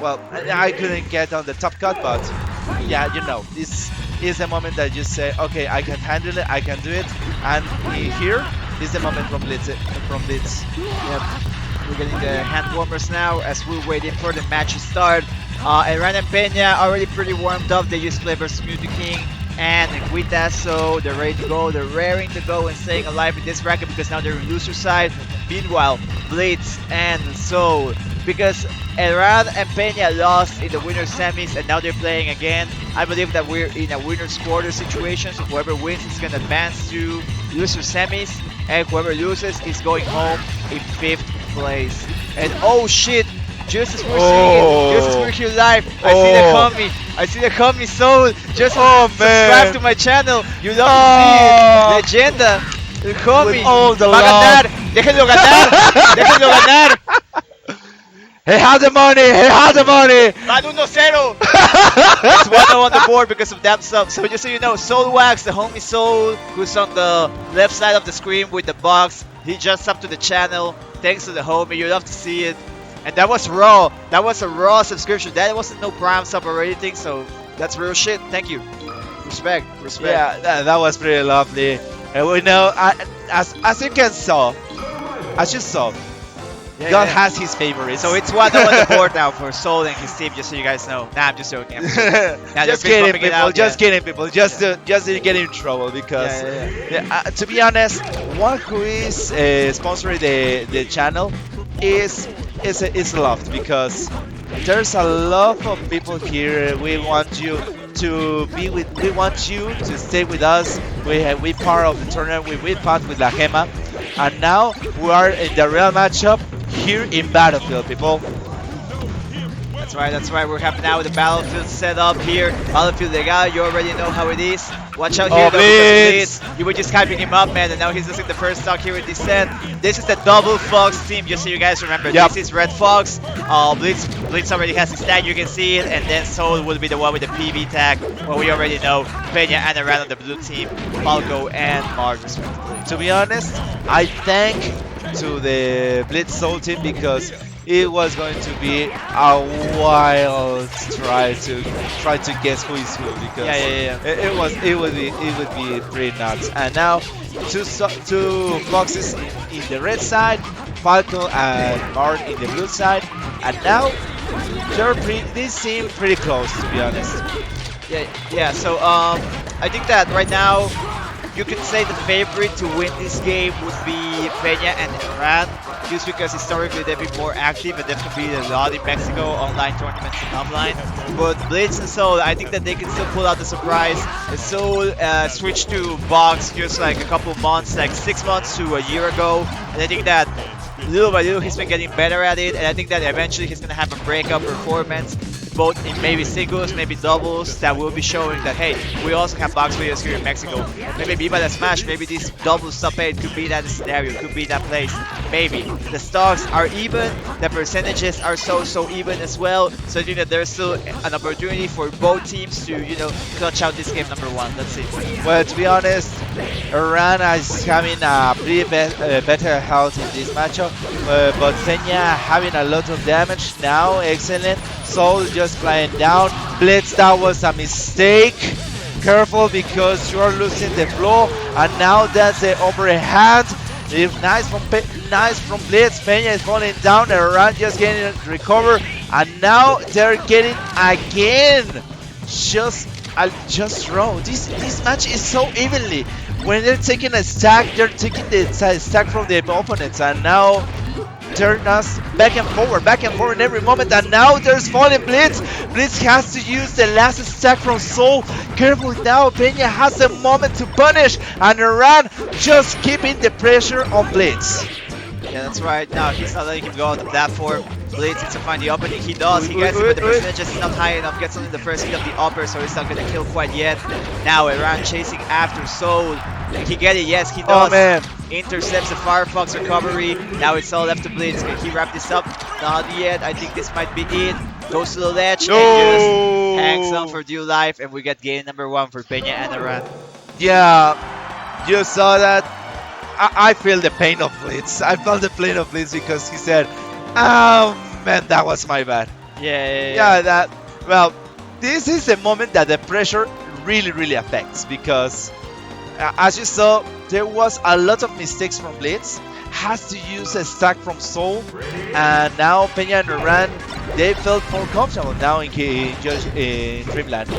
Well, I couldn't get on the top cut, but yeah, this is the moment that you say, okay, I can handle it, I can do it, and here is the moment from Blitz. Yep. We're getting the hand warmers now as we're waiting for the match to start. Herran and Peña already pretty warmed up. They just played versus Music King and Lengüitas, so they're ready to go. They're raring to go and staying alive in this bracket because now they're in loser side. Meanwhile, Blitz and Soul, because Herran and Peña lost in the winner's semis and now they're playing again. I believe that we're in a winner's quarter situation, so whoever wins is going to advance to loser semis, and whoever loses is going home in 5th place. And oh shit, just as we're seeing it, just as we're here live, I see the homie Soul, just subscribe to my channel, you love to see it, Leyenda, el homie, va a ganar, déjenlo ganar. He had the money! Van 1-0! It's 1-0 on the board because of that sub. So just so you know, Soul Wax, the homie Soul, who's on the left side of the screen with the box, he just subbed to the channel. Thanks to the homie, you love to see it. And that was raw. That was a raw subscription. That wasn't no Prime sub or anything, so that's real shit. Thank you. Respect. Yeah, that was pretty lovely. And we know, as you saw, God yeah. has his favorites. So it's 1-0 on the board now for Soul and his team, just so you guys know. Nah, I'm just joking. I'm just joking. Nah, they're Just fist kidding, bumping it people. out, Just yeah. kidding, people. Just to get in trouble because, to be honest, one who is sponsoring the channel is loved because there's a lot of people here. We want you to be with. We want you to stay with us. We part of the tournament. We part with La GEMA, and now we are in the real matchup here in Battlefield, people. That's right. We're having now the battlefield set up here. Battlefield Legal, you already know how it is. Watch out here Oh, though, because Blitz! Blitz, you were just hyping him up, man, and now he's losing the first stock here in this set. This is the double Fox team, just so you guys remember. Yep. This is Red Fox. Blitz already has his tag, you can see it, and then Soul will be the one with the PV tag. Well, we already know Peña and Herran on the blue team, Falco and Mark respectively. To be honest, I thank to the Blitz Soul team because it was going to be a wild try to guess who is who because it would be pretty nuts. And now two boxes in the red side, Falco and Mark in the blue side, and now they seem pretty close, to be honest. Yeah. So I think that right now you could say the favorite to win this game would be Peña and Herran, just because historically they've been more active and they've competed a lot in Mexico, online tournaments and offline. But Blitz and Soul, I think that they can still pull out the surprise. Soul switched to box just like a couple months, like 6 months to a year ago, and I think that little by little he's been getting better at it, and I think that eventually he's gonna have a breakout performance, both in maybe singles, maybe doubles, that will be showing that, hey, we also have box players here in Mexico. Maybe Viva La Smash, maybe this double sub 8 could be that scenario, could be that place. Maybe. The stocks are even, the percentages are so even as well, so I think that there's still an opportunity for both teams to, clutch out this game number 1. Let's see. Well, to be honest, Herran is having a pretty better health in this matchup, but Peña having a lot of damage now, excellent. Soul just flying down. Blitz, that was a mistake. Careful because you are losing the flow, and now that's the overhand. If nice from Blitz, Peña is falling down, and Herran just getting it recover, and now they're getting again just row. This match is so evenly. When they're taking a stack, they're taking the stack from the opponents, and now turn us back and forward in every moment, and now there's falling Blitz. Blitz has to use the last stack from Soul. Careful now, Peña has a moment to punish, and Herran just keeping the pressure on Blitz. Yeah, that's right. Now he's not letting him go on the platform. Blitz needs to find the opening. He does. He gets it, but the percentage is not high enough. Gets only the first hit of the upper, so he's not going to kill quite yet. Now Herran chasing after Soul. Can he get it? Yes, he does. Oh man. Intercepts the Firefox recovery. Now it's all left to Blitz. Can he wrap this up? Not yet. I think this might be it. Goes to the ledge and just hangs on for dear life, and we get game number 1 for Peña and Herran. Yeah, you saw that. I feel the pain of Blitz. I felt the pain of Blitz because he said, "Oh man, that was my bad." Yeah. Well, this is the moment that the pressure really affects because, as you saw, there was a lot of mistakes from Blitz. Has to use a stack from Soul, and now Peña and Herran, they felt more comfortable now in Dreamland.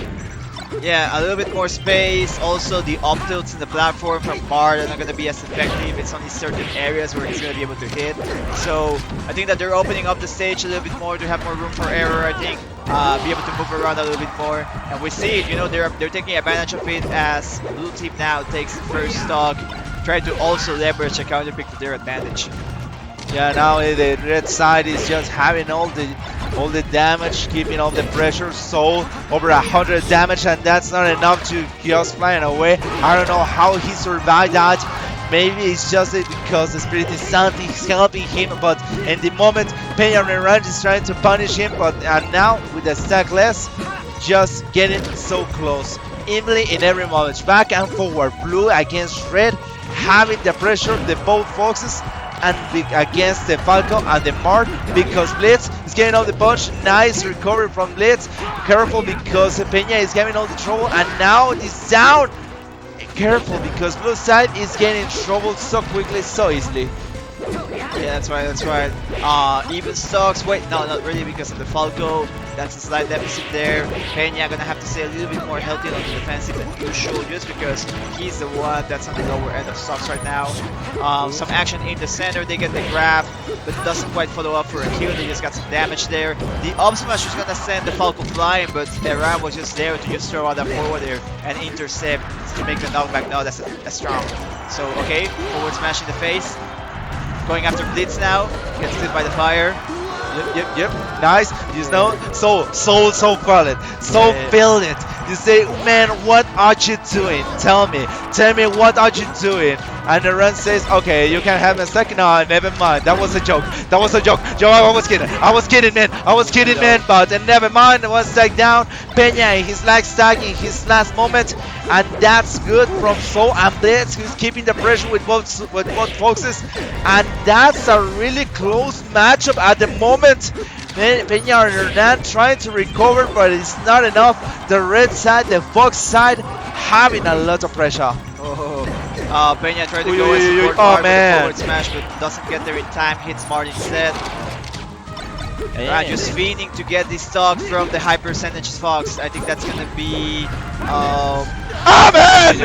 Yeah, a little bit more space. Also, the up tilts in the platform from Bard are not going to be as effective. It's only certain areas where he's going to be able to hit. So I think that they're opening up the stage a little bit more to have more room for error, I think. Be able to move around a little bit more. And we see it, they're taking advantage of it as blue team now takes the first stock, trying to also leverage a counter pick to their advantage. Yeah, now the red side is just having all the damage, keeping all the pressure. Soul over 100 damage, and that's not enough to just flying away. I don't know how he survived that. Maybe it's just because the Spirit is Santi is helping him, but in the moment Peña and Herran is trying to punish him, and now with the stack less, just getting so close. Evenly in every moment, back and forward, blue against red, having the pressure, the both foxes, and against the Falco and the Mark, because Blitz is getting all the punch. Nice recovery from Blitz. Careful because Peña is getting all the trouble, and now it's down. Careful because blue side is getting in trouble so quickly, so easily. Yeah, that's right, that's right. Even stocks. Wait, no, not really because of the Falco. That's a slight deficit there. Peña gonna have to stay a little bit more healthy on the defensive than usual just because he's the one that's on the lower end of stocks right now. Some action in the center, they get the grab, but doesn't quite follow up for a kill. They just got some damage there. The up smash was gonna send the Falco flying, but Herran was just there to just throw out that forward there and intercept to make the knockback. No, that's strong. So, okay, forward smash in the face. Going after Blitz now, gets hit by the fire. Yep. Nice. You know, so valid. So feel it. You say, man, what are you doing? Tell me what are you doing? And the run says, okay, you can have a second. No, never mind. That was a joke. Joe, I was kidding, man. But never mind. One stack down. Peña, his lag stack in his last moment, and that's good from Soul and Blitz, who's keeping the pressure with both focuses, and that's a really close matchup at the moment. Peña and Hernan trying to recover, but it's not enough. The red side, the Fox side, having a lot of pressure. Peña tried to go and support Mark with the forward smash, but doesn't get there in time. Hits Mark instead. Herran just feeding to get this stock from the high percentage Fox. I think that's gonna be. Man!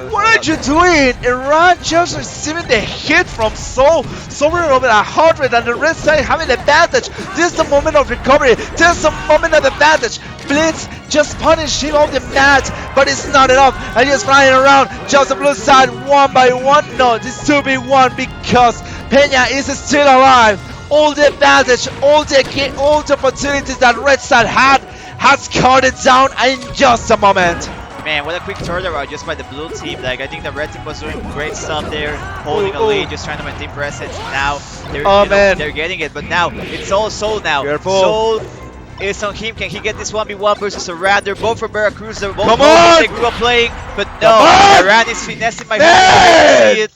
What are you doing? Herran just receiving the hit from Soul. Somewhere over 100, and the red side having the advantage. This is the moment of recovery. This is the moment of advantage. Blitz just punished him on the mat, but it's not enough. And he's flying around. Just the blue side one by one. No, this 2v1 because Peña is still alive. All the advantage, all the opportunities that red side had has cut it down in just a moment. Man, what a quick turnaround just by the blue team. Like, I think the red team was doing great stuff there, holding a lead, just trying to maintain presence. Now they're getting it, but now it's all Soul now. Careful. Soul is on him. Can he get this 1v1 versus Herran? They're both from Veracruz. They're both Come on! they grew up playing, but no. Herran is finessing my Man! see it.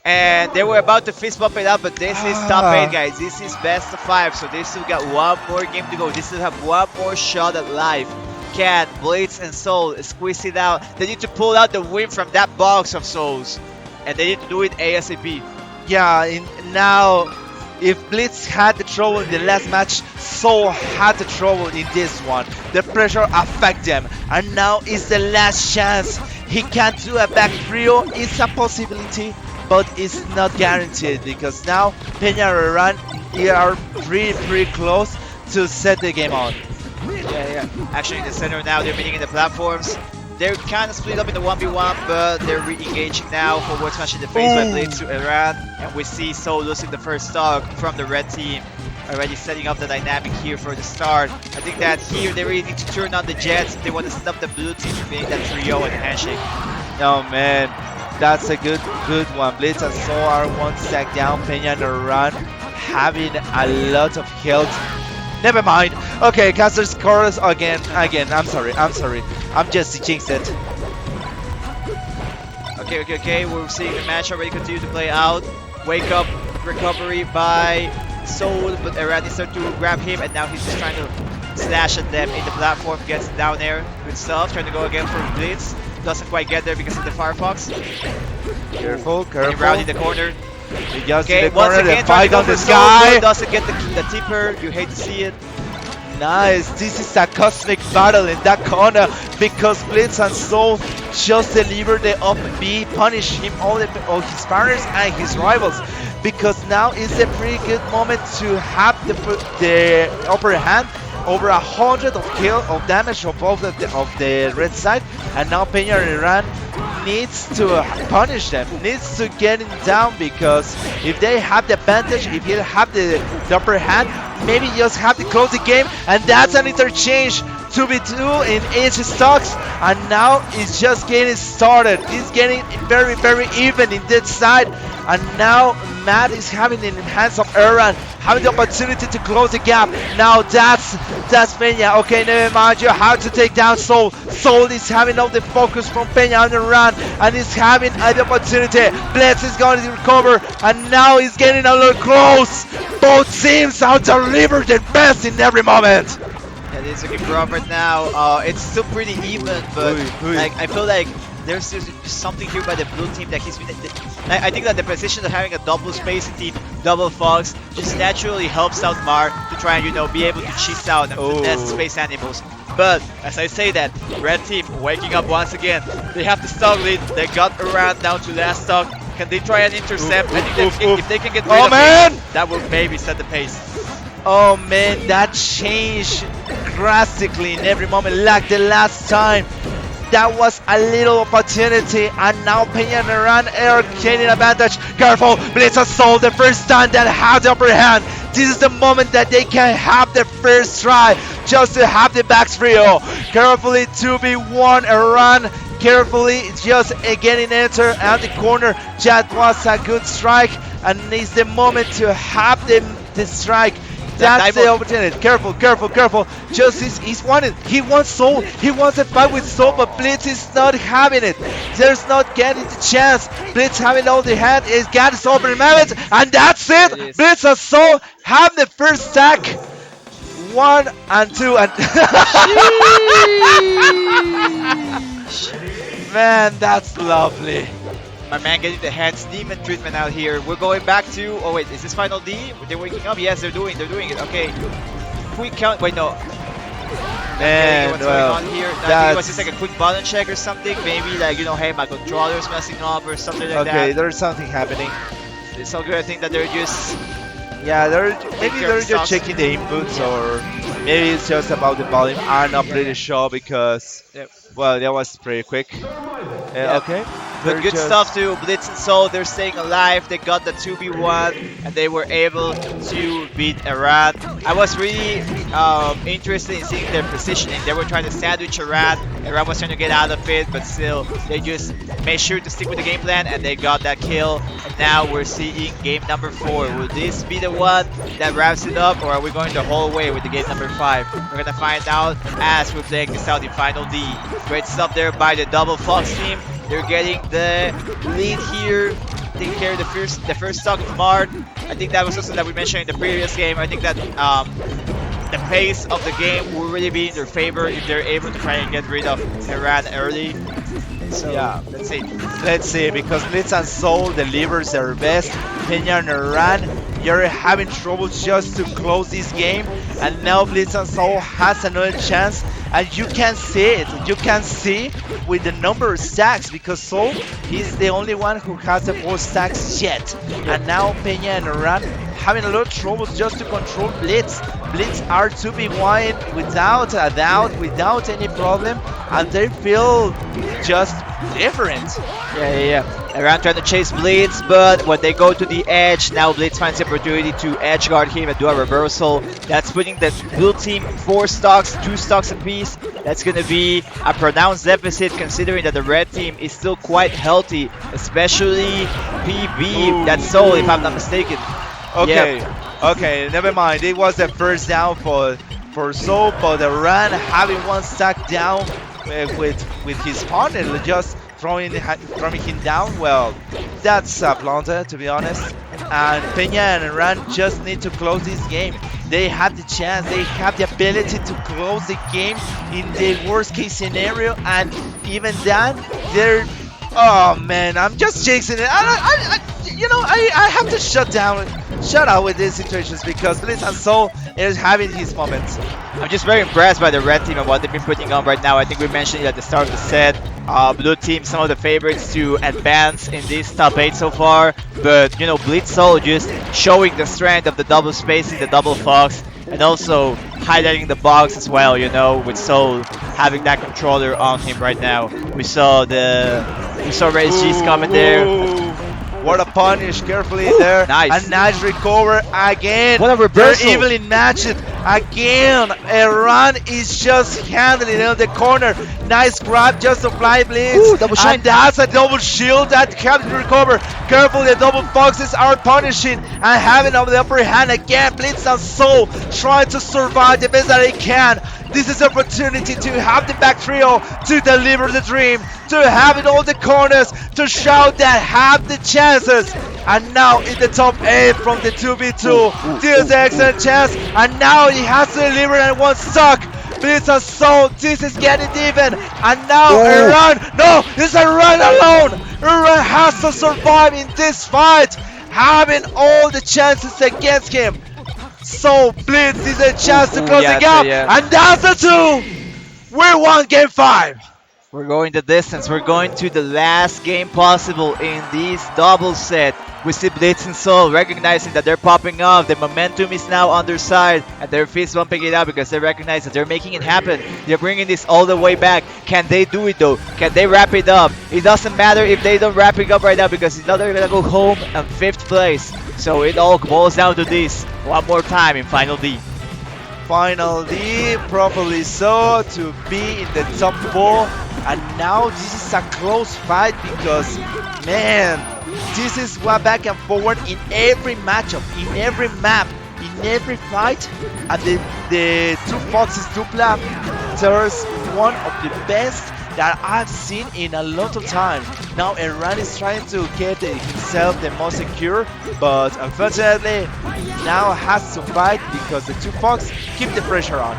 And they were about to fist bump it up, but this is top 8, guys. This is best of 5, so they still got one more game to go. They still have one more shot at life. Can Blitz and Soul squeeze it out? They need to pull out the win from that box of souls, and they need to do it ASAP. Yeah, now if Blitz had the trouble in the last match, Soul had the trouble in this one. The pressure affect them, and now is the last chance. He can do a back trio. It's a possibility, but it's not guaranteed because now Peña and Herran are pretty close to set the game on. Yeah. Actually, in the center now, they're meeting in the platforms. They're kind of split up in the 1v1, but they're re-engaging now. Forward smash in the face by Blitz to Herran. And we see Soul losing the first stock from the red team. Already setting up the dynamic here for the start. I think that here they really need to turn on the Jets if they want to stop the blue team from being that trio and handshake. Oh man, that's a good one. Blitz and Soul are one stack down. Peña and Herran having a lot of health. Never mind. Okay, caster scores again. I'm sorry. I'm just jinxed it. Okay. We're seeing the match already continue to play out. Wake up recovery by Soul, but Herran is starting to grab him, and now he's just trying to slash at them in the platform. Gets down there. Good stuff. Trying to go again for Blitz. Doesn't quite get there because of the Firefox. Careful. Around in the corner. He just Okay, in the corner, once again, the fight on the Soul, sky. doesn't get the tipper. You hate to see it. Nice. This is a cosmic battle in that corner because Blitz and Soul just delivered the up B, punish him all his partners and his rivals. Because now is a pretty good moment to have the upper hand. Over 100 of damage of both of the red side, and now Peña and Herran needs to punish them, needs to get him down, because if they have the advantage, if they have the upper hand, maybe just have to close the game, and that's an interchange 2v2 in each stocks, and now it's just getting started. It's getting very even in this side, and now Matt is having in the hands of Herran, having the opportunity to close the gap. Now that's Peña. Okay, never mind, you have to take down Soul. Soul is having all the focus from Peña and Herran, and he's having the opportunity. Blitz is going to recover, and now he's getting a little close. Both teams have delivered their best in every moment. Yeah, it's looking rough right now. It's still pretty even, but like I feel like there's just something here by the blue team that he's been. I think that the position of having a double space team, double fox, just naturally helps out Mar to try and be able to cheese out and finesse space animals. But as I say that, red team waking up once again. They have the stock lead. They got Herran down to last stock. Can they try and intercept? I think that if they can get rid of him, that will maybe set the pace. Oh man, that changed drastically in every moment, like the last time. That was a little opportunity, and now Peña and Herran are gaining advantage. Careful, Blitz Assault, the first time that have the upper hand. This is the moment that they can have the first try, just to have the back trio. Carefully 2v1 Herran, carefully just getting enter at the corner. That was a good strike, and it's the moment to have the strike. That's the opportunity. Careful, careful, careful. Justice is wanted. He wants Soul. He wants a fight with Soul, but Blitz is not having it. There's not getting the chance. Blitz having all the hand. He's got his open moment, and that's it. Blitz and Soul have the first stack. 1 and 2 and man, that's lovely. My man getting the hands demon treatment out here. We're going back to. Oh wait, is this final D? They're waking up. Yes, they're doing it. Okay. Quick count. Wait, no. Man, what's well, going on here? I think it was just like a quick button check or something. Maybe like hey, my controller's messing up or something like that. Okay, there's something happening. It's all good. I think that they're just. Yeah, maybe they're just checking the inputs, or maybe it's just about the volume. I'm not pretty sure because well, that was pretty quick. Okay. But good stuff to Blitz and Soul. They're staying alive. They got the 2v1 and they were able to beat Herran. I was really interested in seeing their positioning. They were trying to sandwich Herran. Herran was trying to get out of it, but still they just made sure to stick with the game plan and they got that kill. And now we're seeing game number 4. Will this be the one that wraps it up, or are we going the whole way with the game number 5? We're gonna find out as we're playing this out in Final D. Great stuff there by the Double Fox team. They're getting the lead here, taking care of the first stock of Mard. I think that was something that we mentioned in the previous game. I think that the pace of the game will really be in their favor if they're able to try and get rid of Herran early. So yeah, let's see. Let's see, because Blitz and Soul delivers their best. Peña and Herran, you're having trouble just to close this game, and now Blitz and Soul has another chance, and you can see it. You can see with the number of stacks, because Soul is the only one who has the 4 stacks yet, and now Peña and Herran having a lot of troubles just to control Blitz. Blitz are 2v1 without a doubt, without any problem, and they feel just different. Yeah. Herran trying to chase Blitz, but when they go to the edge, now Blitz finds the opportunity to edge guard him and do a reversal. That's putting the blue team 4 stocks, 2 stocks apiece. That's going to be a pronounced deficit considering that the red team is still quite healthy, especially PB. That's Soul, if I'm not mistaken. Okay, okay, never mind. It was the first down for Soul, but the Herran having 1 stack down with his partner, just throwing him down. Well, that's a blunder, to be honest. And Peña and Herran just need to close this game. They have the chance, they have the ability to close the game in the worst case scenario, and even that, they're. Oh man, I'm just chasing it. I have to shut out with these situations because Blitz and Soul is having his moments. I'm just very impressed by the red team and what they've been putting on right now. I think we mentioned it at the start of the set. Blue team, some of the favorites to advance in this top 8 so far. But, Blitz Soul just showing the strength of the double spacing, the double fox, and also highlighting the box as well, with Soul having that controller on him right now. We saw Red G's coming there. What a punish, carefully there. Nice. A nice recover again. What a reversal. They're evenly matched again. Herran is just handling it in the corner. Nice grab just to fly Blitz. Ooh, double shine. And that's a double shield that helps to recover. Careful, the double foxes are punishing and having on the upper hand again. Blitz and Soul trying to survive the best that they can. This is an opportunity to have the back trio to deliver the dream, to have it all the corners, to show that have the chances. And now in the top 8 from the 2v2, there's an excellent chance. And now he has to deliver and 1 stock. Blitz and Soul, this is getting even. And now Herran, no, it's Herran alone. Herran has to survive in this fight, having all the chances against him. So Blitz is a chance to close the gap, and that's the two. We won game 5. We're going the distance. We're going to the last game possible in this double set. We see Blitz and Soul recognizing that they're popping off. The momentum is now on their side, and they're fist bumping it out because they recognize that they're making it happen. They're bringing this all the way back. Can they do it though? Can they wrap it up? It doesn't matter if they don't wrap it up right now because it's not they're gonna go home in 5th place. So it all boils down to this. One more time in Final D. Final D, properly so, to be in the top 4. And now this is a close fight because, man, this is one back and forward in every matchup, in every map, in every fight. And the two Foxes dupla, there's one of the best that I've seen in a lot of time. Now Herran is trying to get himself the most secure, but unfortunately now has to fight because the two Fox keep the pressure on.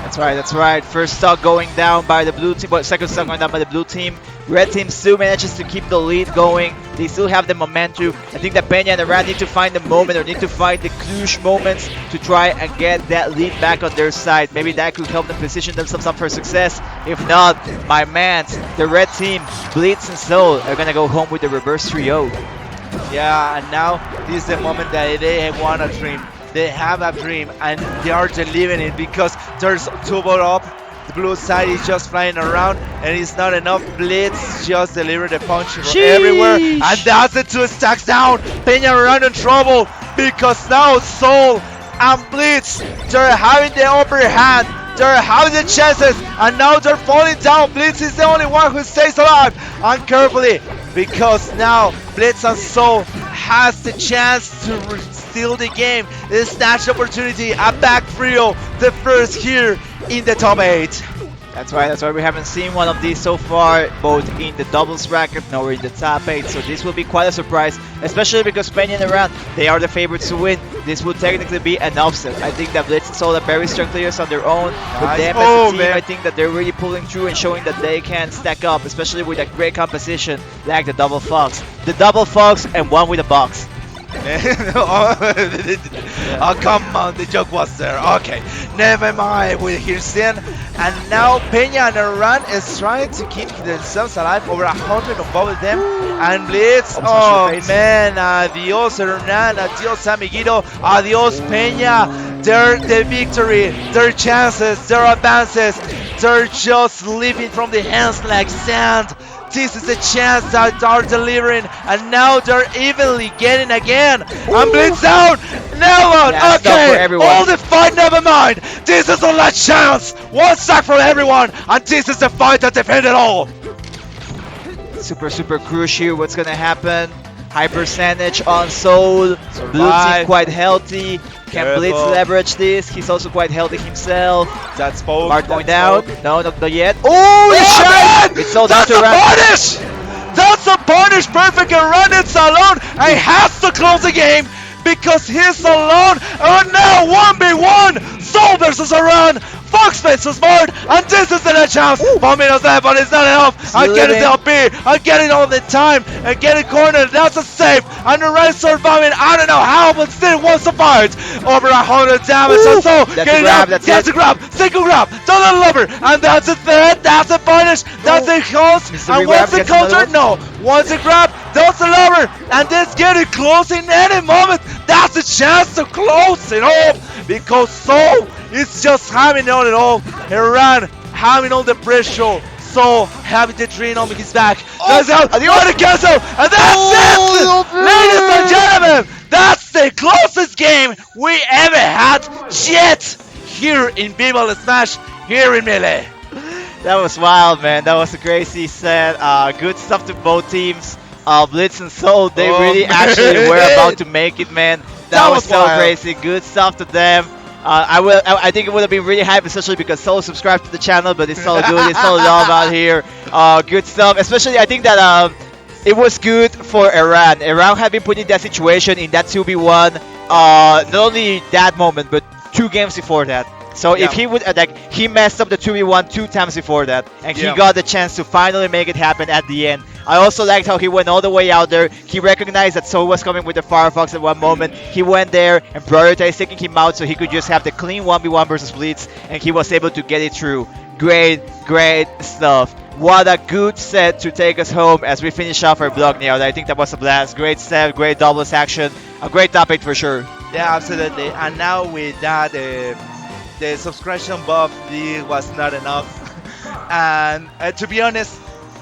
That's right, that's right. First stock going down by the blue team, but second stock going down by the blue team. Red team still manages to keep the lead going. They still have the momentum. I think that Peña and Herran need to find the moment or need to find the clutch moments to try and get that lead back on their side. Maybe that could help them position themselves up for success. If not, my mans, the red team, Blitz and Soul, are gonna go home with the reverse trio. Yeah, and now this is the moment that they want a dream. They have a dream and they are delivering it because there's two ball up. The blue side is just flying around and it's not enough. Blitz just delivered the punch from everywhere. And that's the 2 stacks down. Peña around in trouble because now Soul and Blitz, they're having the upper hand. They're having the chances and now they're falling down. Blitz is the only one who stays alive. And carefully, because now Blitz and Soul has the chance to steal the game. This snatch opportunity, a back trio, the first here in the top 8. That's right, we haven't seen one of these so far, both in the doubles bracket nor in the top 8, so this will be quite a surprise, especially because Peña and Herran, they are the favorites to win. This will technically be an upset. I think that Blitz and Soul are very strong players on their own, but them as a team, I think that they're really pulling through and showing that they can stack up, especially with a great composition like the double fox. The double fox and one with a box. Oh, come on, the joke was there. Okay, never mind. We're here soon. And now Peña and Herran is trying to keep themselves alive. Over 100 above them. And Blitz, oh man, adios Herran, adios amiguito, adios Peña. Their victory, their chances, their advances, they're just leaving from the hands like sand. This is the chance that are delivering, and now they're evenly getting again. And Blitz down, now out. Okay, all the fight, never mind. This is the last chance. One stack from everyone, and this is the fight that defended all. Super crucial. What's gonna happen? High percentage on Soul. Blue team quite healthy. Can Blitz leverage this? He's also quite healthy himself. That's both. Mark going down. No, not yet. Oh, the shot! It's all down to punish! That's a punish. Perfect and run it alone. And he has to close the game because he's alone. And now 1v1. Soul versus Herran. Fox faces Bard, and this is the next chance. 4 minutes left, but it's not enough. I get it LP, I get it all the time, I get it cornered. That's a save, and the right surviving. I don't know how, but still wants to fight. Over 100 damage, and so that's a grab. That's a grab, single grab, double lever, and that's a threat. That's a punish. That's a host, and once the counter, no. Once a grab, that's a lever, and this getting close in any moment. That's a chance to close it off because Soul is just having all it all. Herran having all the pressure. Soul having the drain on his back. That's out. The order cancel, and that's it, ladies and gentlemen. That's the closest game we ever had yet here in Viva La Smash, here in Melee. That was wild, man. That was a crazy set. Good stuff to both teams. Blitz and Soul, they really actually were about to make it, man. That was so crazy. Good stuff to them. I think it would have been really hype, especially because Soul subscribed to the channel, but it's all good. It's all love out here. Good stuff. Especially, I think that it was good for Herran. Herran had been put in that situation in that 2v1. Not only that moment, but 2 games before that. So if Yeah. he would he messed up the 2v1 two times before that, and he Yeah. got the chance to finally make it happen at the end. I also liked how he went all the way out there. He recognized that Soul was coming with the Firefox at one moment. He went there and prioritized taking him out so he could just have the clean 1v1 versus Blitz, and he was able to get it through. Great, great stuff. What a good set to take us home as we finish off our block now. I think that was a blast. Great set, great doubles action. A great top 8 for sure. Yeah, absolutely. And now with that, the subscription buff deal was not enough. And to be honest,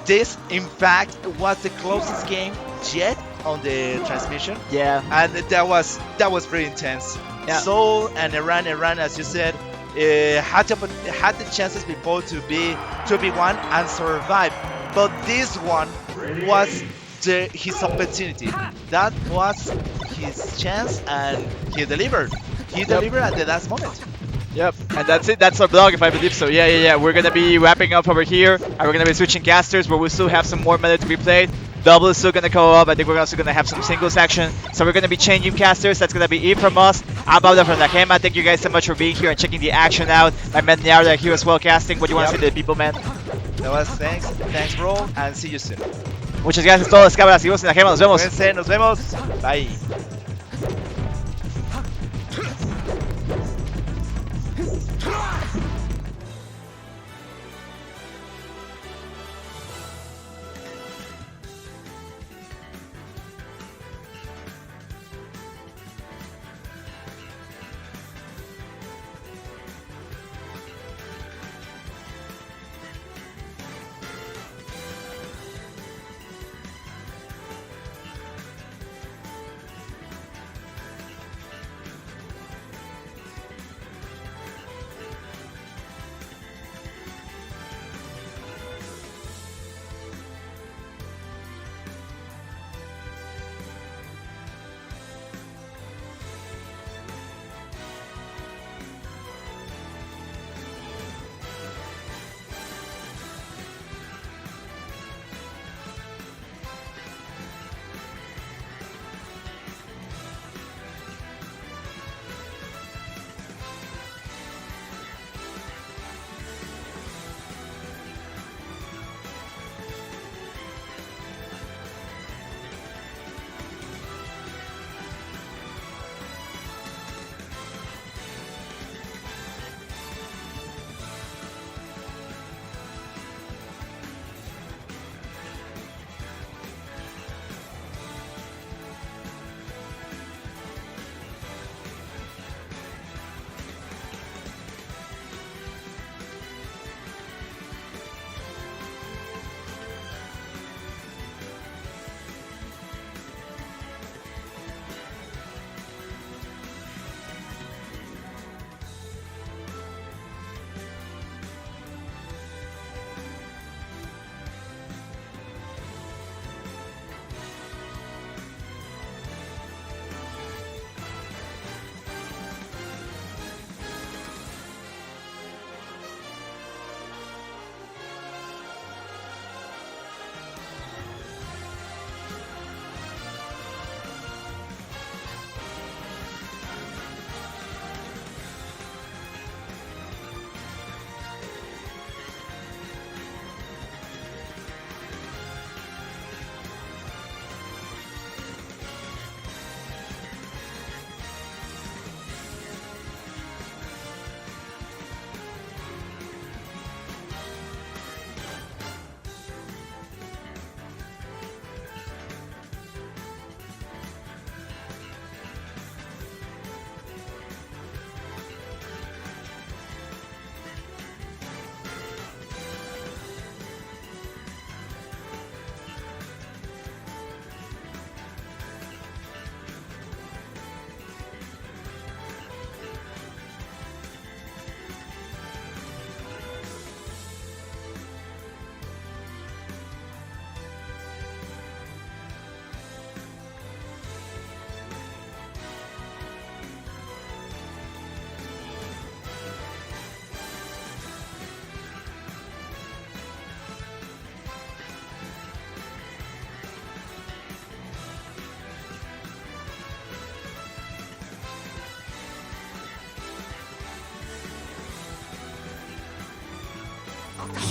this in fact was the closest game yet on the transmission, Yeah. and that was pretty intense. Yeah. Soul and Herran, as you said, had the chances before to be 2v1 and survive, but this one was his opportunity. That was his chance, and he delivered. He delivered at the last moment. Yep, and that's it. That's our blog, if I believe so. Yeah. We're gonna be wrapping up over here, and we're gonna be switching casters, but we still have some more meta to be played. Double is still gonna go up. I think we're also gonna have some singles action. So we're gonna be changing casters. That's gonna be it from us. I'm Pablo from the GEMA. Thank you guys so much for being here and checking the action out. My man Niarda here as well casting. What do you want to Yep. say to the people, man? That was thanks, bro, and see you soon. Muchas gracias a todos, cabras. Seguimos en la GEMA. Nos vemos. Cuídense, nos vemos. Bye.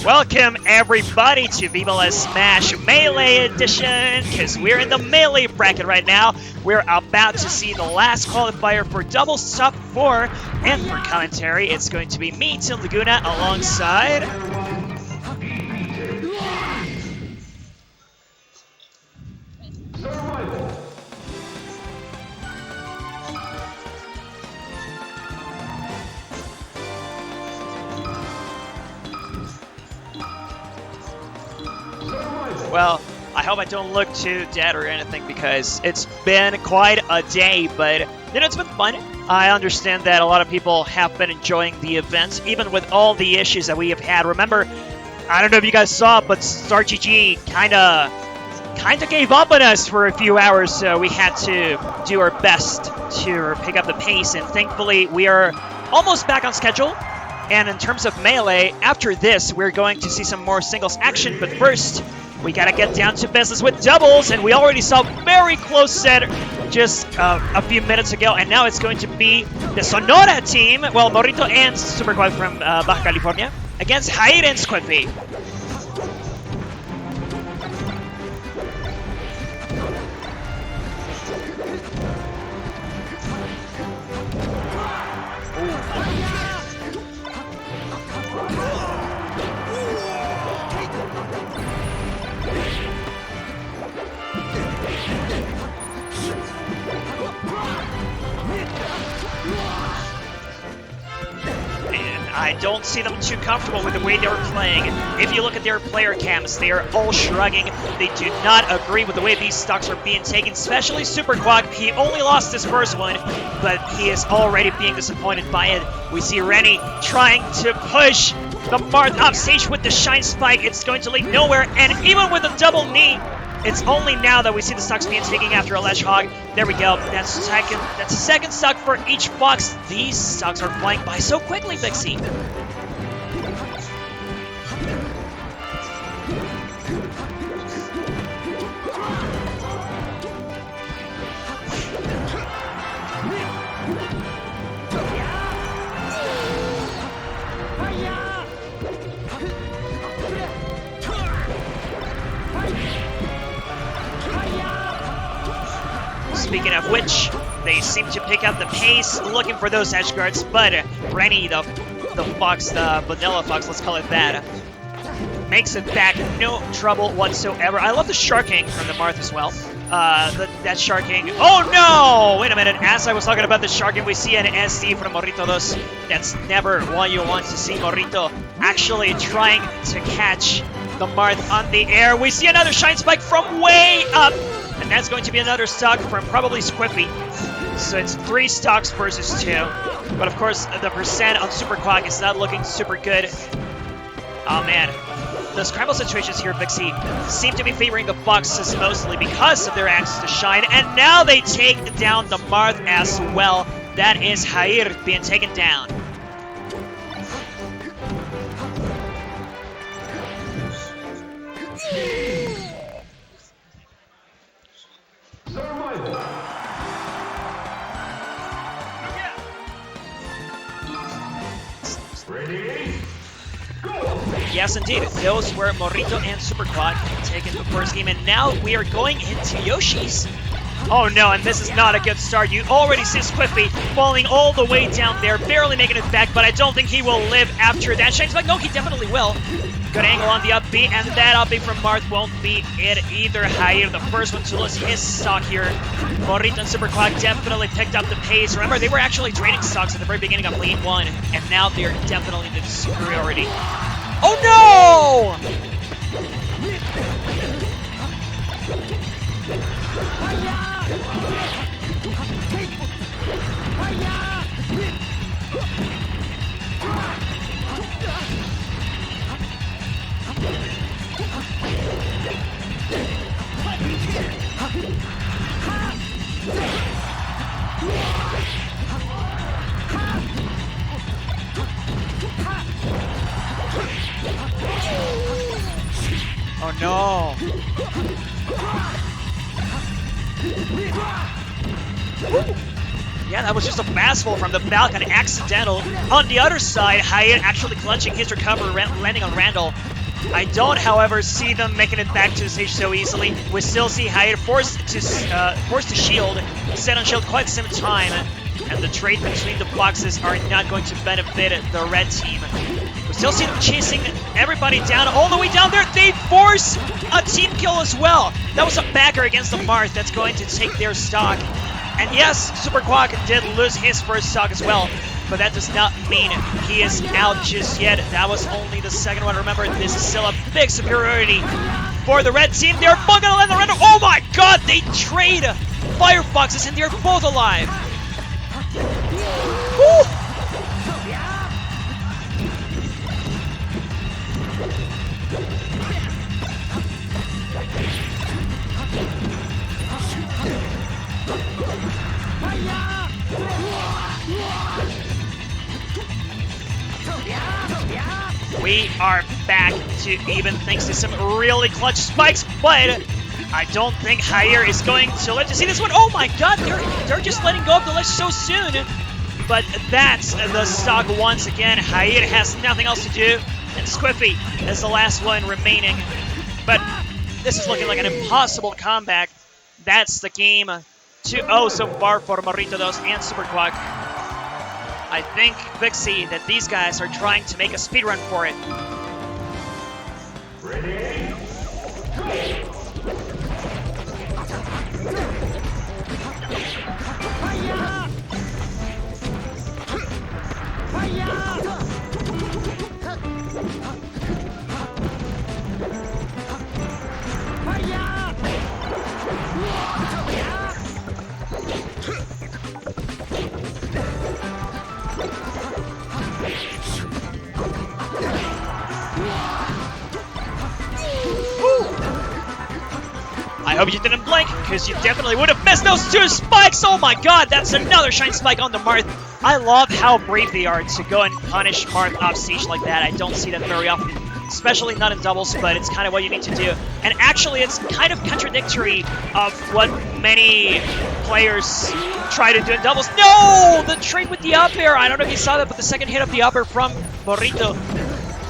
Welcome everybody to Viva La Smash Melee Edition, because we're in the Melee bracket right now. We're about to see the last qualifier for doubles top 4, and for commentary, it's going to be me, Tim Laguna, alongside... Well, I hope I don't look too dead or anything because it's been quite a day, but it's been fun. I understand that a lot of people have been enjoying the event, even with all the issues that we have had. Remember, I don't know if you guys saw, but StarGG kind of gave up on us for a few hours, so we had to do our best to pick up the pace, and thankfully we are almost back on schedule. And in terms of Melee, after this, we're going to see some more singles action, but first, we gotta get down to business with doubles, and we already saw a very close set just a few minutes ago, and now it's going to be the Sonora team, well, Morrito and Superquad from Baja California, against Jair and Squiffy. I don't see them too comfortable with the way they were playing. If you look at their player cams, they are all shrugging. They do not agree with the way these stocks are being taken, especially Super Quag. He only lost his first one, but he is already being disappointed by it. We see Rennie trying to push the Marth off stage with the Shine Spike. It's going to lead nowhere, and even with a double knee, it's only now that we see the stocks being taken after a Ledge Hog. There we go. That's a second stock for each box. These stocks are flying by so quickly, Big C. Speaking of which, they seem to pick up the pace, looking for those edge guards, but Rennie, the fox, the vanilla fox, let's call it that, makes it back, no trouble whatsoever. I love the sharking from the Marth as well. That sharking, oh no! Wait a minute, as I was talking about the sharking, we see an SD from Morrito 2. That's never what you want to see. Morrito actually trying to catch the Marth on the air. We see another Shine Spike from way up, and that's going to be another stock from probably Squiffy. So it's 3 stocks versus 2. But of course, the percent on Super Quag is not looking super good. Oh man. The scramble situations here, Big C, seem to be favoring the Foxes mostly because of their access to Shine. And now they take down the Marth as well. That is Jair being taken down. Yes, indeed. Those were Morrito and Super Quad taking the first game, and now we are going into Yoshi's. Oh no, and this is not a good start. You already see Squiffy falling all the way down there, barely making it back, but I don't think he will live after that. Shane's like, no, he definitely will. Good angle on the up B, and that up B from Marth won't be it either. Jair, the first one to lose his stock here. Morrito and Super Quag definitely picked up the pace. Remember, they were actually trading stocks at the very beginning of Lane 1, and now they're definitely the superiority. Oh no! Oh no! Yeah, that was just a fastball from the Falcon, accidental. On the other side, Hyatt actually clutching his recovery, landing on Randall. I don't, however, see them making it back to the stage so easily. We still see Hyatt forced to shield, set on shield quite some time, and the trade between the boxes are not going to benefit the red team. We still see them chasing everybody down, all the way down there. They force a team kill as well. That was a backer against the Marth that's going to take their stock. And yes, Super Quack did lose his first stock as well, but that does not mean he is out just yet. That was only the second one. Remember, this is still a big superiority for the red team. They're both gonna land the random. Oh my god, they trade Firefoxes and they're both alive. Woo! We are back to even thanks to some really clutch spikes, but I don't think Hyatt is going to let you see this one. Oh my god, they're just letting go of the ledge so soon. But that's the stock once again. Hyatt has nothing else to do, and Squiffy is the last one remaining. But this is looking like an impossible comeback. That's the game. 2-0 so far for Morrito and Super Quack. I think, Vixie, that these guys are trying to make a speedrun for it. Ready? Go! I hope you didn't blink, because you definitely would have missed those two spikes! Oh my god, that's another shine spike on the Marth. I love how brave they are to go and punish Marth off siege like that. I don't see that very often, especially not in doubles, but it's kind of what you need to do. And actually, it's kind of contradictory of what many players try to do in doubles. No! The trade with the up air! I don't know if you saw that, but the second hit of the up air from Morrito,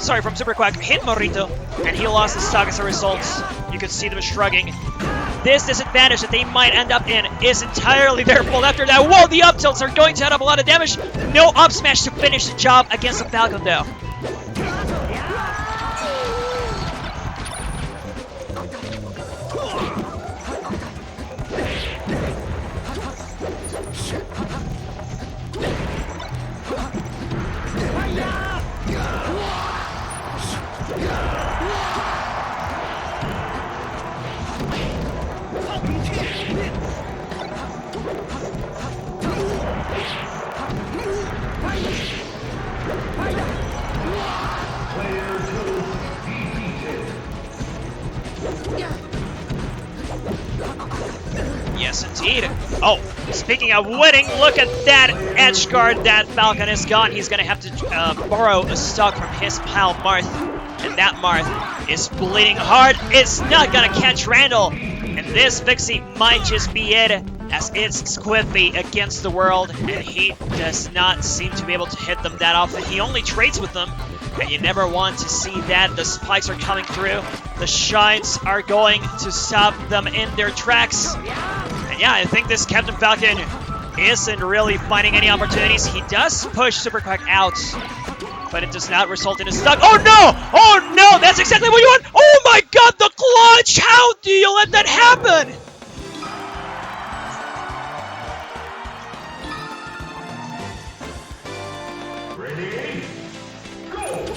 sorry, from Super Quack, hit Morrito, and he lost his stock as a result. You could see them shrugging. This disadvantage that they might end up in is entirely their fault after that. Whoa, the up tilts are going to add up a lot of damage. No up smash to finish the job against the Falcon, though. Yes, indeed. Oh, speaking of winning, look at that edge guard that Falcon has got. He's going to have to borrow a stock from his pal Marth. And that Marth is bleeding hard. It's not going to catch Randall. And this Vixie might just be it, as it's Squiffy against the world. And he does not seem to be able to hit them that often. He only trades with them. And you never want to see that. The spikes are coming through. The shines are going to stop them in their tracks. And yeah, I think this Captain Falcon isn't really finding any opportunities. He does push Super Quack out, but it does not result in a stock. Oh no! Oh no! That's exactly what you want! Oh my god, the clutch! How do you let that happen? Ready? Go!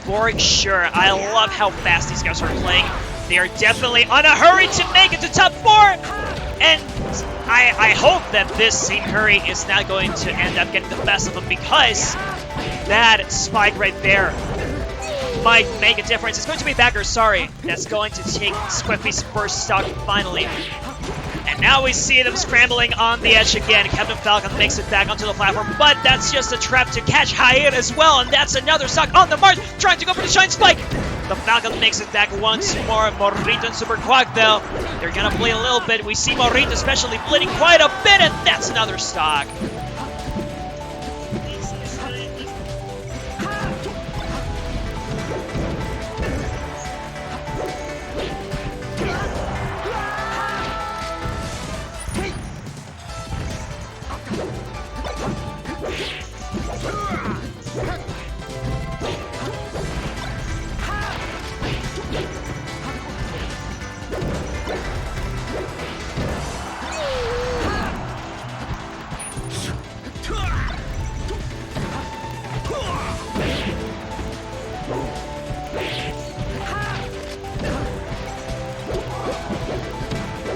For sure. I love how fast these guys are playing. They are definitely on a hurry to make it to top 4. And I hope that this same hurry is not going to end up getting the best of them, because that spike right there might make a difference. It's going to be Bagger, sorry, that's going to take Squiffy's first stock finally. And now we see them scrambling on the edge again. Captain Falcon makes it back onto the platform, but that's just a trap to catch Hyatt as well, and that's another stock on the march, trying to go for the Shine Spike. The Falcon makes it back once more. Morrito and Super Quack, though, they're gonna play a little bit. We see Morrito especially bleeding quite a bit, and that's another stock.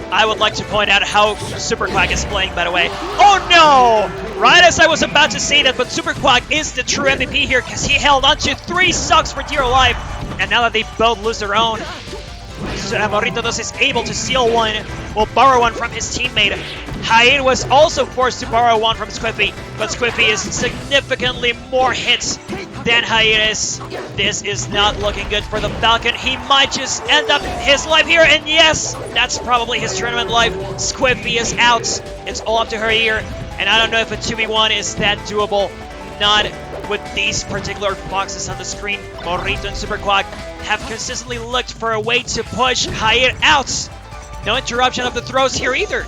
I would like to point out how Super Quack is playing, by the way. Oh no! Right as I was about to say that, but Super Quack is the true MVP here, because he held on to 3 stocks for dear life. And now that they both lose their own, Morrito is able to steal one, will borrow one from his teammate. Hyatt was also forced to borrow one from Squiffy, but Squiffy is significantly more hits than Hyatt is. This is not looking good for the Falcon. He might just end up his life here, and yes, that's probably his tournament life. Squiffy is out. It's all up to her here, and I don't know if a 2v1 is that doable. Not with these particular foxes on the screen. Morrito and Super Quack have consistently looked for a way to push Hyatt out. No interruption of the throws here either.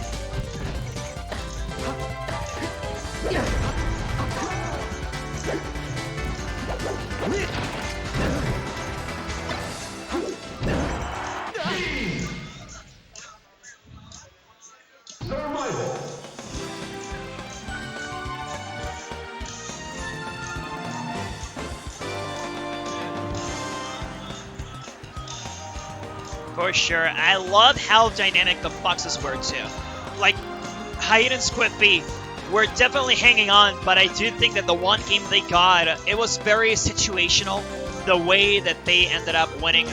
Survival. For sure. I love how dynamic the foxes were too. Like, Hyatt and Squiffy were definitely hanging on, but I do think that the one game they got, it was very situational. The way that they ended up winning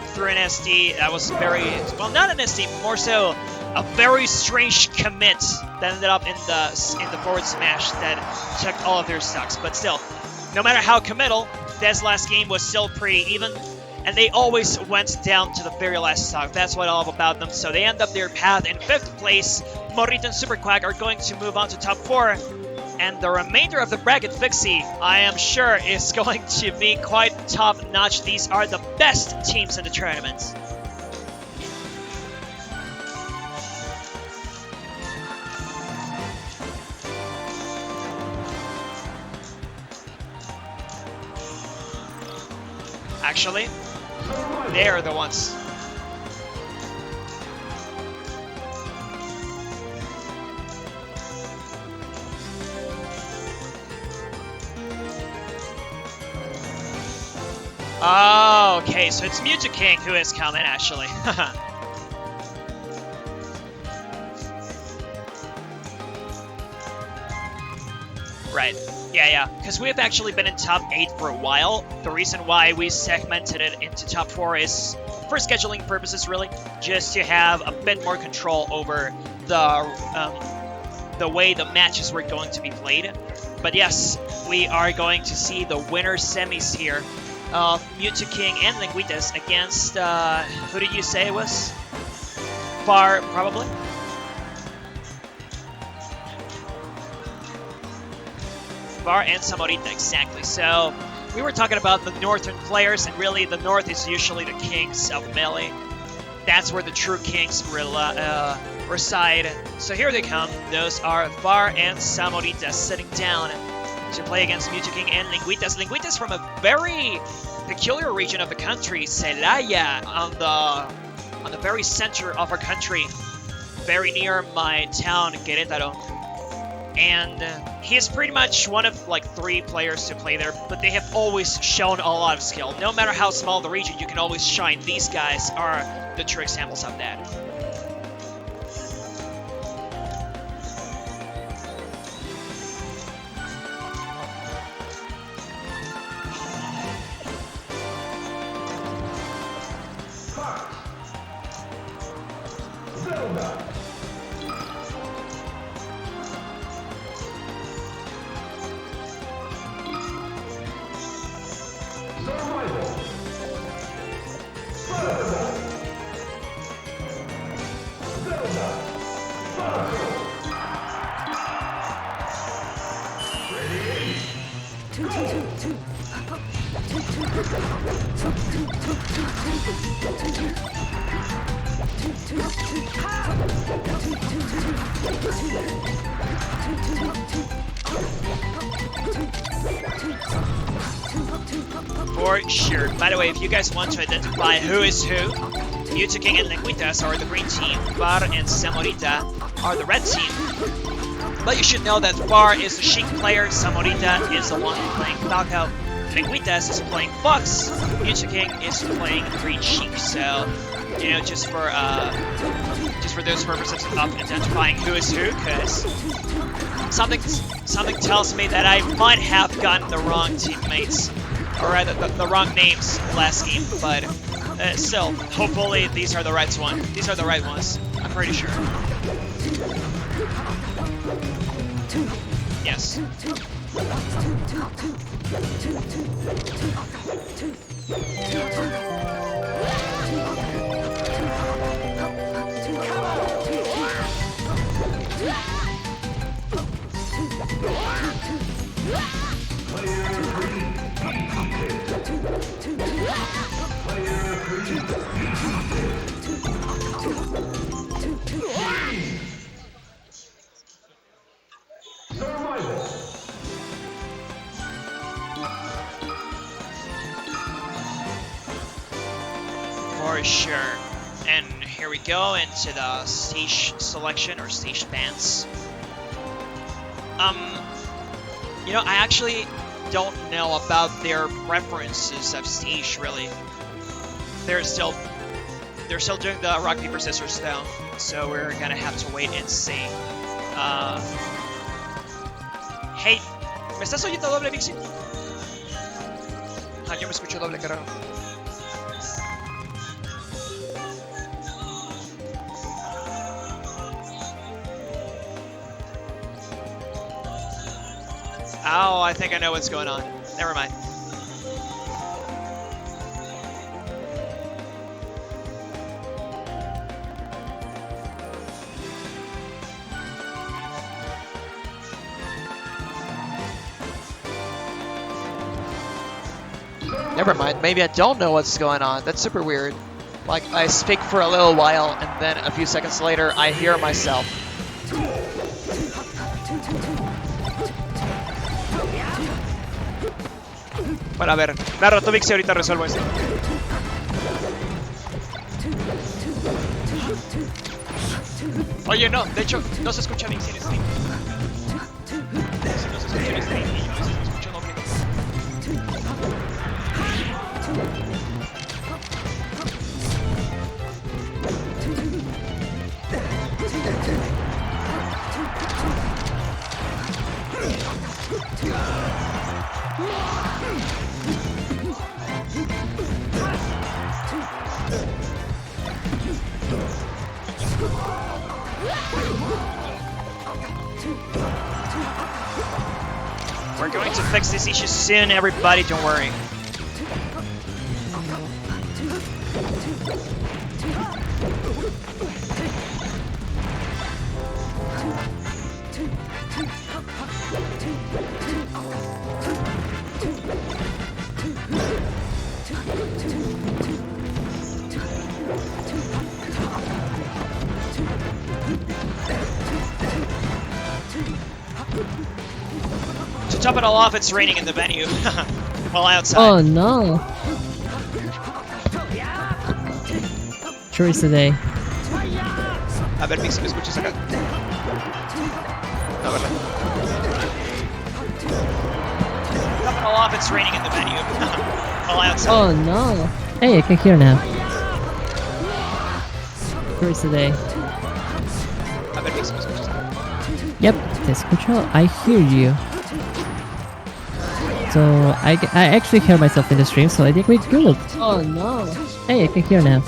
through an SD, that was very, well, not an SD, more so a very strange commit that ended up in the forward smash that took all of their stocks. But still, no matter how committal, this last game was still pretty even. And they always went down to the very last stock. That's what I love about them. So they end up their path in 5th place. Morrito and Super Quack are going to move on to top 4. And the remainder of the bracket, Fixie, I am sure is going to be quite top-notch. These are the best teams in the tournament. Actually, they're the ones. Oh, okay, so it's Music King who is coming, actually. Right. Yeah, because we have actually been in top 8 for a while. The reason why we segmented it into top 4 is for scheduling purposes, really, just to have a bit more control over the way the matches were going to be played. But yes, we are going to see the winner semis here of Mewtwo King and Lengüitas against, who did you say it was? Far, probably? Bar and Samorita, exactly. So we were talking about the northern players, and really the north is usually the kings of Melee. That's where the true kings reside. So here they come. Those are Bar and Samorita sitting down to play against Mewtwo King and Lengüitas. Lengüitas from a very peculiar region of the country, Celaya, on the very center of our country, very near my town, Querétaro. and he's pretty much one of like 3 players to play there, but they have always shown a lot of skill. No matter how small the region, you can always shine. These guys are the true examples of that. Zelda. Survival. Survival. Zelda. Survival. Ready? For sure. By the way, if you guys want to identify who is who, Mewtwo King and Lengüitas are the green team, Var and Samorita are the red team. But you should know that Var is the Sheik player, Samorita is the one playing Falco, Lengüitas is playing Fox, Mewtwo King is playing Green Sheik. So, you know, just for those purposes of identifying who is who, because something tells me that I might have gotten the wrong teammates, or rather the wrong names last game. But still, hopefully these are the right ones. These are the right ones. I'm pretty sure. Yes. Survival. For sure. And here we go into the stage selection or stage bands. You know, I actually don't know about their preferences of stage really. They're still doing the rock paper scissors though, so we're gonna have to wait and see. Hey, ¿me estás oyendo doble, Vixie? Ah, yo me escucho doble, carajo. Oh, I think I know what's going on. Never mind. Never mind. Maybe I don't know what's going on. That's super weird. Like, I speak for a little while, and then a few seconds later, I hear myself. Bueno, a ver, narra tu Vixie, ahorita resuelvo esto. Oye, no, de hecho, no se escucha Vixie en stream. No se escucha en stream y yo a veces me escucho doble. We're going to fix this issue soon, everybody, don't worry. To top it all off, it's raining in the venue. While outside. Oh no. Choice today. A ver, Vixie, ¿me escuchas acá? No, but Coming all off, it's raining in the venue. All outside. Oh no! Hey, I can hear now. Where's today? I've been mixing switches. Yep, test control. I hear you. So I actually hear myself in the stream, so I think we're good. Oh no! Hey, I can hear now.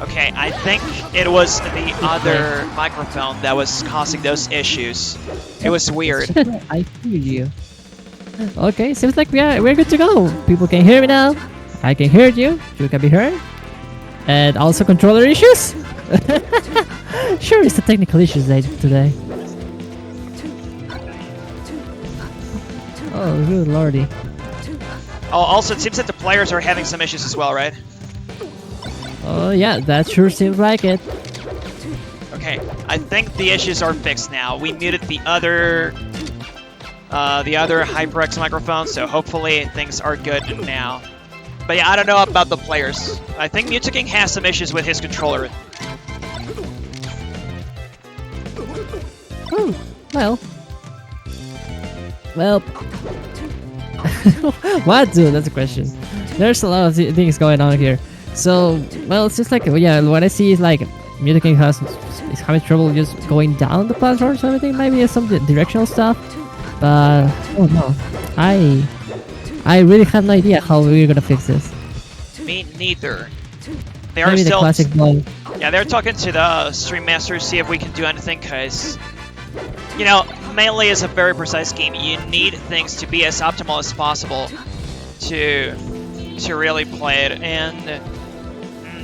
Okay, I think it was the other microphone that was causing those issues. It was weird. I hear you. Okay, seems like we're good to go. People can hear me now. I can hear you. You can be heard. And also controller issues. Sure, it's the technical issues today. Oh, good lordy. Oh, also, it seems that the players are having some issues as well, right? Oh yeah, that sure seems like it. Okay, I think the issues are fixed now. We muted the other HyperX microphone, so hopefully things are good now. But yeah, I don't know about the players. I think Mutaking has some issues with his controller. Oh, well. Well. What, dude? That's a question. There's a lot of things going on here. So, well, it's just like, yeah, what I see is like Mutaking is having trouble just going down the platform, so everything might be some directional stuff. But, oh no. I really have no idea how we're gonna fix this. Me neither. They are Maybe the still, classic bug. yeah, they're talking to the stream master to see if we can do anything, cause you know, Melee is a very precise game. You need things to be as optimal as possible to really play it, and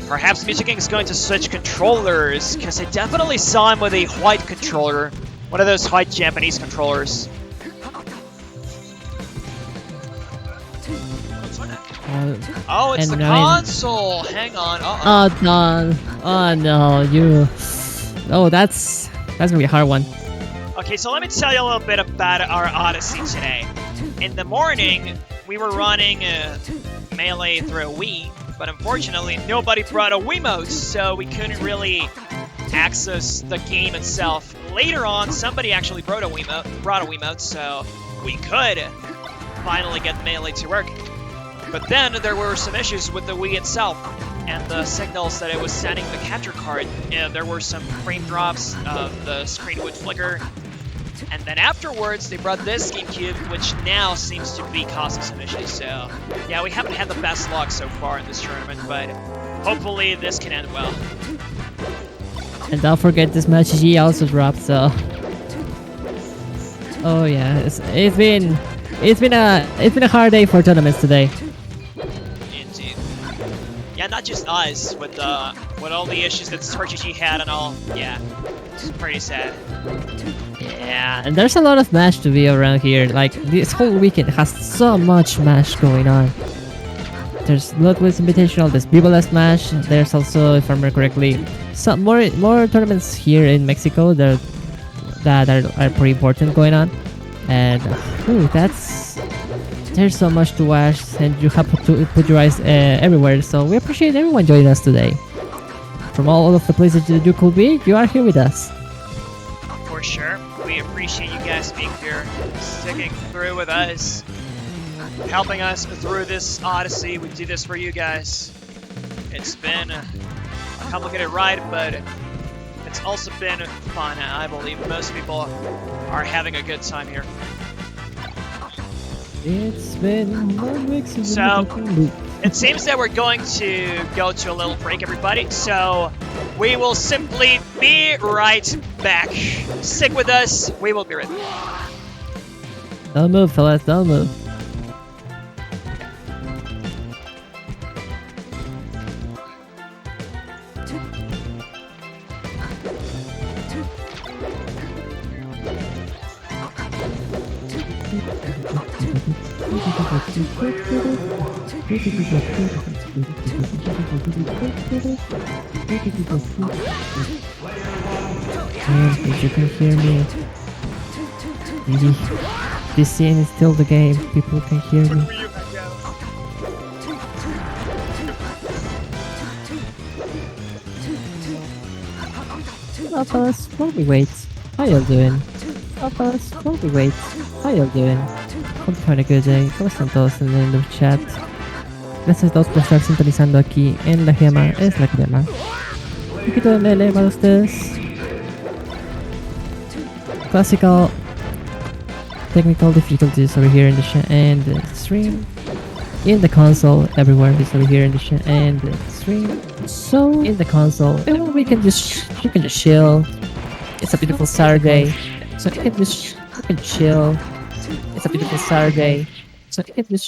perhaps Mutaking is going to switch controllers, because I definitely saw him with a white controller, one of those white Japanese controllers. Oh, it's the and I mean- console! Hang on. Oh no! Oh no! You. Oh, that's gonna be a hard one. Okay, so let me tell you a little bit about our Odyssey today. In the morning, we were running Melee through a Wii, but unfortunately nobody brought a Wiimote, so we couldn't really access the game itself. Later on, somebody actually brought a Wiimote, so we could finally get Melee to work. But then there were some issues with the Wii itself, and the signals that it was sending the capture card. There were some frame drops, the screen would flicker, and then afterwards they brought this GameCube, which now seems to be causing some issues. So yeah, we haven't had the best luck so far in this tournament, but hopefully this can end well. And don't forget this match G also dropped. So. Oh yeah, it's been a hard day for tournaments today. Indeed. Yeah, not just us, with all the issues that StarGG had and all. Yeah, it's pretty sad. Yeah, and there's a lot of Smash to be around here. Like, this whole weekend has so much Smash going on. There's Ludwig's Invitational, there's Viva La Smash, there's also, if I remember correctly, some more tournaments here in Mexico that are pretty important going on. And, there's so much to watch, and you have to put your eyes everywhere, so we appreciate everyone joining us today. From all of the places that you could be, you are here with us. For sure. We appreciate you guys being here, sticking through with us, helping us through this Odyssey. We do this for you guys. It's been a complicated ride, but it's also been fun. I believe most people are having a good time here. It's been 1 week since So, it seems that we're going to go to a little break, everybody. So, we will simply be right back. Stick with us. We will be right back. Don't move, fellas, don't move. If you can hear me, this scene is still the game. People can hear me. Well, fellas, while we wait, how y'all doing? Oh, fellas, while we wait, how y'all doing? Hope you're having a good day. ¿Cómo están todos en el chat? Gracias a todos por estar sintonizando aquí en la gema. Es la crema. Un poquito de mele para ustedes. Classical technical difficulties over here in the stream. In the console, everywhere is over here in the stream. So in the console, we can just chill. It's a beautiful Saturday, so you can chill. It's a beautiful Saturday, so you can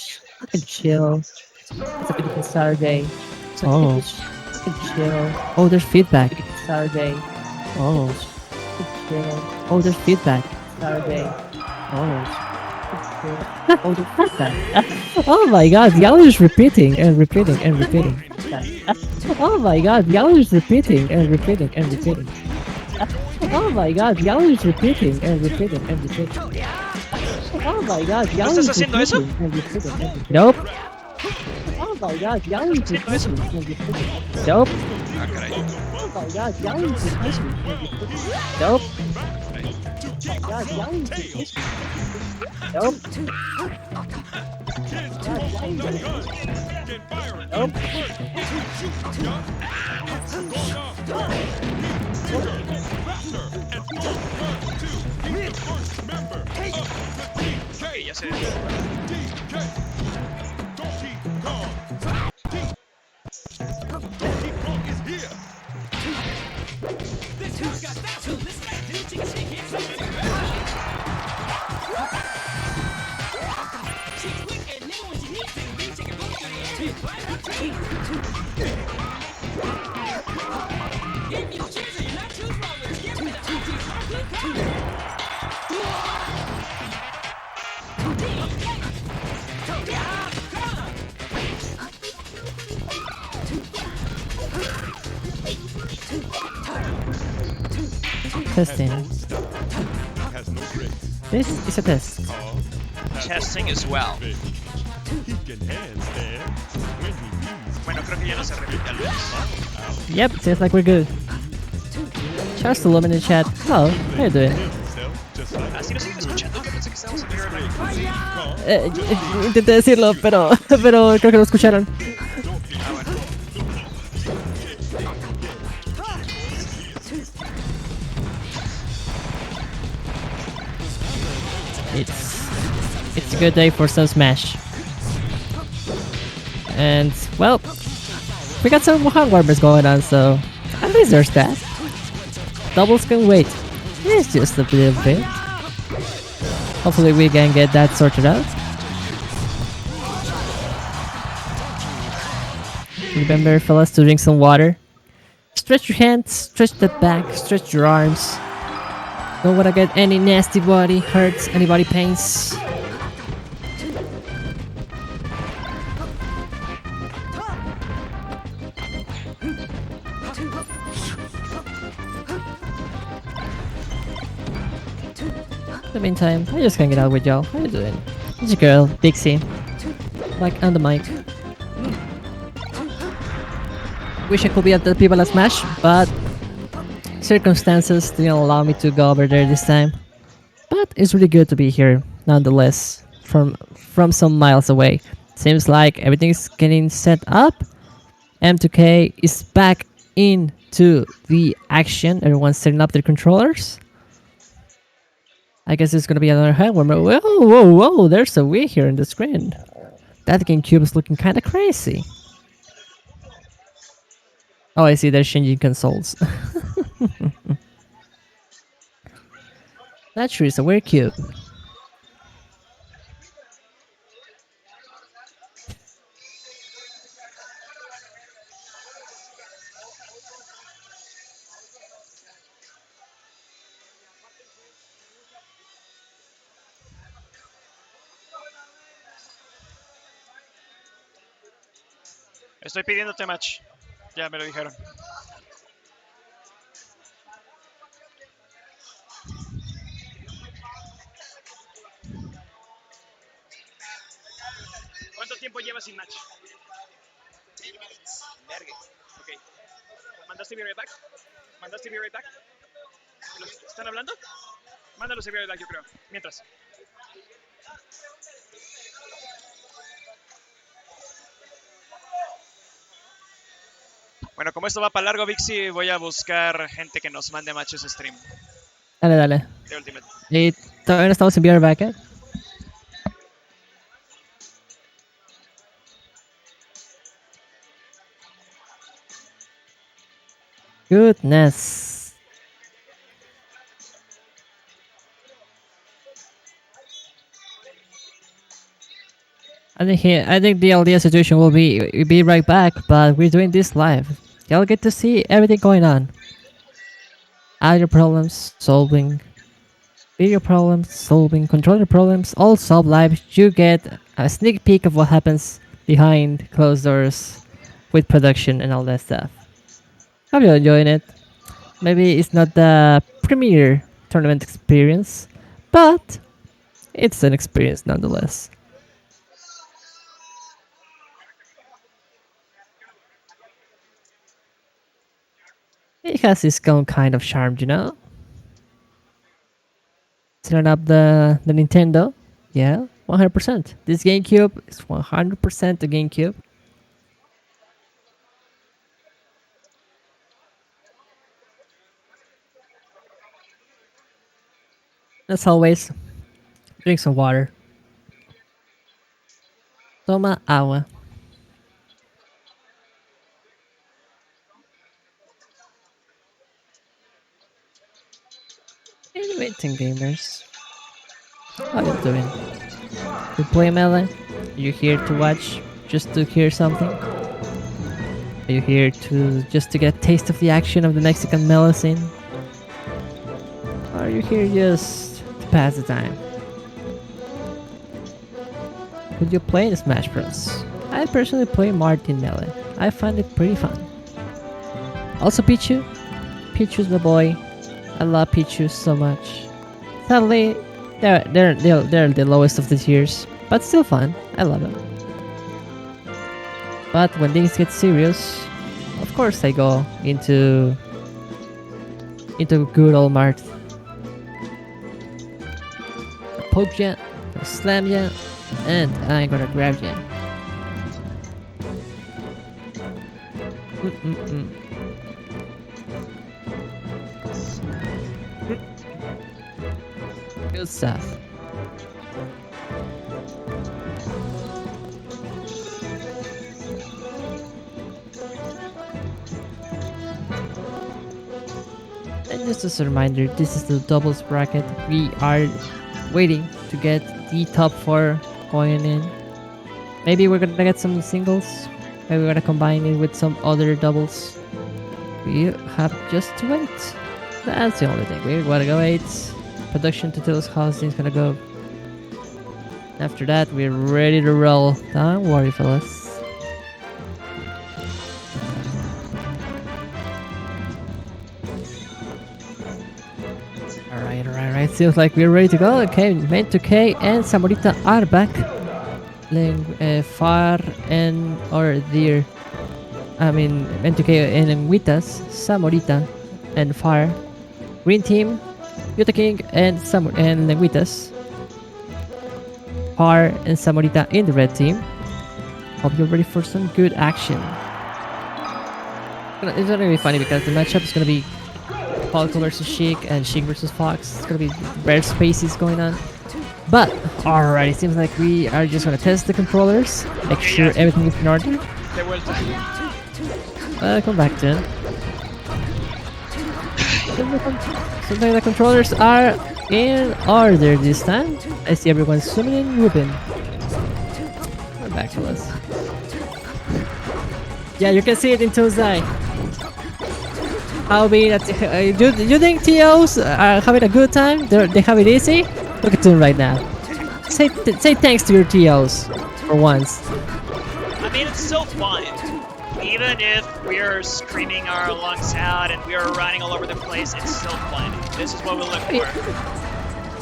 chill. It's a beautiful Saturday, so you can chill. Oh, there's feedback. Saturday. Oh. Chill. Oh, there's feedback. Saturday. Oh. Oh, there's feedback. Oh my god, y'all are just repeating and repeating and repeating. Oh my god, y'all are just repeating and repeating and repeating. Oh my god, y'all are just repeating and repeating and repeating. Oh my god, y'all are estás just haciendo eso? repeating and repeating and repeating. Nope. Oh my god, y'all are just repeating and repeating. Nope. Ah, caray. Oh my god, y'all are just repeating and repeating. Nope. Oh my god, y'all are just repeating. Nope. Nope. Ok, ya sé. Testing. This is a test. Testing as well. Bueno, creo que ya no se repite al menos. Yep, seems like we're good. Charles to in the chat. Hello, how you doing? Así nos siguen escuchando. Yo pensé que estábamos en Herran. Intenté decirlo, pero creo que no escucharon. Ah, bueno. It's a good day for some Smash. And, well, we got some hand warmers going on, so at least there's that. Doubles can wait. It's just a little bit. Hopefully we can get that sorted out. Remember, fellas, to drink some water. Stretch your hands, stretch the back, stretch your arms. Don't wanna get any nasty body hurts, any body pains. In the meantime, I just hanging out with y'all. How you doing? It's your girl, Dixie. Like on the mic. Wish I could be at the Viva La Smash, but circumstances didn't allow me to go over there this time. But it's really good to be here, nonetheless, from some miles away. Seems like everything's getting set up. M2K is back into the action. Everyone's setting up their controllers. I guess it's gonna be another hand warmer. Whoa, whoa, whoa! There's a Wii here in the screen. That GameCube is looking kind of crazy. Oh, I see. They're changing consoles. That sure is a weird cube. Estoy pidiéndote match. Ya me lo dijeron. ¿Cuánto tiempo llevas sin match? Verga. Ok. ¿Mandaste mi right back? ¿Mandaste mi right back? ¿Están hablando? Mándalo seguir yo creo. Mientras. Bueno, como esto va para largo, Vixi, voy a buscar gente que nos mande matches stream Dale, dale. de Ultimate. Y todavía no estamos en VR Bracket. Goodness. I think the LDS situation will be right back, but we're doing this live. Y'all get to see everything going on. Audio problems, solving. Video problems, solving. Controller problems, all solved live. You get a sneak peek of what happens behind closed doors with production and all that stuff. Hope you're enjoying it. Maybe it's not the premier tournament experience, but it's an experience nonetheless. It has its own kind of charm, you know? Setting up the Nintendo, yeah, 100%. This GameCube is 100% the GameCube. As always, drink some water. Toma agua. Innovating gamers. How you doing? You play Melee? Are you here to watch? Just to hear something? Are you here to just to get a taste of the action of the Mexican Melee scene? Or are you here just to pass the time? Would you play the Smash Bros? I personally play Martin Melee. I find it pretty fun. Also Pichu. Pichu's my boy. I love Pichu so much. Sadly, they're the lowest of the tiers, but still fun. I love them. But when things get serious, of course I go into good old Mart. Poke ya, slam ya, and I'm gonna grab ya. Good stuff. And just as a reminder, this is the doubles bracket. We are waiting to get the top 4 going in. Maybe we're gonna get some singles. Maybe we're gonna combine it with some other doubles. We have just to wait. That's the only thing. We gotta go wait. Production to tell us how things gonna go. After that, we're ready to roll. Don't worry, fellas. Alright. Seems like we're ready to go. Okay, Main 2K and Samorita are back. Far and or dear. Main 2K and Lengüitas, Samorita and Far. Green team, Yuta King and Lengüitas. Far and Samorita in the red team. Hope you're ready for some good action. It's gonna be funny because the matchup is gonna be Falco versus Sheik and Sheik versus Fox. It's gonna be rare spaces going on. But alright, it seems like we are just gonna test the controllers, make sure everything is in order. Welcome back, Jen. Seems like the controllers are in order this time. I see everyone swimming in Ruben. We're back to us. Yeah, you can see it in Tozai. How be that? You think TOs are having a good time? They have it easy? Look at them right now. Say thanks to your TOs for once. I mean, it's so fun. Even if we're screaming our lungs out and we're running all over the place, it's still fun. This is what we live for.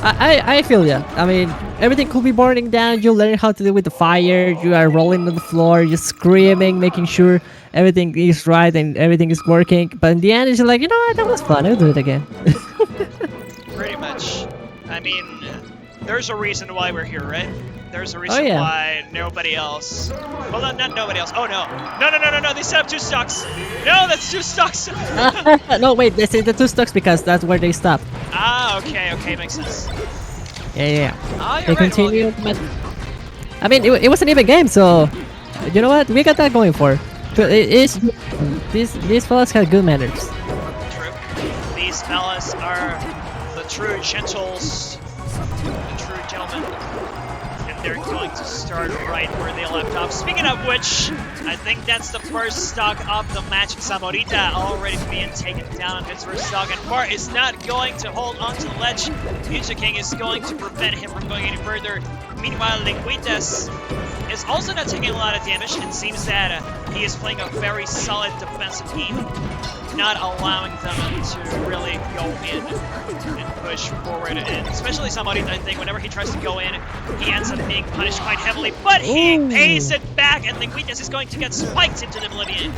I feel ya. I mean, everything could be burning down. You learn how to deal with the fire. You are rolling on the floor, just screaming, making sure everything is right and everything is working. But in the end, it's like, you know what? That was fun. I'll do it again. Pretty much. I mean, there's a reason why we're here, right? There's a reason yeah. why nobody else. Well, not nobody else. Oh no. No. They set up 2 stocks. No, that's 2 stocks. No, wait, they say the 2 stocks because that's where they stop. Ah, okay, makes sense. Yeah. Ah, They you're right. Well, continue. I mean, it was an even game, so you know what? We got that going for. These fellas have good manners. true. These fellas are the true gentles, the true gentlemen. And they're going to start right where they left off. Speaking of which, I think that's the first stock of the match. Samorita already being taken down on his first stock, and Bart is not going to hold on to the ledge. Future King is going to prevent him from going any further. Meanwhile, Lengüitas is also not taking a lot of damage. It seems that he is playing a very solid defensive game, not allowing them to really go in and push forward. And especially Samorita, I think, whenever he tries to go in, he ends up being punished quite heavily. But he pays it back, and Lengüitas is going to get spiked into the Oblivion.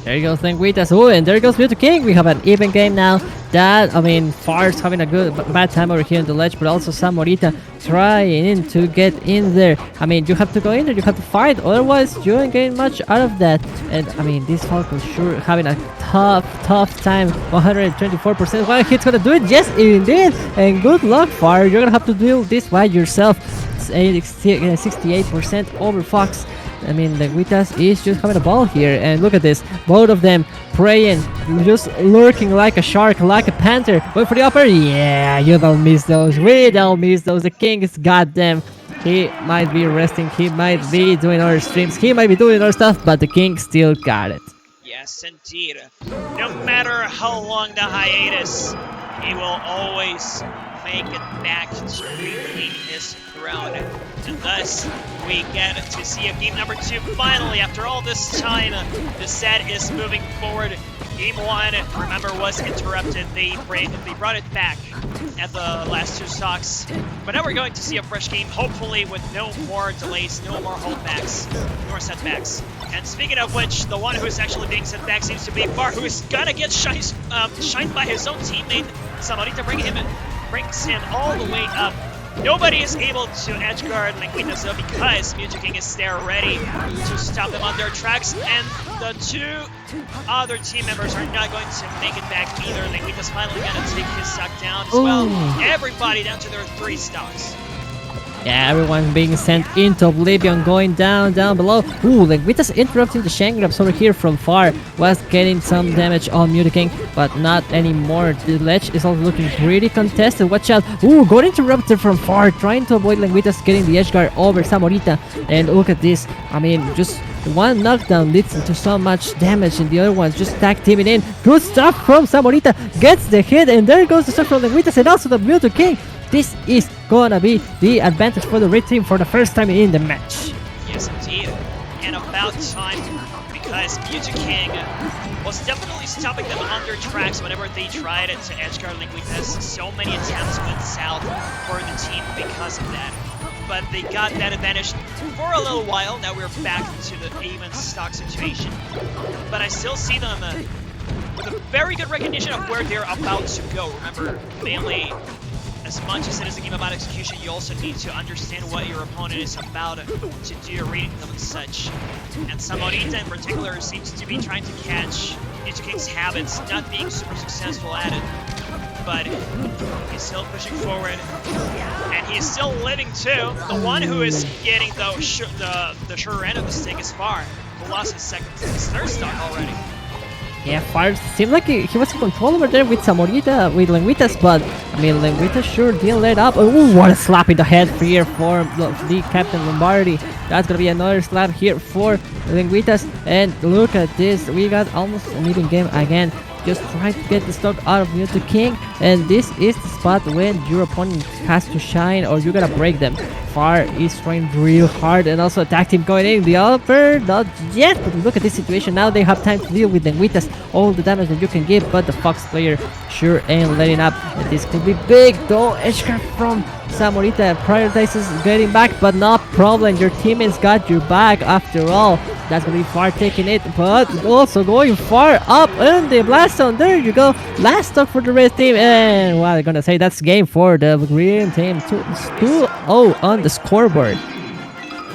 There you go, Lengüitas. Oh, and there goes Future King. We have an even game now. That, I mean, Far's having a bad time over here on the ledge, but also Samorita trying to get in there. I mean, you have to go in there, you have to fight, otherwise you don't get much out of that. And I mean, this Hulk was sure having a tough time. 124%. Well, he's gonna do it. Yes, indeed. And good luck, Far. You're gonna have to do this by yourself. It's 68% over Fox. I mean, Lengüitas is just having a ball here, and look at this. Both of them praying, just lurking like a shark, like a panther. Going for the upper. Yeah, you don't miss those. We don't miss those. The king is goddamn. He might be resting. He might be doing other streams. He might be doing other stuff, but the king still got it. Yes, indeed. No matter how long the hiatus, he will always make it back to reclaim his throne. And thus, we get to see a game number 2 finally. After all this time, the set is moving forward. Game 1, remember, was interrupted. They brought it back at the last 2 stocks. But now we're going to see a fresh game, hopefully with no more delays, no more holdbacks, nor setbacks. And speaking of which, the one who is actually being sent back seems to be Bar, who is gonna get shined by his own teammate. Samorita brings him all the way up. Nobody is able to edgeguard Lengüitas though, because Future King is there ready to stop them on their tracks, and the 2 other team members are not going to make it back either. Lengüitas finally gonna take his stock down as well. Everybody down to their 3 stocks. Yeah, everyone being sent into oblivion, going down below. Ooh, Lengüitas interrupting the shank grabs over here from far. Was getting some damage on Future King, but not anymore. The ledge is also looking pretty contested. Watch out. Ooh, got interrupted from far, trying to avoid Lengüitas getting the edge guard over Samorita. And look at this. I mean, just one knockdown leads to so much damage, and the other one's just tag teaming in. Good stuff from Samorita. Gets the hit, and there goes the stuff from Lengüitas, and also the Future King. This is gonna be the advantage for the red team for the first time in the match. Yes, indeed. And about time, because Future King was definitely stopping them on their tracks whenever they tried to edgeguard Lengüitas. So many attempts went south for the team because of that. But they got that advantage for a little while. Now we're back to the even stock situation. But I still see them with a very good recognition of where they're about to go. Remember, mainly, as much as it is a game about execution, you also need to understand what your opponent is about to do your reading them and such. And Samorita in particular seems to be trying to catch Future King's habits, not being super successful at it. But he's still pushing forward, and he's still living too. The one who is getting the sure end of the stick is Far, who lost his third stock already. Yeah, Far seemed like he was in control over there with Samorita, with Lengüitas, but I mean, Lengüitas sure didn't let up. Oh, what a slap in the head here for the Captain Lombardi. That's gonna be another slap here for Lengüitas, and look at this. We got almost an even game again. Just trying to get the stock out of Future King, and this is the spot when your opponent has to shine or you gotta break them. Far is trying real hard, and also attack team going in. The upper, not yet, but look at this situation. Now they have time to deal with Lengüitas, all the damage that you can give, but the Fox player sure ain't letting up. And this could be big though. Edgeguard from Samorita prioritizes getting back, but no problem. Your teammates got your back after all. That's gonna be far taking it, but also going far up in the blast zone. There you go. Last stock for the red team, and what I'm gonna say, that's game for the green team. 2-0 on the scoreboard.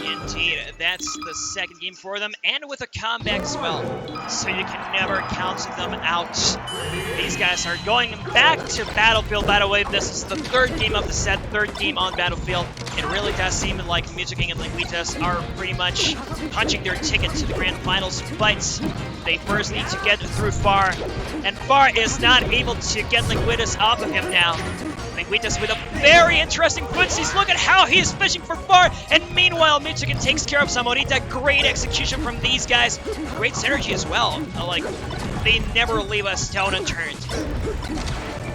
Indeed, that's the second game for them, and with a comeback as well. So you can never count them out. These guys are going back to Battlefield, by the way. This is the third game of the set, third game on Battlefield. It really does seem like Music King and Lengüitas are pretty much punching their ticket to the grand finals, but they first need to get through Far, and Far is not able to get Lengüitas off of him now. Lengüitas with a very interesting footsies. Look at how he is fishing for Far, and meanwhile Michigan takes care of Samorita. Great execution from these guys. Great synergy as well. Like, they never leave a stone unturned.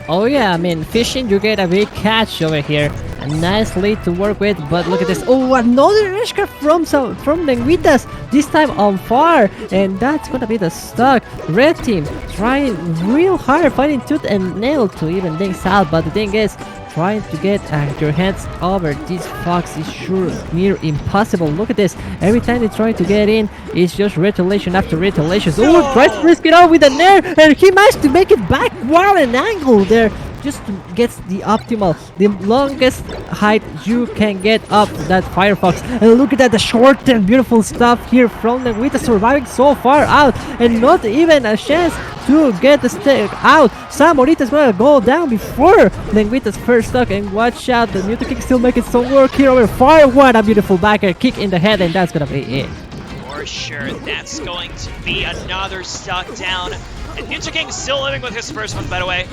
Oh yeah, I mean, fishing, you get a big catch over here. A nice lead to work with, but look at this. Oh, another edge guard from Lengüitas, this time on Far, and that's gonna be the stuck. Red team trying real hard, fighting tooth and nail to even things out, but the thing is, trying to get your hands over this fox is sure near impossible. Look at this. Every time they try to get in, it's just retaliation after retaliation. Oh, tries to risk it out with a nair, and he managed to make it back while an angle there. Just gets the optimal, the longest height you can get up that Firefox. And look at that, the short and beautiful stuff here from Lengüitas, surviving so far out and not even a chance to get the stick out. Samorita's gonna go down before Lengüitas' first stock, and watch out, the Music King still making some work here over Fire. What a beautiful backer kick in the head, and that's gonna be it. For sure, that's going to be another stock down. And Music King still living with his first one, by the way.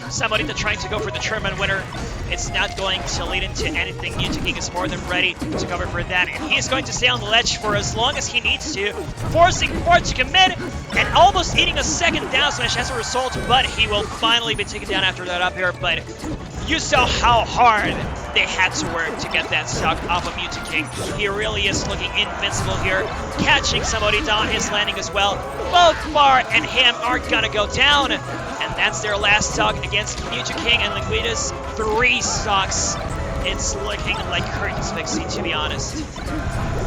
Samorita trying to go for the tournament winner. It's not going to lead into anything. Music King is more than ready to cover for that. And he's going to stay on the ledge for as long as he needs to, forcing Far to commit and almost eating a second down smash as a result. But he will finally be taken down after that up here. But you saw how hard they had to work to get that stock off of Music King. He really is looking invincible here, catching Samorita on his landing as well. Both Far and him are gonna go down, and that's their last stock against Music King and Lengüitas. 3 stocks. It's looking like curtains fixing, to be honest.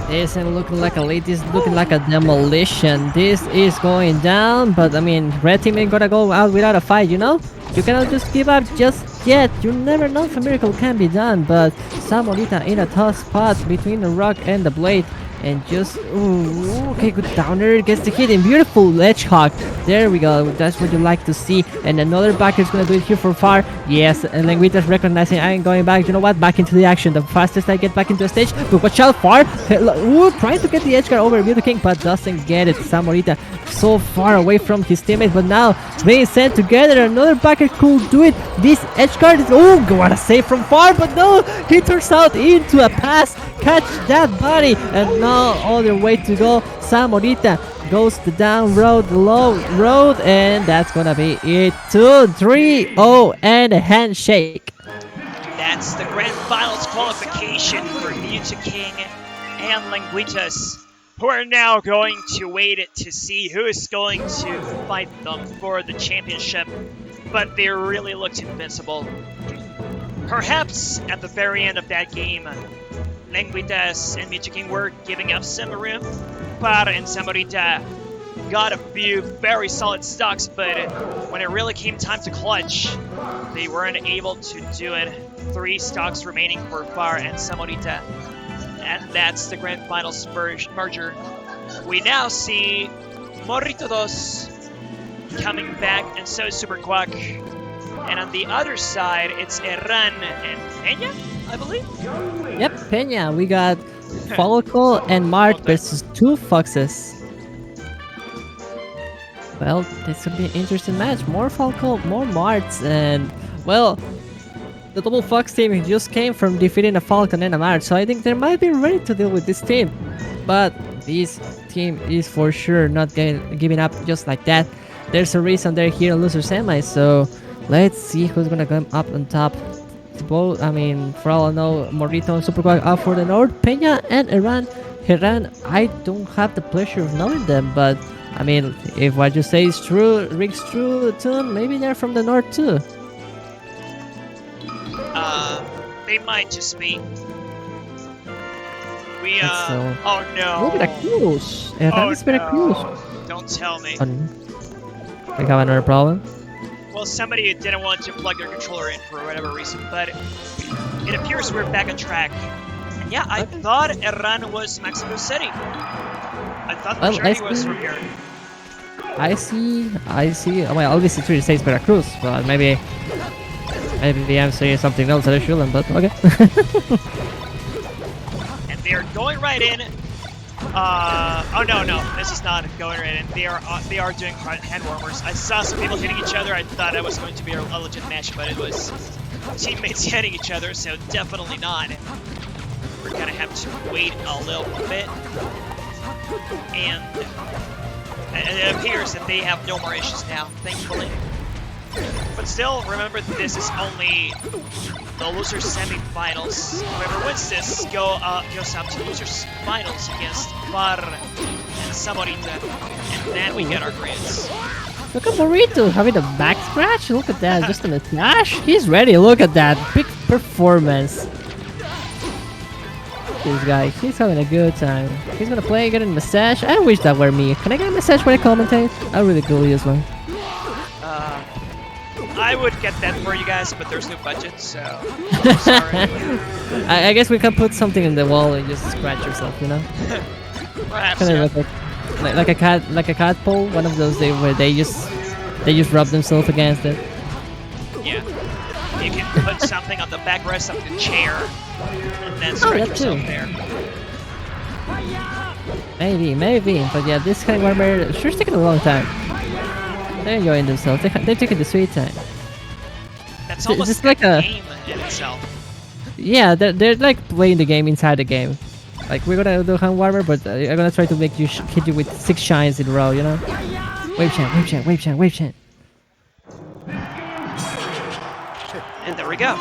This isn't looking like a lead, this is looking like a demolition. This is going down, but I mean, red team ain't gonna go out without a fight, you know? You cannot just give up just yet. You never know if a miracle can be done, but Samorita in a tough spot between the rock and the blade. And just, ooh, okay, good downer, gets the hit, and beautiful ledge hog. There we go, that's what you like to see. And another backer is gonna do it here for Far. Yes, and Lengüitas recognizing, I ain't going back. You know what, back into the action. The fastest I get back into the stage. But watch out, Far. Ooh, trying to get the edge guard over Music King, but doesn't get it. Samorita so far away from his teammates, but now being sent together. Another backer could do it. This edge guard is, oh, what a save from Far, but no, he turns out into a pass. Catch that body, and no other way to go. Samorita goes the down road, low road, and that's gonna be it. 2-3-0 and a handshake. That's the grand finals qualification for Music King and Lengüitas, who are now going to wait to see who is going to fight them for the championship. But they really looked invincible. Perhaps at the very end of that game, Lengüitas and Music King were giving up some room. Par and Samorita got a few very solid stocks, but when it really came time to clutch, they weren't able to do it. 3 stocks remaining for Par and Samorita. And that's the grand finals merger. We now see Morrito 2 coming back, and so is Super Quack. And on the other side, it's Herran and Peña, I believe? Yep, Peña. We got Falco and Mart versus 2 Foxes. Well, this would be an interesting match. More Falco, more Marts, and, well, the double Fox team just came from defeating a Falcon and a Mart, so I think they might be ready to deal with this team. But this team is for sure not giving up just like that. There's a reason they're here in loser semi, so let's see who's gonna come up on top. Both, I mean, for all I know, Morrito and Super Quack up for the North. Peña and Herran, I don't have the pleasure of knowing them, but I mean, if what you say is true, rings true, tune, maybe they're from the North too. They might just be. We, That's so- oh no. Oh, Veracruz. Herran is Veracruz. Don't tell me. We have another problem. Well, somebody didn't want to plug their controller in for whatever reason, but it appears we're back on track. And yeah, I thought Herran was Mexico City. I thought the Well, journey I was see- from here. I see. Well, obviously it says Veracruz, but maybe I'm saying something else that I shouldn't. But okay. And they're going right in. Oh no, this is not going right in. They are doing hand warmers. I saw some people hitting each other. I thought it was going to be a legit match, but it was teammates hitting each other, so definitely not. We're gonna have to wait a little bit. And it appears that they have no more issues now, thankfully. But still, remember, this is only the losers semi-finals. Whoever wins this goes up to losers finals against Bar and Saborita, and then we get our grants. Look at Morrito having a back scratch. Look at that, just on a dash. He's ready. Look at that big performance. This guy, he's having a good time. He's gonna play, get a massage. I wish that were me. Can I get a massage when I commentate? I really could use one. I would get that for you guys, but there's no budget, so I'm sorry. I guess we can put something in the wall and just scratch yourself, you know? Perhaps, Kind yeah. of like a cat pole. One of those where they just rub themselves against it. Yeah. You can put something on the backrest of the chair, and then Oh, scratch that yourself too. there. Maybe, but yeah, this kind of warmer sure is taking a long time. They're enjoying themselves. They're taking the sweet time. That's Is almost this a like a- game in itself. Yeah, they're like playing the game inside the game. Like we're gonna do hand warmer, but I'm gonna try to make you hit you with 6 shines in a row. You know? Wave chant, wave chant, wave chant, wave chant. And there we go.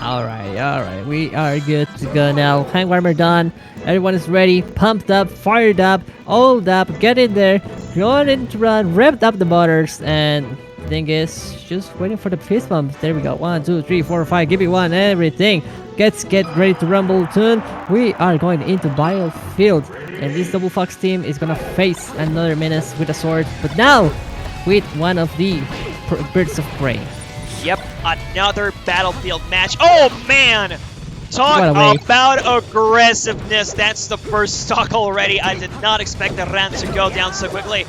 All right, we are good to go now. Hand warmer done. Everyone is ready, pumped up, fired up, oiled up. Get in there, going to run, revved up the motors, and thing is just waiting for the fist bump. There we go. 1, 2, 3, 4, 5. Give me one. Everything. Get ready to rumble soon. We are going into Battlefield, and this Double Fox team is gonna face another menace with a sword, but now with one of the birds of prey. Yep, another Battlefield match. Oh man! What a Talk wave. about aggressiveness. That's the first stock already. I did not expect the Herran to go down so quickly.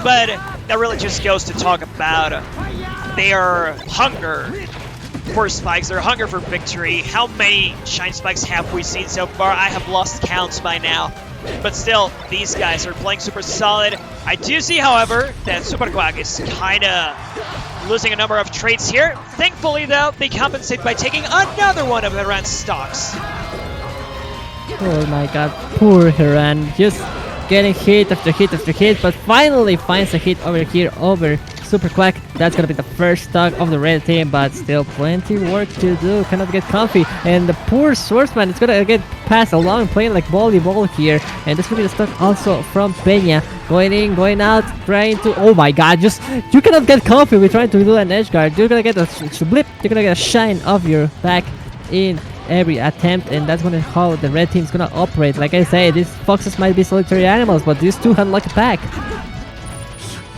But that really just goes to talk about their hunger for spikes, their hunger for victory. How many shine spikes have we seen so far? I have lost counts by now. But still, these guys are playing super solid. I do see, however, that Super Quack is kind of losing a number of traits here. Thankfully, though, they compensate by taking another one of Herran's stocks. Oh my god, poor Herran, just getting hit after hit after hit, but finally finds a hit over here over Super Quack. That's gonna be the first stock of the red team, but still plenty work to do. Cannot get comfy, and the poor swordsman is gonna get passed along, playing like volleyball here. And this will be the stock also from Peña, going in, going out, trying to. Oh my god, just you cannot get comfy with trying to do an edge guard. You're gonna get a blip. You're gonna get a shine of your back in every attempt, and that's gonna how the red team's gonna operate. Like I say, these foxes might be solitary animals, but these two hunt like a pack.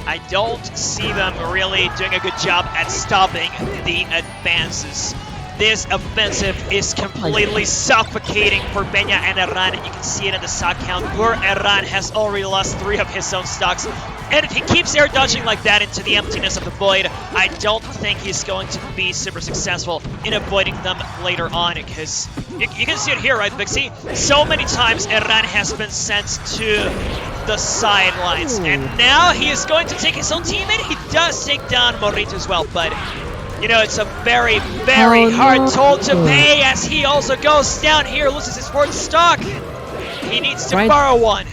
I don't see them really doing a good job at stopping the advances. This offensive is completely suffocating for Peña and Herran, and you can see it in the stock count. Poor Herran has already lost 3 of his own stocks, and if he keeps air dodging like that into the emptiness of the void, I don't think he's going to be super successful in avoiding them later on, because you can see it here, right, Vixie? So many times Herran has been sent to the sidelines, and now he is going to take his own teammate. He does take down Morrito as well, but you know, it's a very, very hard toll to pay as he also goes down here, loses his 4th stock. He needs to Right. borrow one.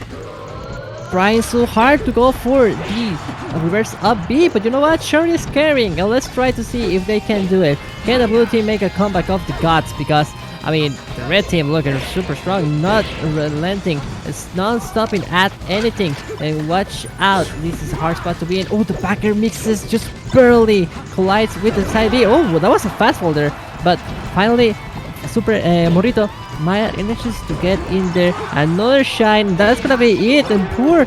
Trying so hard to go for the reverse up B, but you know what? Shuri is carrying, and let's try to see if they can do it. Can the blue team make a comeback of the gods? Because I mean, the red team looking super strong, not relenting, it's non-stopping at anything. And watch out, this is a hard spot to be in. Oh, the backer mixes just barely collides with the side B. Oh, that was a fast folder, but finally Super Morrito manages to get in there. Another shine. That's gonna be it. And poor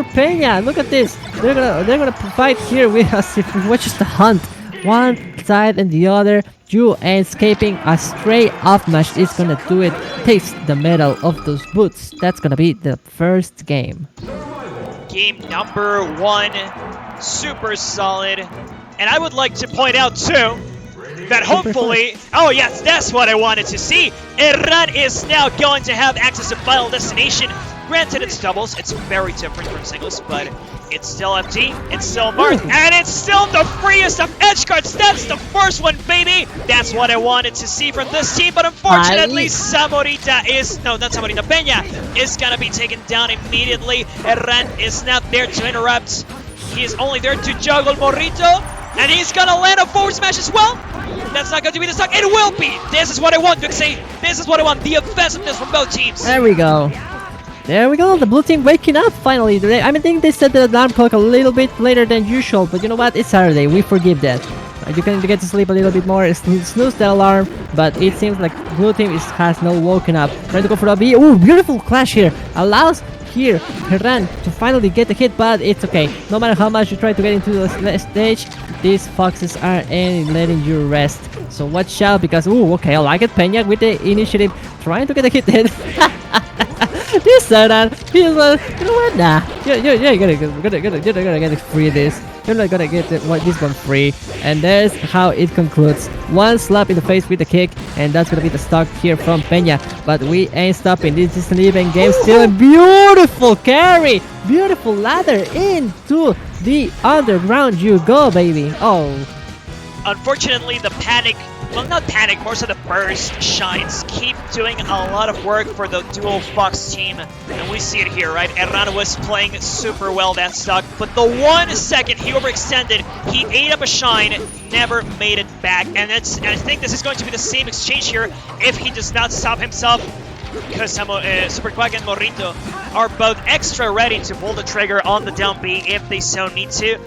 Peña. Look at this. They're gonna fight here with us if we watch the hunt. One side and the other. You escaping a stray off match is gonna do it. Taste the metal of those boots. That's gonna be the first game. Game number 1, super solid. And I would like to point out too that hopefully, oh yes, that's what I wanted to see. Herran is now going to have access to Final Destination. Granted, it's doubles, it's very different from singles, but it's still empty, it's still marked, and it's still the freest of edge cards. That's the first one, baby. That's what I wanted to see from this team, but unfortunately, Samorita is, no, not Samorita, Peña is gonna be taken down immediately. Herran is not there to interrupt. He is only there to juggle Morrito, and he's gonna land a forward smash as well. That's not going to be the stock. It will be. This is what I want, Vixie. This is what I want. The offensiveness from both teams. There we go. There we go. The blue team waking up finally. I think they set the alarm clock a little bit later than usual, but you know what? It's Saturday. We forgive that. You can get to sleep a little bit more, snooze that alarm, but it seems like blue team has not woken up. Trying to go for a B. Ooh, beautiful clash here. Allows here Herran to finally get the hit, but it's okay. No matter how much you try to get into the stage, these foxes aren't letting you rest. So watch out, because ooh, okay, I like it. Peña with the initiative, trying to get a hit in. This Herran, he's like, you know what? Nah, you're gonna get free this. You're not gonna get this one free. And there's how it concludes. One slap in the face with the kick, and that's gonna be the stock here from Peña. But we ain't stopping. This is an even game still. Beautiful carry, beautiful ladder into the underground. You go, baby. Oh. Unfortunately, the panic, well, not panic, more so the burst shines keep doing a lot of work for the dual Fox team, and we see it here, right? Herran was playing super well that stock, but the 1 second he overextended, he ate up a shine, never made it back, and I think this is going to be the same exchange here if he does not stop himself, because Super Quack and Morrito are both extra ready to pull the trigger on the down B if they so need to.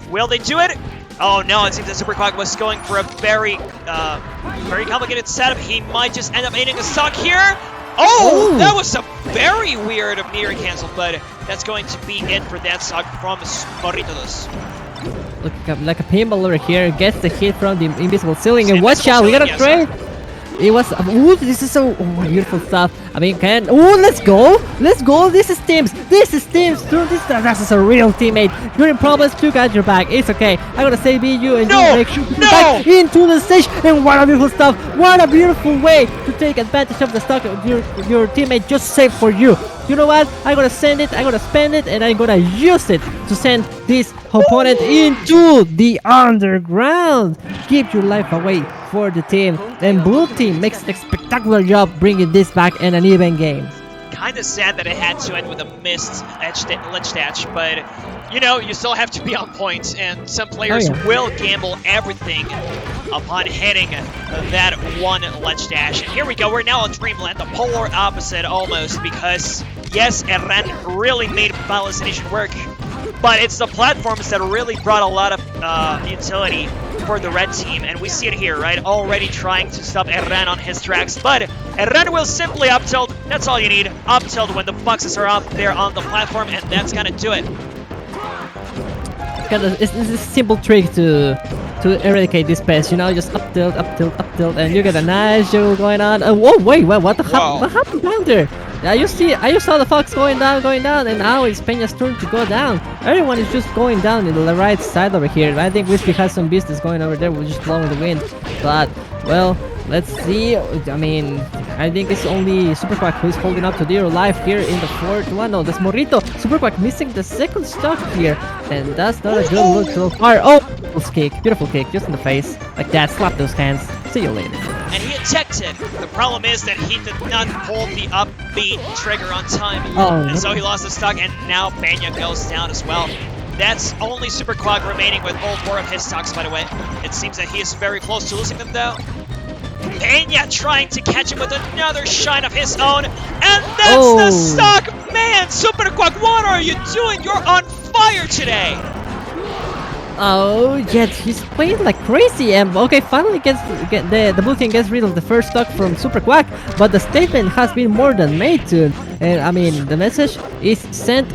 Will they do it? Oh no, it seems that Super Quack was going for a very complicated setup. He might just end up eating a stock here. Oh, Ooh. That was a very weird mirror cancel, but that's going to be it for that stock from Morritos. Like a pinball over here, gets the hit from the invisible ceiling, and The watch invisible out, we got a ceiling, trade. It was, ooh, this is so beautiful stuff. I mean, let's go, this is teams, dude, this is a real teammate. You're in problems, you got your back, it's okay. I'm gonna save you and you make sure to get back into the stage, and what a beautiful stuff, what a beautiful way to take advantage of the stock your teammate just saved for you. You know what, I'm gonna send it, I'm gonna spend it, and I'm gonna use it to send this opponent into the underground. Keep your life away for the team, and blue team makes a spectacular job bringing this back in an even game. Kind of sad that it had to end with a missed ledge dash, but you know, you still have to be on point, and some players will gamble everything upon hitting that one ledge dash. And here we go, we're now on Dreamland, the polar opposite almost, because yes, Herran really made Final Destination work, but it's the platforms that really brought a lot of utility for the red team, and we see it here, right? Already trying to stop Herran on his tracks, but Herran will simply up tilt. That's all you need. Up tilt when the foxes are up there on the platform, and that's gonna do it. It's a simple trick to eradicate this pest, you know, just up tilt, and you get a nice juggle going on. Whoa, wait, what happened down there? I just saw the fox going down, and now it's Peña's turn to go down. Everyone is just going down in the right side over here. I think Wispy has some business going over there, we're just blowing the wind. But, well, let's see. I mean, I think it's only Super Quack who is holding up to their life here in the fourth one. No, that's Morrito. Super Quack missing the second stock here, and that's not a good look so far. Oh, beautiful kick, just in the face, like that. Slap those hands. See you later. And he ejected. The problem is that he did not pull the up B trigger on time, and so he lost the stock, and now Peña goes down as well. That's only Super Quack remaining with all 4 of his stocks, by the way. It seems that he is very close to losing them, though. Peña trying to catch him with another shine of his own, and that's the stock! Man, Super Quack, what are you doing? You're on fire today! Oh, yet he's playing like crazy. And okay, finally the blue team gets rid of the first stock from Super Quack, but the statement has been more than made to. And I mean, the message is sent,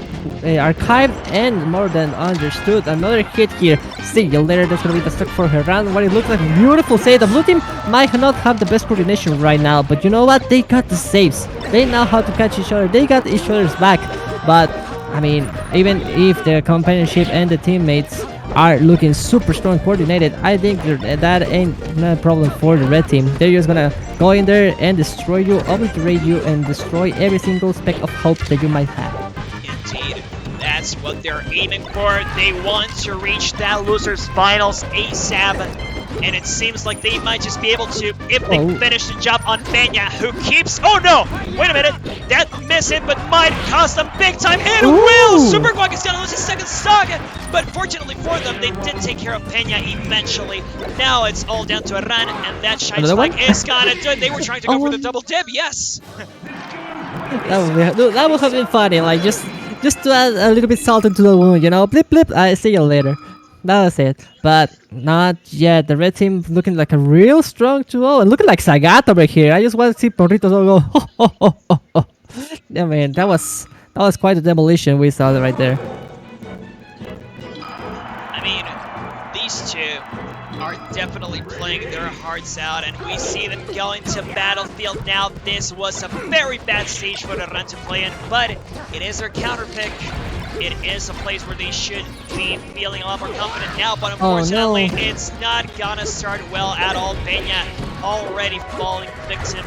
archived, and more than understood. Another hit here. See you later. That's gonna be the stock for Herran. What it looks like, beautiful save. The blue team might not have the best coordination right now, but you know what? They got the saves. They know how to catch each other. They got each other's back. But I mean, even if the companionship and the teammates are looking super strong coordinated, I think that ain't no problem for the red team. They're just gonna go in there and destroy you, obliterate you, and destroy every single speck of hope that you might have. Indeed, that's what they're aiming for. They want to reach that losers finals ASAP, and it seems like they might just be able to if they finish the job on Peña, who keeps. Oh no! Wait a minute, that miss it, but might cost them big time. It will. Super Quack is gonna lose his second stock, but fortunately for them, they did take care of Peña eventually. Now it's all down to Herran, and that shine spike is gonna do it. They were trying to go for the double dip. Yes. That would have been funny, like just to add a little bit salt into the wound, you know. Blip blip. I see you later. That was it, but not yet. The red team looking like a real strong 2-0 and looking like Sagat over here. I just want to see Morrito go. Yeah, man, that was quite a demolition we saw right there. I mean, these two are definitely playing their hearts out, and we see them going to Battlefield now. This was a very bad stage for Herran to play in, but it is their counter pick. It is a place where they should be feeling a lot more confident now, but unfortunately, it's not gonna start well at all. Peña already falling victim,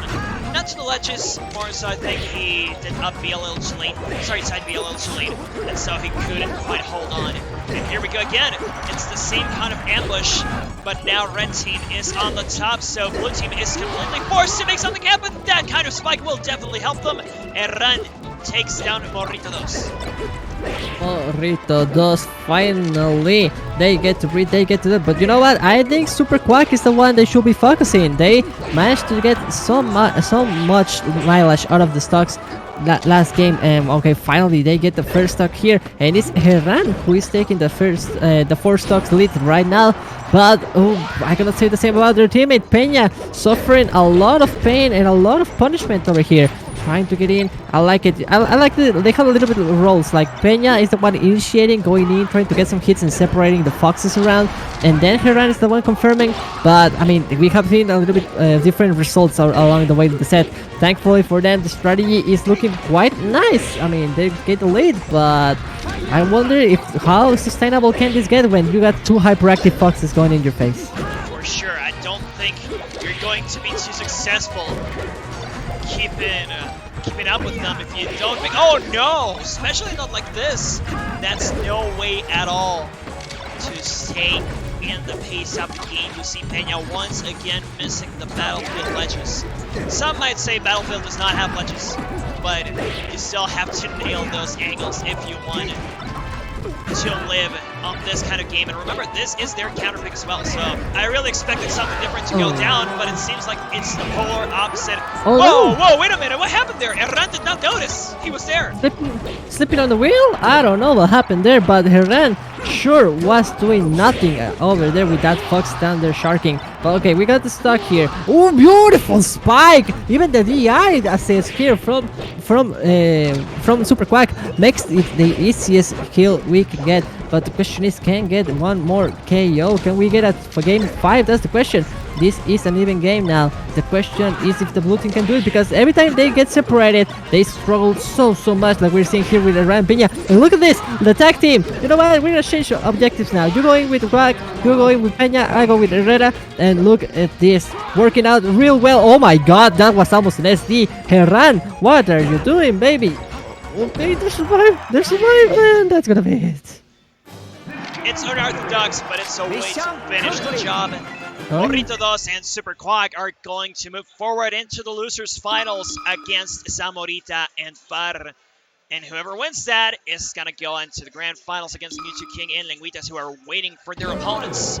not to the ledges, more so I think he did up B a little too late. Sorry, side B a little too late, and so he couldn't quite hold on. And here we go again. It's the same kind of ambush, but now red team is on the top, so blue team is completely forced to make something happen. That kind of spike will definitely help them. Herran takes down Morrito 2. Morrito does finally. They get to breathe, they get to that. But you know what? I think Super Quack is the one they should be focusing. They managed to get so much mileage out of the stocks that last game, and okay, finally they get the first stock here, and it's Herran who is taking the 4 stocks lead right now. But I cannot say the same about their teammate Peña, suffering a lot of pain and a lot of punishment over here, trying to get in. I like it. I like they have a little bit of roles. Like Peña is the one initiating, going in, trying to get some hits and separating the foxes around, and then Herran is the one confirming. But I mean, we have seen a little bit different results along the way of the set. Thankfully for them, the strategy is looking quite nice. I mean, they get the lead, but I wonder how sustainable can this get when you got 2 hyperactive foxes going in your face. For sure, I don't think you're going to be too successful keeping up with them if you don't make. Oh no! Especially not like this. That's no way at all to stay in the pace-up game. You see Peña once again missing the Battlefield ledges. Some might say Battlefield does not have ledges, but you still have to nail those angles if you want to live on this kind of game. And remember, this is their counter pick as well, so I really expected something different to go down, but it seems like it's the polar opposite. Whoa, wait a minute, what happened there? Herran did not notice. He was there. Slipping on the wheel? I don't know what happened there, but Herran sure was doing nothing over there with that fox down there sharking. But okay, we got the stock here. Oh, beautiful spike! Even the DI assist here from Super Quack makes it the easiest kill we can get. But the question is, can get one more KO? Can we get a game 5? That's the question. This is an even game now. The question is if the blue team can do it, because every time they get separated, they struggle so much, like we're seeing here with Herran Peña. And look at this, the tag team. You know what? We're gonna change objectives now. You're going with Quack, you're going with Peña, I go with Herrera, and look at this, working out real well. Oh my God, that was almost an SD. Herran, what are you doing, baby? Okay, they survived, man. That's gonna be it. It's unorthodox, but it's a way to finish the job. Morrito 2 and Super Quack are going to move forward into the losers finals against Zamorita and Far. And whoever wins that is going to go into the grand finals against Mewtwo King and Lengüitas, who are waiting for their opponents.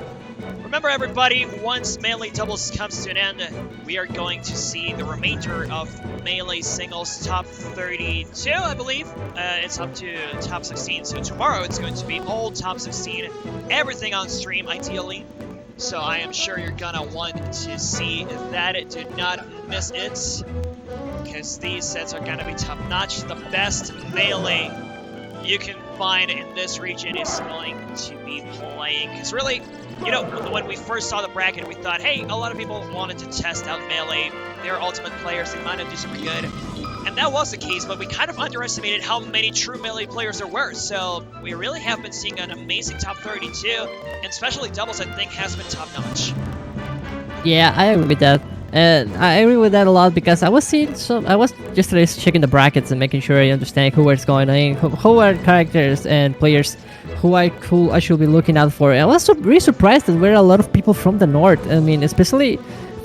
remember, everybody, once Melee Doubles comes to an end, we are going to see the remainder of Melee Singles top 32, I believe. It's up to top 16, so tomorrow it's going to be all top 16, everything on stream, ideally. So I am sure you're gonna want to see that. Do not miss it, because these sets are gonna be top-notch. The best Melee you can find in this region is going to be playing. Because really, you know, when we first saw the bracket, we thought, hey, a lot of people wanted to test out Melee. They're ultimate players, they might not do super good. And that was the case, but we kind of underestimated how many true Melee players there were. So we really have been seeing an amazing top 32, and especially doubles, I think, has been top-notch. Yeah, I agree with that. And I agree with that a lot because I was seeing some. I was yesterday checking the brackets and making sure I understand who is going on, who are characters and players who I should be looking out for. I was really surprised that there were a lot of people from the north. I mean, especially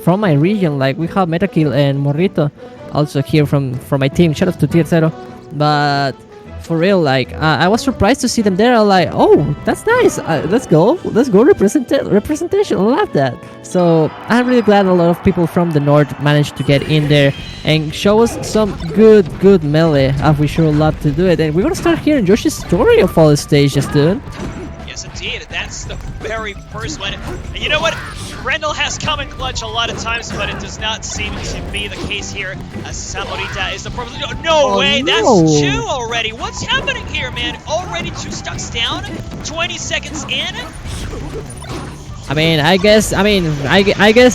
from my region. Like we have Metakill and Morrito also here from my team. Shout out to Tier Zero. But for real, like I was surprised to see them there. I'm like, oh, that's nice. Let's go representation. I love that. So I'm really glad a lot of people from the north managed to get in there and show us some good Melee. We sure love to do it. And we're gonna start hearing Josh's story of all the stages, dude. Yes, indeed. That's the very first one. And you know what? Rendell has come in clutch a lot of times, but it does not seem to be the case here. As Samorita is the first. No way! no. That's two already. What's happening here, man? Already two stocks down. 20 seconds in. I mean, I guess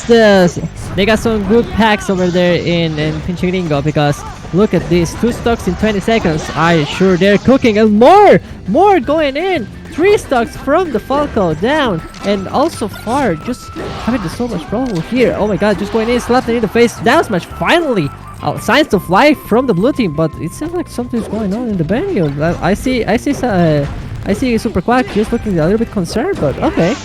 they got some good packs over there in Pinchiringo because look at these 2 stocks in 20 seconds. I sure they're cooking and more going in. 3 stocks from the Falco down and also far just having so much problem here. Oh my god, just going in, slapped in the face. Down smash finally. Signs of life from the blue team, but it seems like something's going on in the venue. I see Super Quack just looking a little bit concerned, but okay.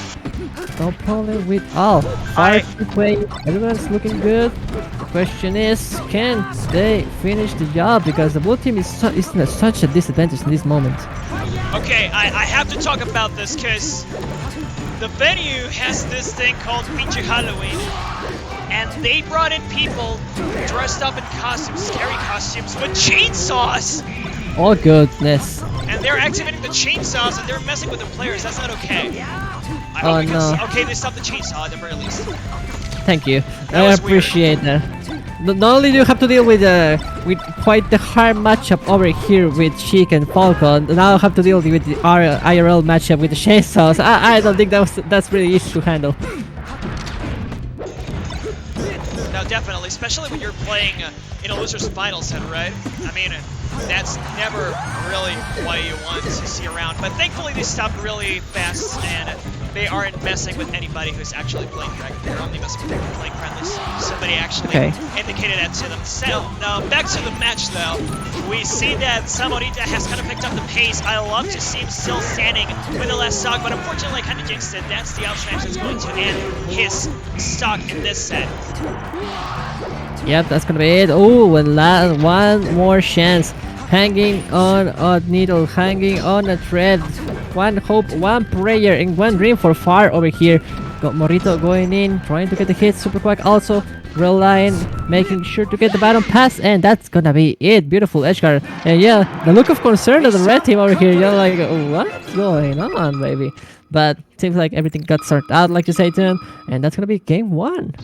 No problem with all. 5 to play. Everyone's looking good. The question is, can they finish the job? Because the blue team is in such a disadvantage in this moment. Okay, I have to talk about this because the venue has this thing called Pinche Halloween. And they brought in people dressed up in costumes, scary costumes, with chainsaws! Oh goodness. And they're activating the chainsaws and they're messing with the players. That's not okay. Oh no. Okay, they stopped the chainsaw at the very least. Thank you. That I was appreciate that. Not only do you have to deal with quite the hard matchup over here with Sheik and Falcon, now I have to deal with the IRL matchup with the chainsaws. I don't think that's really easy to handle. No, definitely, especially when you're playing in a loser's final set, right? I mean, that's never really what you want to see around. But thankfully, they stopped really fast, and they aren't messing with anybody who's actually playing correctly. They're only messing with people playing friendly. Somebody actually indicated that to them. So, back to the match, though. We see that Samorita has kind of picked up the pace. I love to see him still standing with the last stock, but unfortunately, like Honey Jinx said, that's the outsmash that's going to end his stock in this set. Yep, that's gonna be it. Oh, and one more chance. Hanging on a needle, hanging on a thread. One hope, one prayer, and one dream for far over here. Got Morrito going in, trying to get the hit. Super Quack also relying, making sure to get the bottom pass, and that's gonna be it. Beautiful edgeguard. And yeah, the look of concern of the red team over here. You're like, what's going on, baby? But seems like everything got sorted out, like you say, Tim. And that's gonna be game 1.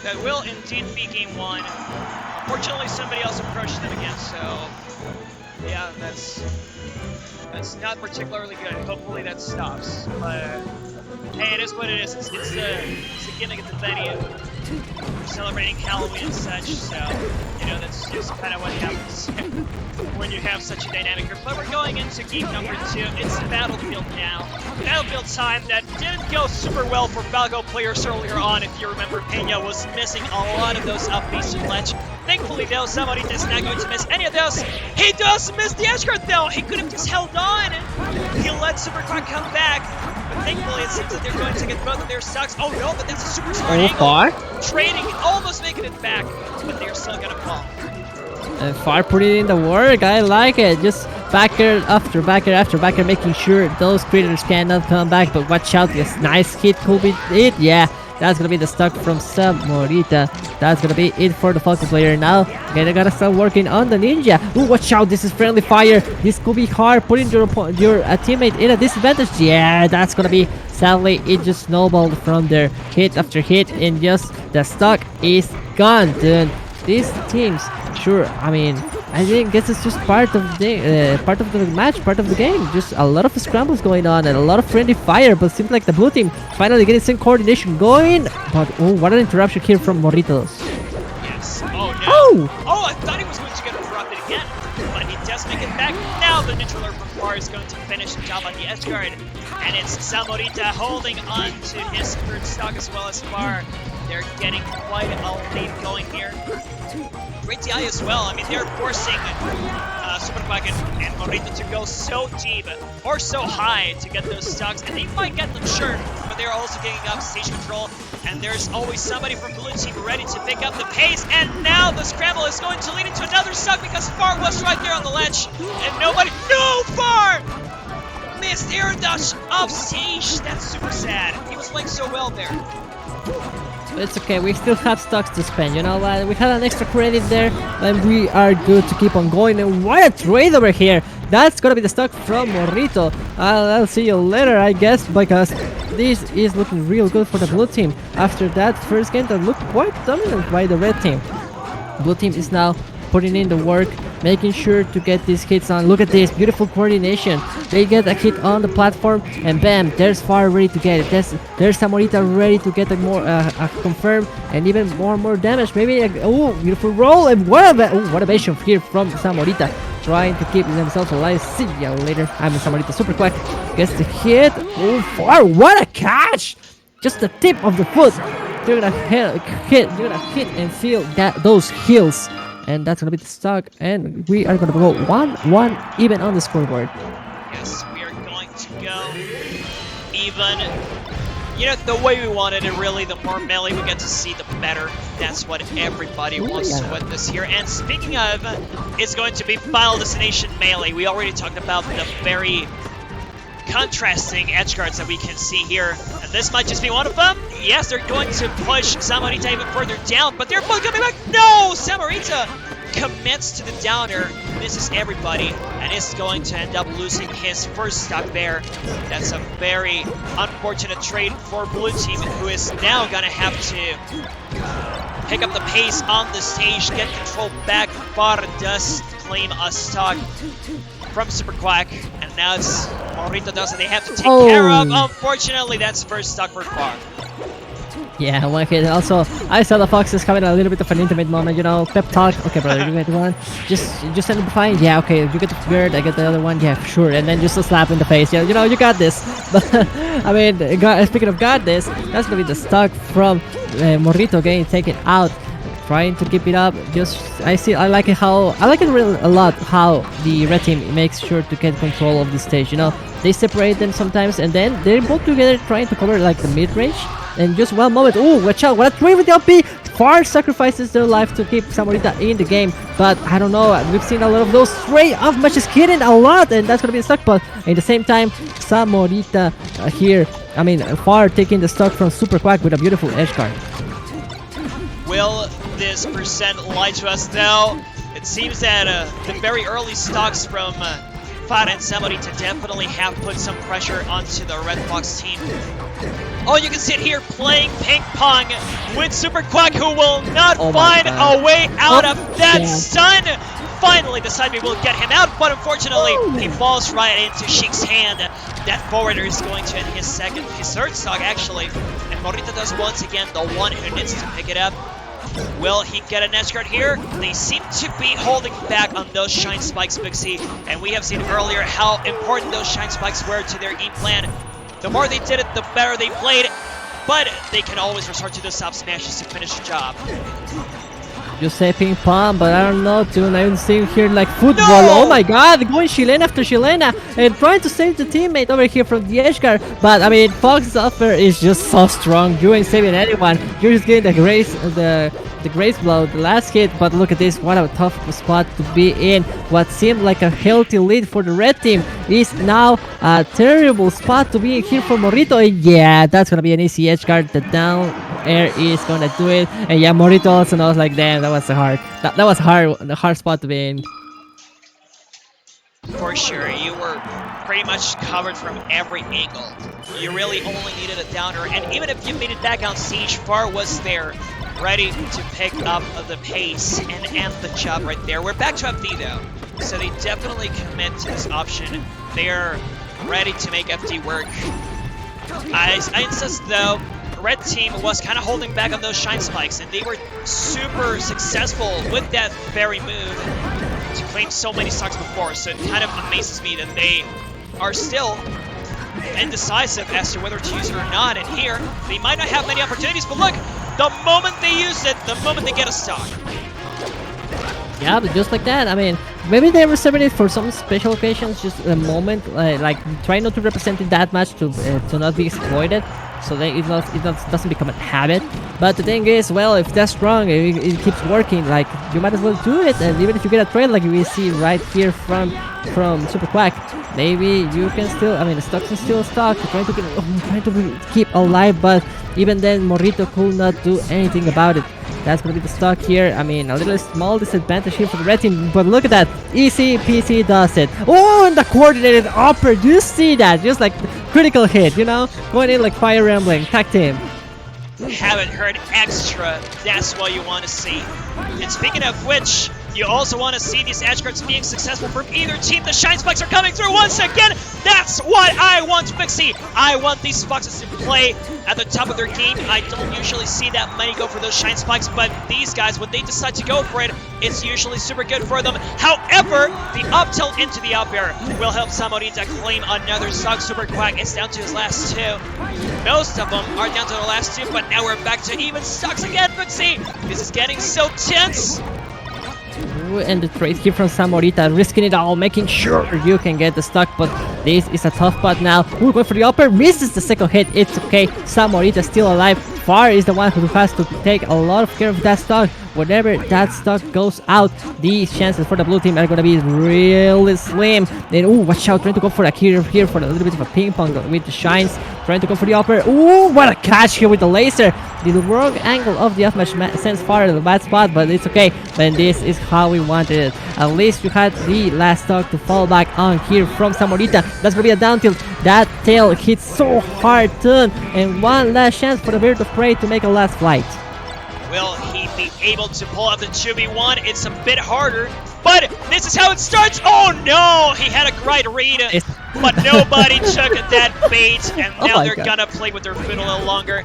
That will indeed be game 1. Unfortunately, somebody else approached them again, so yeah, that's not particularly good. Hopefully that stops. But hey, it is what it is. It's the gimmick of the venue. We're celebrating Halloween and such, so you know that's just kind of what happens when you have such a dynamic group. But we're going into game number 2. It's Battlefield now. Battlefield time that didn't go super well for Valgo players earlier on. If you remember, Peña was missing a lot of those up beats and ledge. Thankfully, though, Samorita is not going to miss any of those. He does miss the edge guard, though. He could have just held on. He let Super Quack come back. But thankfully, it seems that they're going to get both of their stocks. Oh no, but that's a super smart angle. Far? Trading, almost making it back, but they're still gonna fall. And Far put it in the work. I like it. Just backer after backer after backer, making sure those critters cannot come back. But watch out, this nice hit could be it. Yeah, that's gonna be the stock from Morrito. That's gonna be it for the Falcon player now. They gotta start working on the ninja. Ooh, watch out, this is friendly fire. This could be hard, putting your teammate in a disadvantage. Yeah, that's gonna be, sadly, it just snowballed from there, hit after hit, and just the stock is gone, dude. These teams, sure, I mean, I think this is just part of the match, part of the game. Just a lot of scrambles going on and a lot of friendly fire, but seems like the blue team finally getting some coordination going. But oh, what an interruption here from Morritos. Yes. Oh, no. Oh! Oh, I thought he was going to get interrupted again, but he does make it back. Now the neutral alert from Far is going to finish the job on the edge guard, and it's Morrito holding on to his third stock as well as Far. They're getting quite a lead going here. Great DI as well. I mean, they're forcing Super Quack and Morrito to go so deep or so high to get those stocks, and they might get them, sure, but they're also getting up stage control, and there's always somebody from blue team ready to pick up the pace, and now the scramble is going to lead into another stock because Far was right there on the ledge, and nobody, no, Far! Missed air dash off stage. That's super sad. He was playing so well there. It's okay, we still have stocks to spend, you know, we had an extra credit there, and we are good to keep on going. And what a trade over here! That's gonna be the stock from Morrito. I'll see you later, I guess, because this is looking real good for the blue team. After that first game that looked quite dominant by the red team. Blue team is now putting in the work, making sure to get these hits on. Look at this beautiful coordination. They get a hit on the platform, and bam, there's Far ready to get it. There's Morrito ready to get a more confirm and even more damage. Maybe oh, beautiful roll, and what evasion here from Morrito, trying to keep themselves alive. See ya later. I'm Morrito. Super quick gets the hit. Oh, Far! What a catch! Just the tip of the foot. You're gonna hit. You're gonna hit and feel those heels. And that's gonna be the stock, and we are gonna go 1-1 even on the scoreboard. Yes, we are going to go even. You know, the way we wanted it, really, the more melee we get to see, the better. That's what everybody wants to witness here. And speaking of, it's going to be Final Destination Melee. We already talked about the very contrasting edge guards that we can see here, and this might just be one of them. Yes, they're going to push Morrito even further down, but they're both coming back. No! Morrito commits to the downer, misses everybody, and is going to end up losing his first stock there. That's a very unfortunate trade for blue team, who is now gonna have to pick up the pace on the stage, get control back. Far does claim a stock from Super Quack, and now it's Morrito does it. They have to take care of. Unfortunately, that's first stock for Far. Yeah, one hit. Also, I saw the Foxes having a little bit of an intimate moment, you know, pep talk. Okay, brother, you get one. Just end up fine. Yeah, okay, you get the bird, I get the other one. Yeah, sure. And then just a slap in the face. Yeah, you know, you got this. But I mean, speaking of got this, that's gonna be the stock from Morrito getting taken out. Trying to keep it up. I like it really a lot how the red team makes sure to get control of the stage. You know, they separate them sometimes, and then they're both together trying to cover like the mid range. And just one moment, oh, watch out! What a trade with the LP! Far sacrifices their life to keep Morrito in the game, but I don't know. We've seen a lot of those straight off matches hitting a lot, and that's gonna be a stock. But at the same time, Morrito here, I mean, Far taking the stock from Super Quack with a beautiful edge guard. Will this percent lie to us now? It seems that the very early stocks from Far and Morrito definitely have put some pressure onto the Red Fox team. Oh, you can sit here playing ping pong with Super Quack, who will not find a way out of that stun. Finally, the side B will get him out, but unfortunately, he falls right into Sheik's hand. That forwarder is going to end his third stock actually, and Morrito does once again the one who needs to pick it up. Will he get an edge guard here? They seem to be holding back on those shine spikes, Big C, and we have seen earlier how important those shine spikes were to their game plan. The more they did it, the better they played, but they can always resort to the sub smashes to finish the job. You say ping pong, but I don't know, dude. I'm seeing here like football. No! Oh my god, going Chilena after Chilena and trying to save the teammate over here from the edge guard. But I mean, Fox's offer is just so strong. You ain't saving anyone. You're just getting the the Grace Blow, the last hit, but look at this, what a tough spot to be in. What seemed like a healthy lead for the red team is now a terrible spot to be in here for Morrito. And yeah, that's gonna be an easy edge guard. The down air is gonna do it. And yeah, Morrito also knows, like, damn, that was a hard spot to be in. For sure, you were pretty much covered from every angle. You really only needed a downer, and even if you made it back on siege, Far was there, ready to pick up the pace and end the job right there. We're back to FD though, so they definitely commit to this option. They're ready to make FD work. I insist though, red team was kind of holding back on those shine spikes, and they were super successful with that fairy move to claim so many stocks before, so it kind of amazes me that they are still indecisive as to whether to use it or not. And here, they might not have many opportunities, but look, the moment they use it, the moment they get a stock. Yeah, but just like that, I mean, maybe they reserve it for some special occasions, just a moment, like try not to represent it that much to not be exploited, so that it doesn't become a habit. But the thing is, well, if that's strong, it keeps working, like, you might as well do it, and even if you get a trade like we see right here from Super Quack, maybe you can still, I mean, the stocks are still stock, trying to keep alive, but even then, Morrito could not do anything about it. That's gonna be the stock here. I mean, a little small disadvantage here for the red team, but look at that. Easy peasy does it. Oh, and the coordinated upper. Do you see that? Just like critical hit, you know? Going in like Fire Emblem. Tag team. Haven't heard extra, that's what you want to see. And speaking of which, you also want to see these edge guards being successful from either team. The shine spikes are coming through once again. That's what I want, Fixie. I want these foxes to play at the top of their game. I don't usually see that many go for those shine spikes, but these guys, when they decide to go for it, it's usually super good for them. However, the up tilt into the up air will help Samorita claim another stock. Super Quack is down to his last two. Most of them are down to the last two, but now we're back to even stocks again, Fixie. This is getting so tense. Ooh, and the trade here from Samorita, risking it all, making sure you can get the stock, but this is a tough spot now. Ooh, going for the upper, misses the second hit. It's okay, Samorita still alive. Far is the one who has to take a lot of care of that stock. Whenever that stock goes out, the chances for the blue team are gonna be really slim. Then, ooh, watch out, trying to go for a here for a little bit of a ping pong with the shines. Trying to go for the upper. Ooh, what a catch here with the laser. The wrong angle of the up-smash sends Far to the bad spot, but it's okay. And this is how we wanted it. At least you had the last stock to fall back on here from Samorita. That's gonna be a down tilt. That tail hits so hard, turn, and one last chance for the Bird of Prey to make a last flight. Will he be able to pull out the 2v1? It's a bit harder, but this is how it starts. Oh no, he had a great read, but nobody took that bait, and now they're gonna play with their foot a little longer.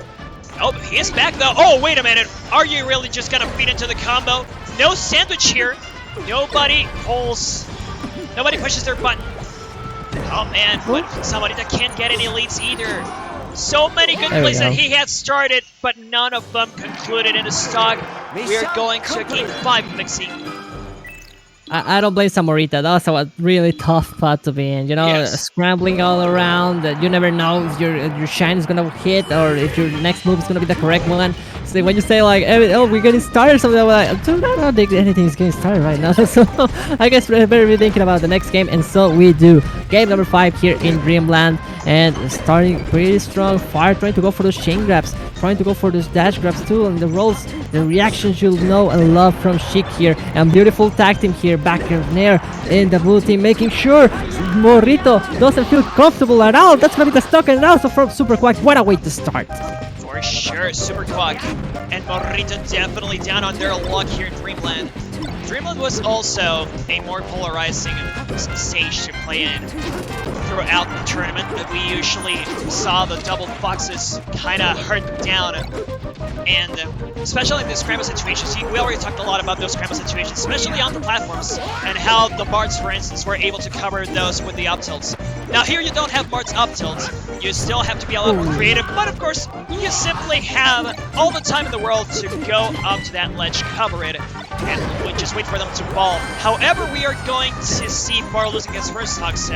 Oh, he is back though. Oh, wait a minute. Are you really just gonna feed into the combo? No sandwich here. Nobody pushes their button. Oh man, but somebody that can't get any leads either. So many good plays that he had started, but none of them concluded in a stock. We're going to game 5, Fixie. I don't blame Samorita. That was a really tough spot to be in. You know, scrambling all around. You never know if your shine is gonna hit or if your next move is gonna be the correct one. So when you say like, oh, we're getting started, or something, I'm like, dude, I don't think anything is getting started right now. So I guess we're better be thinking about the next game, and so we do. Game number 5 here in Dreamland, and starting pretty strong. Fire trying to go for those chain grabs, trying to go for those dash grabs too, and the rolls, the reactions you'll know and love from Chic here, and beautiful tag team here, back here Nair in the blue team, making sure Morrito doesn't feel comfortable at all. That's gonna be the stock, and also from Super Quack. What a way to start. For sure, Super Quack and Morrito definitely down on their luck here in Dreamland. Dreamland was also a more polarizing stage to play in throughout the tournament. We usually saw the double foxes kind of hurt down, and especially in the scramble situations, we already talked a lot about those scramble situations, especially on the platforms, and how the Bards, for instance, were able to cover those with the up tilts. Now here you don't have Bards up tilts, you still have to be a lot more creative, but of course, you simply have all the time in the world to go up to that ledge, cover it, and we just wait for them to fall. However, we are going to see Far losing his first stock, so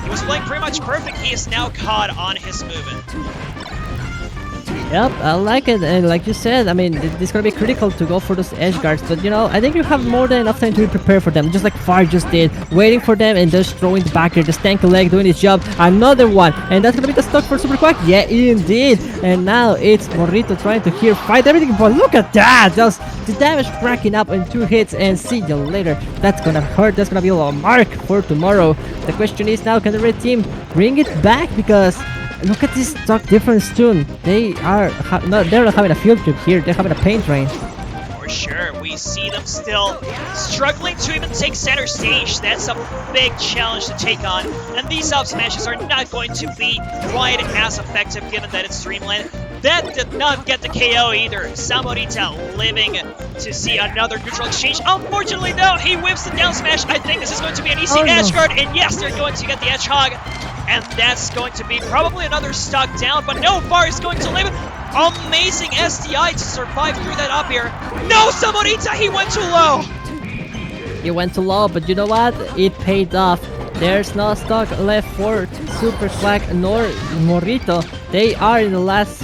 he was playing pretty much perfect. He is now caught on his movement. Yep, I like it, and like you said, I mean, it's gonna be critical to go for those edge guards, but you know, I think you have more than enough time to prepare for them, just like Far just did, waiting for them and just throwing the back here, just tank a leg, doing his job, another one, and that's gonna be the stock for Super Quack, yeah, indeed, and now it's Morrito trying to here fight everything, but look at that, just the damage racking up in 2 hits, and see you later, that's gonna hurt, that's gonna be a mark for tomorrow. The question is now, can the red team bring it back, because look at this stock difference too. They are they're not having a field trip here. They're having a paint train. For sure, we see them still struggling to even take center stage. That's a big challenge to take on. And these up smashes are not going to be quite as effective given that it's Dreamland. That did not get the KO either. Samorita living to see another neutral exchange. Unfortunately, though, he whips the down smash. I think this is going to be an easy edge guard. And yes, they're going to get the edge hog. And that's going to be probably another stock down. But no, Far is going to live. Amazing SDI to survive through that up here. No, Samorita, he went too low. He went too low, but you know what? It paid off. There's no stock left for Super Quack nor Morrito. They are in the last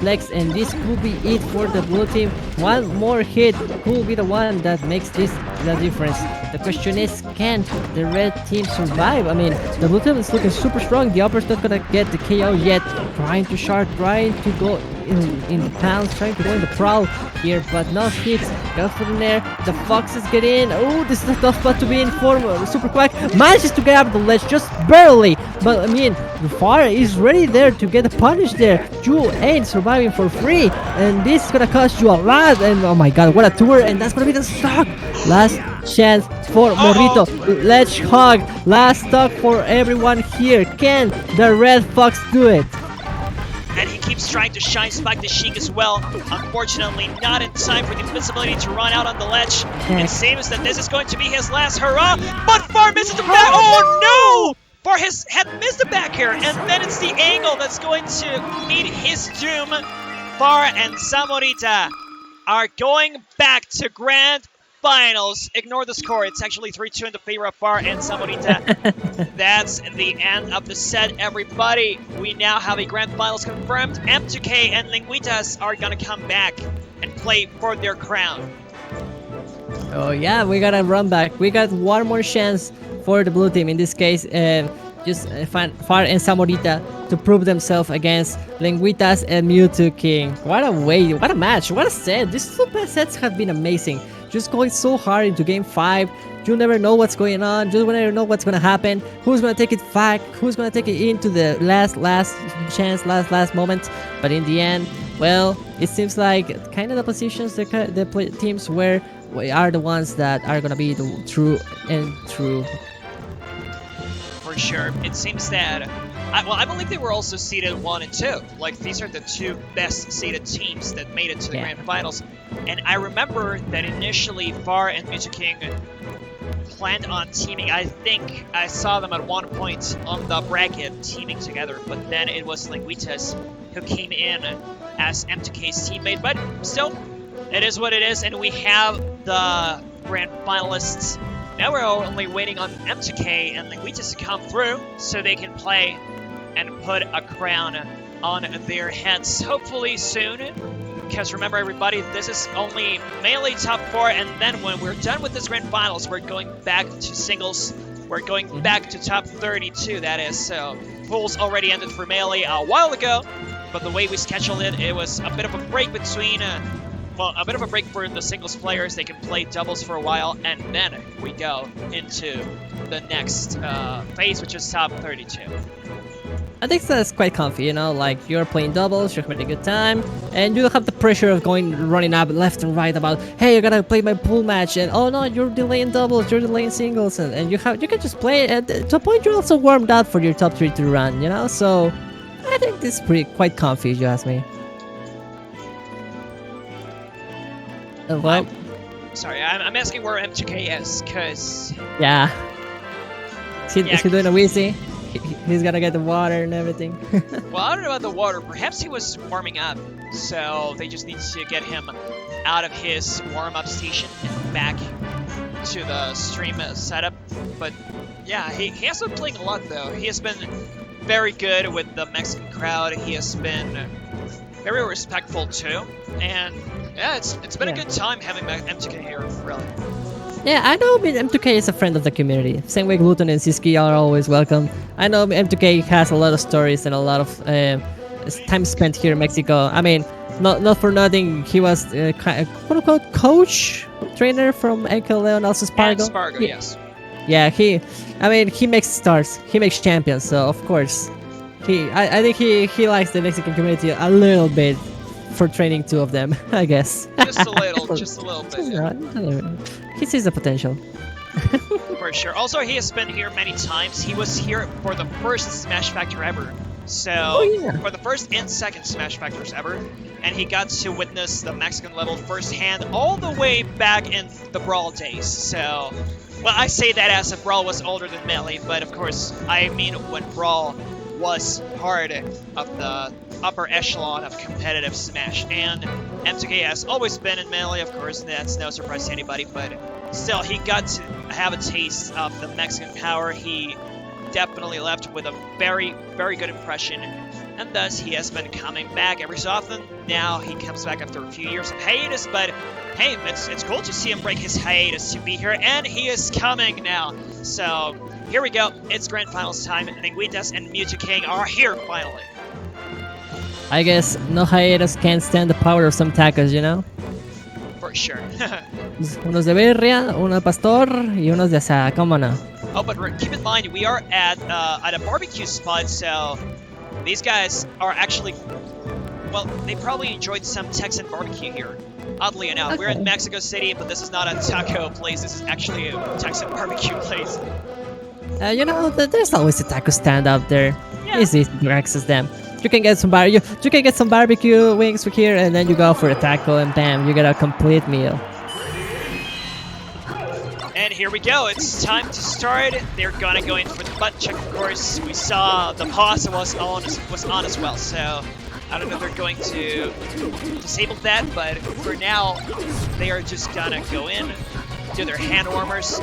legs, and this could be it for the blue team. One more hit could be the one that makes the difference. The question is, can the red team survive? I mean, the blue team is looking super strong. The upper's not gonna get the KO yet. Trying to shard, trying to go in the pounds, trying to go in the prowl here, but no hits. Goes for the nair. The foxes get in. Oh, this is a tough spot to be in for Super Quack. Manages to get up the ledge just barely, but I mean, the Fire is ready there to get a punish there. You ain't surviving for free, and this is gonna cost you a lot. And oh my god, what a tour! And that's gonna be the stock. Last chance for Morrito. Ledge hog. Last stock for everyone here. Can the red fox do it? And he keeps trying to shine spike the Sheik as well. Unfortunately, not in time for the invincibility to run out on the ledge. It seems that this is going to be his last hurrah, but Far misses the back. Oh no! Far had missed the back here, and then it's the angle that's going to meet his doom. Far and Samorita are going back to grand finals. Ignore the score. It's actually 3-2 in the favor of Far and Samorita. That's the end of the set, everybody. We now have a grand finals confirmed. M2K and Lengüitas are gonna come back and play for their crown. Oh yeah, we gotta run back. We got one more chance for the blue team. In this case, just Far and Samorita to prove themselves against Lengüitas and Mewtwo King. What a way, what a match, what a set. These two best sets have been amazing. Just going so hard into game 5. You never know what's going on. You never know what's gonna happen. Who's gonna take it back? Who's gonna take it into the last chance, last moment? But in the end, well, it seems like kind of the positions the teams where are the ones that are gonna be the true. For sure. It seems that I believe they were also seeded 1 and 2. Like, these are the 2 best seeded teams that made it to the grand finals. And I remember that initially Far and Mewtwo King planned on teaming. I think I saw them at one point on the bracket teaming together, but then it was Lengüitas who came in as M2K's teammate. But still, it is what it is, and we have the grand finalists. Now we're only waiting on M2K and Lengüitas to come through so they can play and put a crown on their heads, hopefully soon. Because remember, everybody, this is only mainly top 4, and then when we're done with this grand finals, we're going back to singles. We're going back to top 32, that is. So pools already ended for Melee a while ago, but the way we scheduled it, it was a bit of a break between well, a bit of a break for the singles players. They can play doubles for a while, and then we go into the next phase, which is top 32. I think that's quite comfy, you know, like you're playing doubles, you're having a good time, and you don't have the pressure of running up left and right about, hey, you gotta play my pool match, and oh no, you're delaying doubles, you're delaying singles, and you can just play, and to a point you're also warmed up for your top 3 to run, you know, so I think this is quite comfy, if you ask me. Well, sorry, I'm asking where M2K is, because... Yeah. Is he doing a Wheezy? He's gonna get the water and everything. Well, I don't know about the water. Perhaps he was warming up, so they just need to get him out of his warm-up station and back to the stream setup. But yeah, he has been playing a lot, though. He has been very good with the Mexican crowd. He has been very respectful too. And yeah, it's been a Yeah. good time having MTK here, really. Yeah, I know M2K is a friend of the community. Same way Gluton and Siski are always welcome. I know M2K has a lot of stories and a lot of time spent here in Mexico. I mean, not for nothing, he was quote unquote coach, trainer from Echo Leon, also And Spargo. Spargo, He- yes. Yeah, he makes stars, he makes champions, so of course, I think he likes the Mexican community a little bit for training two of them, I guess. Just a little, just a little bit. Yeah. He sees the potential. For sure. Also, he has been here many times. He was here for the first Smash Factor ever. So, yeah. for the first and second Smash Factors ever. And he got to witness the Mexican level firsthand all the way back in the Brawl days. So, well, I say that as if Brawl was older than Melee, but of course, I mean when Brawl was part of the upper echelon of competitive Smash. And M2K has always been in Melee, of course, and that's no surprise to anybody, but still, he got to have a taste of the Mexican power. He definitely left with a very, very good impression, and thus he has been coming back every so often. Now he comes back after a few years of hiatus, but hey, it's cool to see him break his hiatus to be here, and he is coming now. So here we go. It's grand finals time. Lengüitas and Mewtwo King are here finally. I guess no hiatus can't stand the power of some tacos, you know? For sure. Unos de birria, uno de pastor, y unos de asada, cómo no? Oh, but keep in mind, we are at a barbecue spot, so these guys are actually, well, they probably enjoyed some Texan barbecue here. Oddly enough, we're in Okay. Mexico City, but this is not a taco place. This is actually a Texan barbecue place. You know, there's always a taco stand out there. Yeah. It's easy to access them. You can get some you can get some barbecue wings from here, and then you go for a taco, and bam, you get a complete meal. And here we go. It's time to start. They're gonna go in for the butt check, of course. We saw the pause was on as well, so I don't know if they're going to disable that, but for now, they are just gonna go in, do their hand warmers.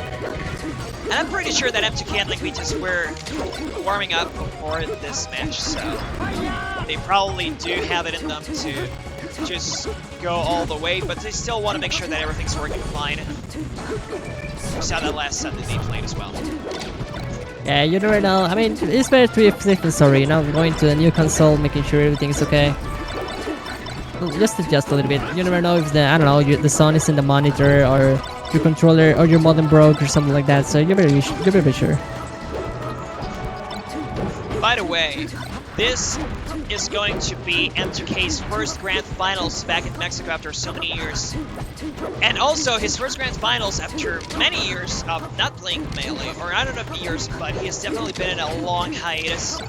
And I'm pretty sure that M2K and Lengüitas were warming up before this match, so they probably do have it in them to just go all the way, but they still want to make sure that everything's working fine. We saw that last set that they played as well. Yeah, you never know. I mean, it's better to be safe than sorry, you know? Going to a new console, making sure everything's okay. Just adjust a little bit. You never know if the, I don't know, the sound is in the monitor, or your controller, or your modem broke, or something like that, so you better be sure. By the way, this is going to be M2K's first Grand Finals back in Mexico after so many years. And also his first Grand Finals after many years of not playing Melee, or I don't know if years, but he has definitely been in a long hiatus.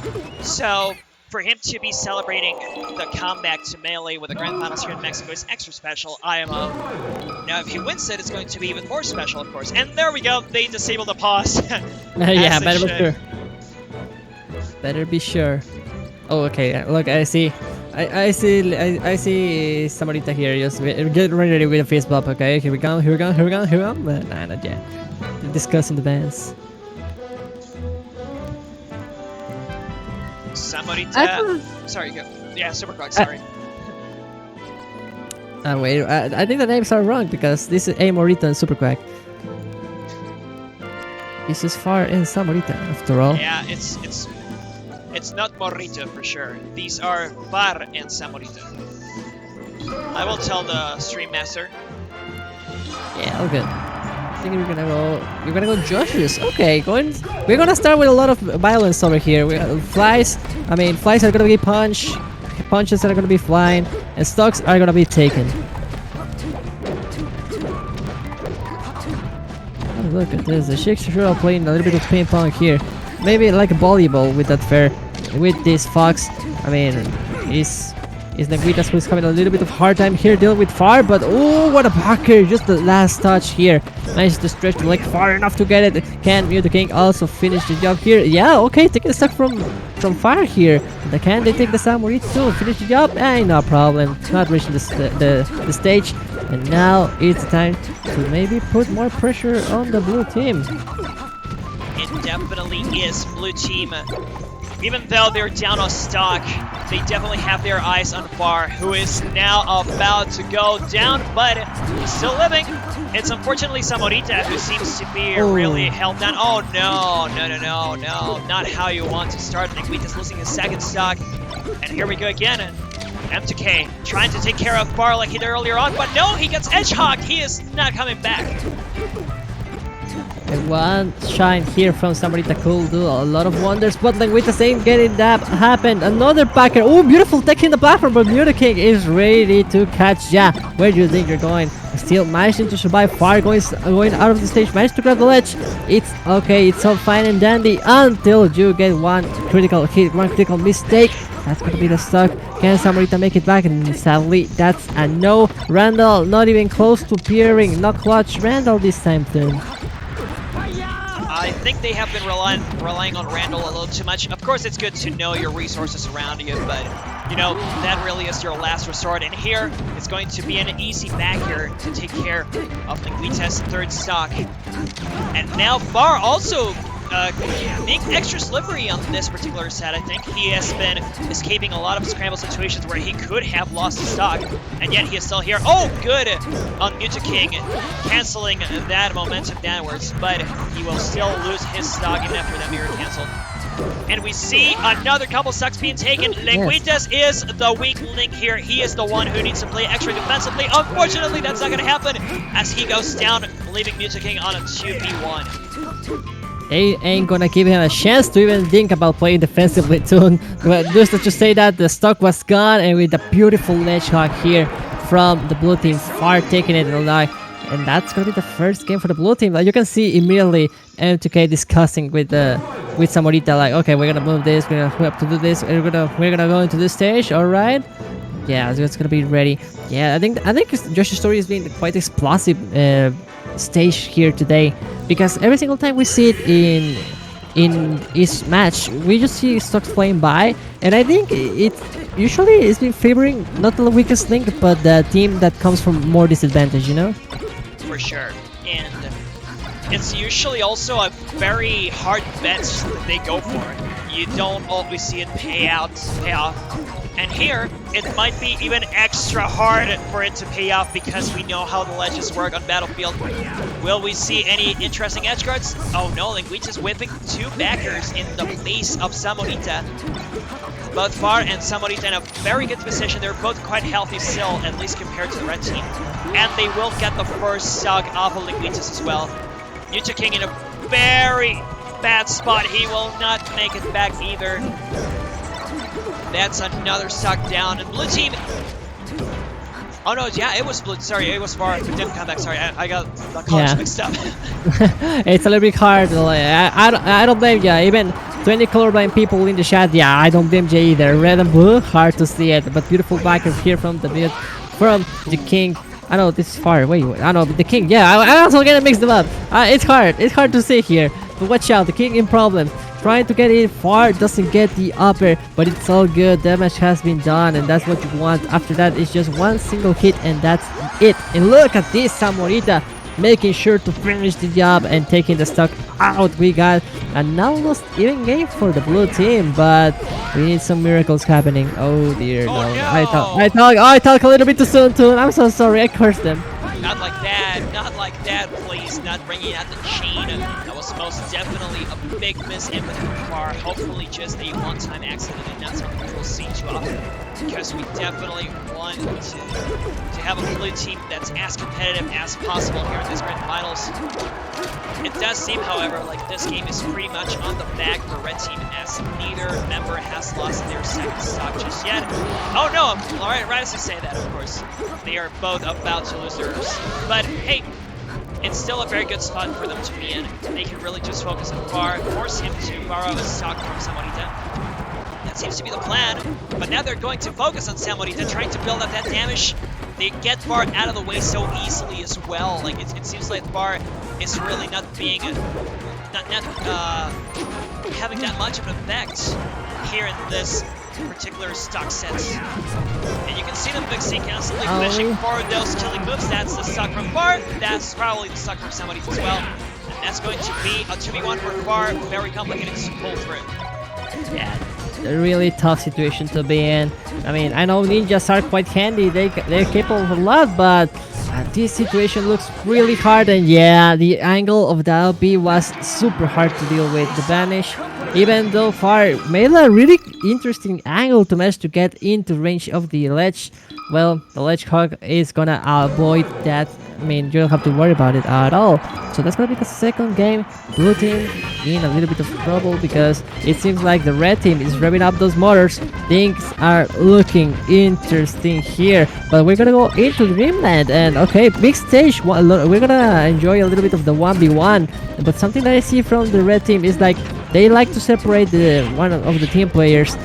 So for him to be celebrating the comeback to Melee with the Grand Finals here in Mexico is extra special, IMO. Now if he wins it, it's going to be even more special, of course. And there we go, they disabled the pause. Yeah, As they better be should. sure. Better be sure. Oh, okay. Look, I see Samarita here. Just get ready with the face bump. Okay, here we go. But nah, not yet. Discussing the bands. Samarita. Sorry, go. Yeah, Supercroc, sorry. Wait, I think the names are wrong because this is A Morrito and Superquack. This is Far and Samarita, after all. Yeah, it's not Morrito for sure. These are Var and Samorito. I will tell the stream master. Yeah, all good. I think we're gonna go Joshes. Okay, we're gonna start with a lot of violence over here. Flies are gonna be punches are gonna be flying, and stocks are gonna be taken. Oh, look at this, the Shikshiro playing a little bit of ping pong here. Maybe like a volleyball with that fair, with this Fox. I mean, is Lengüitas who's having a little bit of hard time here dealing with Far, but oh, what a blocker! Just the last touch here. Managed to stretch the leg far enough to get it. Can Mewtwo King also finish the job here? Yeah, okay, taking a stock from Far here. Can they take the Samurai too? Finish the job? No problem. Not reaching the stage. And now it's time to maybe put more pressure on the blue team. It definitely is blue team even though they're down on stock, they definitely have their eyes on Far, who is now about to go down, but he's still living. It's unfortunately Samorita who seems to be really held down. Oh no, not how you want to start. Lengüitas losing his second stock. And here we go again. M2K trying to take care of Bar like he did earlier on, but no, he gets edge-hogged. He is not coming back. And one shine here from somebody that could do a lot of wonders, but Lengüitas ain't getting that happen. Another backer. Oh, beautiful tech in the platform, but Muta King is ready to catch ya. Where do you think you're going? Still managing to survive. Far going out of the stage, managed to grab the ledge. It's okay, it's all fine and dandy until you get one critical hit, one critical mistake. That's gonna be the stuck. Can Samorita make it back? And sadly, that's a no. Randall not even close to appearing. Not clutch Randall this time too. I think they have been relying on Randall a little too much. Of course, it's good to know your resources around you, but you know, that really is your last resort. And here, it's going to be an easy backer to take care of Lengüitas' third stock. And now Far also being extra slippery on this particular set. I think he has been escaping a lot of scramble situations where he could have lost his stock, and yet he is still here. Oh, good on Muta King, canceling that momentum downwards, but he will still lose his stock enough for that mirror cancel. And we see another couple stocks being taken. Lengüitas is the weak link here. He is the one who needs to play extra defensively. Unfortunately, that's not going to happen as he goes down, leaving Muta King on a 2v1. They ain't gonna give him a chance to even think about playing defensively too. But just to say that the stock was gone, and with the beautiful ledge hog here from the blue team, Far taking it alive. And that's gonna be the first game for the blue team. Like you can see immediately M2K discussing with Samorita, like, okay, we're gonna move this, we're gonna have to do this, we're gonna go into this stage, alright? Yeah, so it's gonna be ready. Yeah, I think Josh's story has been quite explosive stage here today, because every single time we see it in each match, we just see stocks flying by, and I think it usually is been favoring not the weakest link, but the team that comes from more disadvantage, you know? For sure. And it's usually also a very hard bet that they go for. You don't always see it pay off. And here, it might be even extra hard for it to pay off because we know how the ledges work on Battlefield. Will we see any interesting edge guards? Oh no, Lengüitas whipping two backers in the face of Samorita. Both Far and Samorita in a very good position. They're both quite healthy still, at least compared to the red team. And they will get the first stock off of Lengüitas as well. Muta King in a very bad spot. He will not make it back either. That's another stock down. And blue team... Oh no, yeah, it was blue. Sorry, it was Far who didn't come back. Sorry, I got the colors mixed up. It's a little bit hard. Like, I don't blame ya. Even 20 colorblind people in the chat, yeah, I don't blame ya either. Red and blue, hard to see it. But beautiful backers here from the King. I know this is Far. Wait, I know the King. Yeah, I also gonna mix them up. It's hard to see here. But watch out, the King in problem. Trying to get it Far, doesn't get the upper, but it's all good. Damage has been done, and that's what you want. After that, it's just one single hit, and that's it. And look at this, Samorita making sure to finish the job and taking the stock out. We got an almost even game for the blue team, but we need some miracles happening. Oh dear, Oh, no. no. I talk a little bit too soon, too. I'm so sorry. I cursed them. Not like that, please. Not bringing out the chain. That was most definitely a big miss in with Far. Hopefully just a one-time accident and not something we'll see too often. Because we definitely want to have a blue team that's as competitive as possible here in this grand finals. It does seem, however, like this game is pretty much on the back for red team as neither member has lost their second stock just yet. Oh no, alright, right as I say that, of course. They are both about to lose theirs. But hey, it's still a very good spot for them to be in. They can really just focus on Far, force him to borrow a stock from Samorita. That seems to be the plan, but now they're going to focus on Samorita, trying to build up that damage. They get Far out of the way so easily as well. Like it seems like Far is really not being, not having that much of an effect here in this particular stock set. And you can see them mixing, constantly finishing for those killing moves. That's the stock from Far. That's probably the stock from Samorita as well. And that's going to be a 2v1 for Far. Very complicated to pull through. Yeah, a really tough situation to be in. I mean, I know ninjas are quite handy, they're capable of a lot, but this situation looks really hard, and yeah, the angle of the LB was super hard to deal with. The banish, even though far, made a really interesting angle to manage to get into range of the ledge. Well, the ledge hog is gonna avoid that. I mean, you don't have to worry about it at all. So that's gonna be the second game. Blue team in a little bit of trouble because it seems like the red team is revving up those motors. Things are looking interesting here. But we're gonna go into Dreamland, and okay, big stage. We're gonna enjoy a little bit of the 1v1. But something that I see from the red team is like they like to separate the one of the team players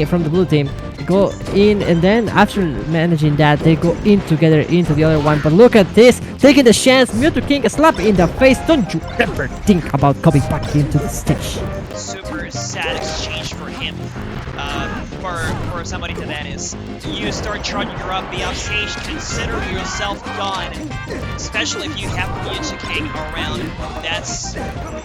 from the blue team, go in, and then after managing that they go in together into the other one. But look at this, taking the chance, Mewtwo King, a slap in the face. Don't you ever think about coming back into the stage. Super sad exchange for him. For somebody to that is, you start charging her up, be off stage, consider yourself gone. Especially if you have Mewtwo King around, that's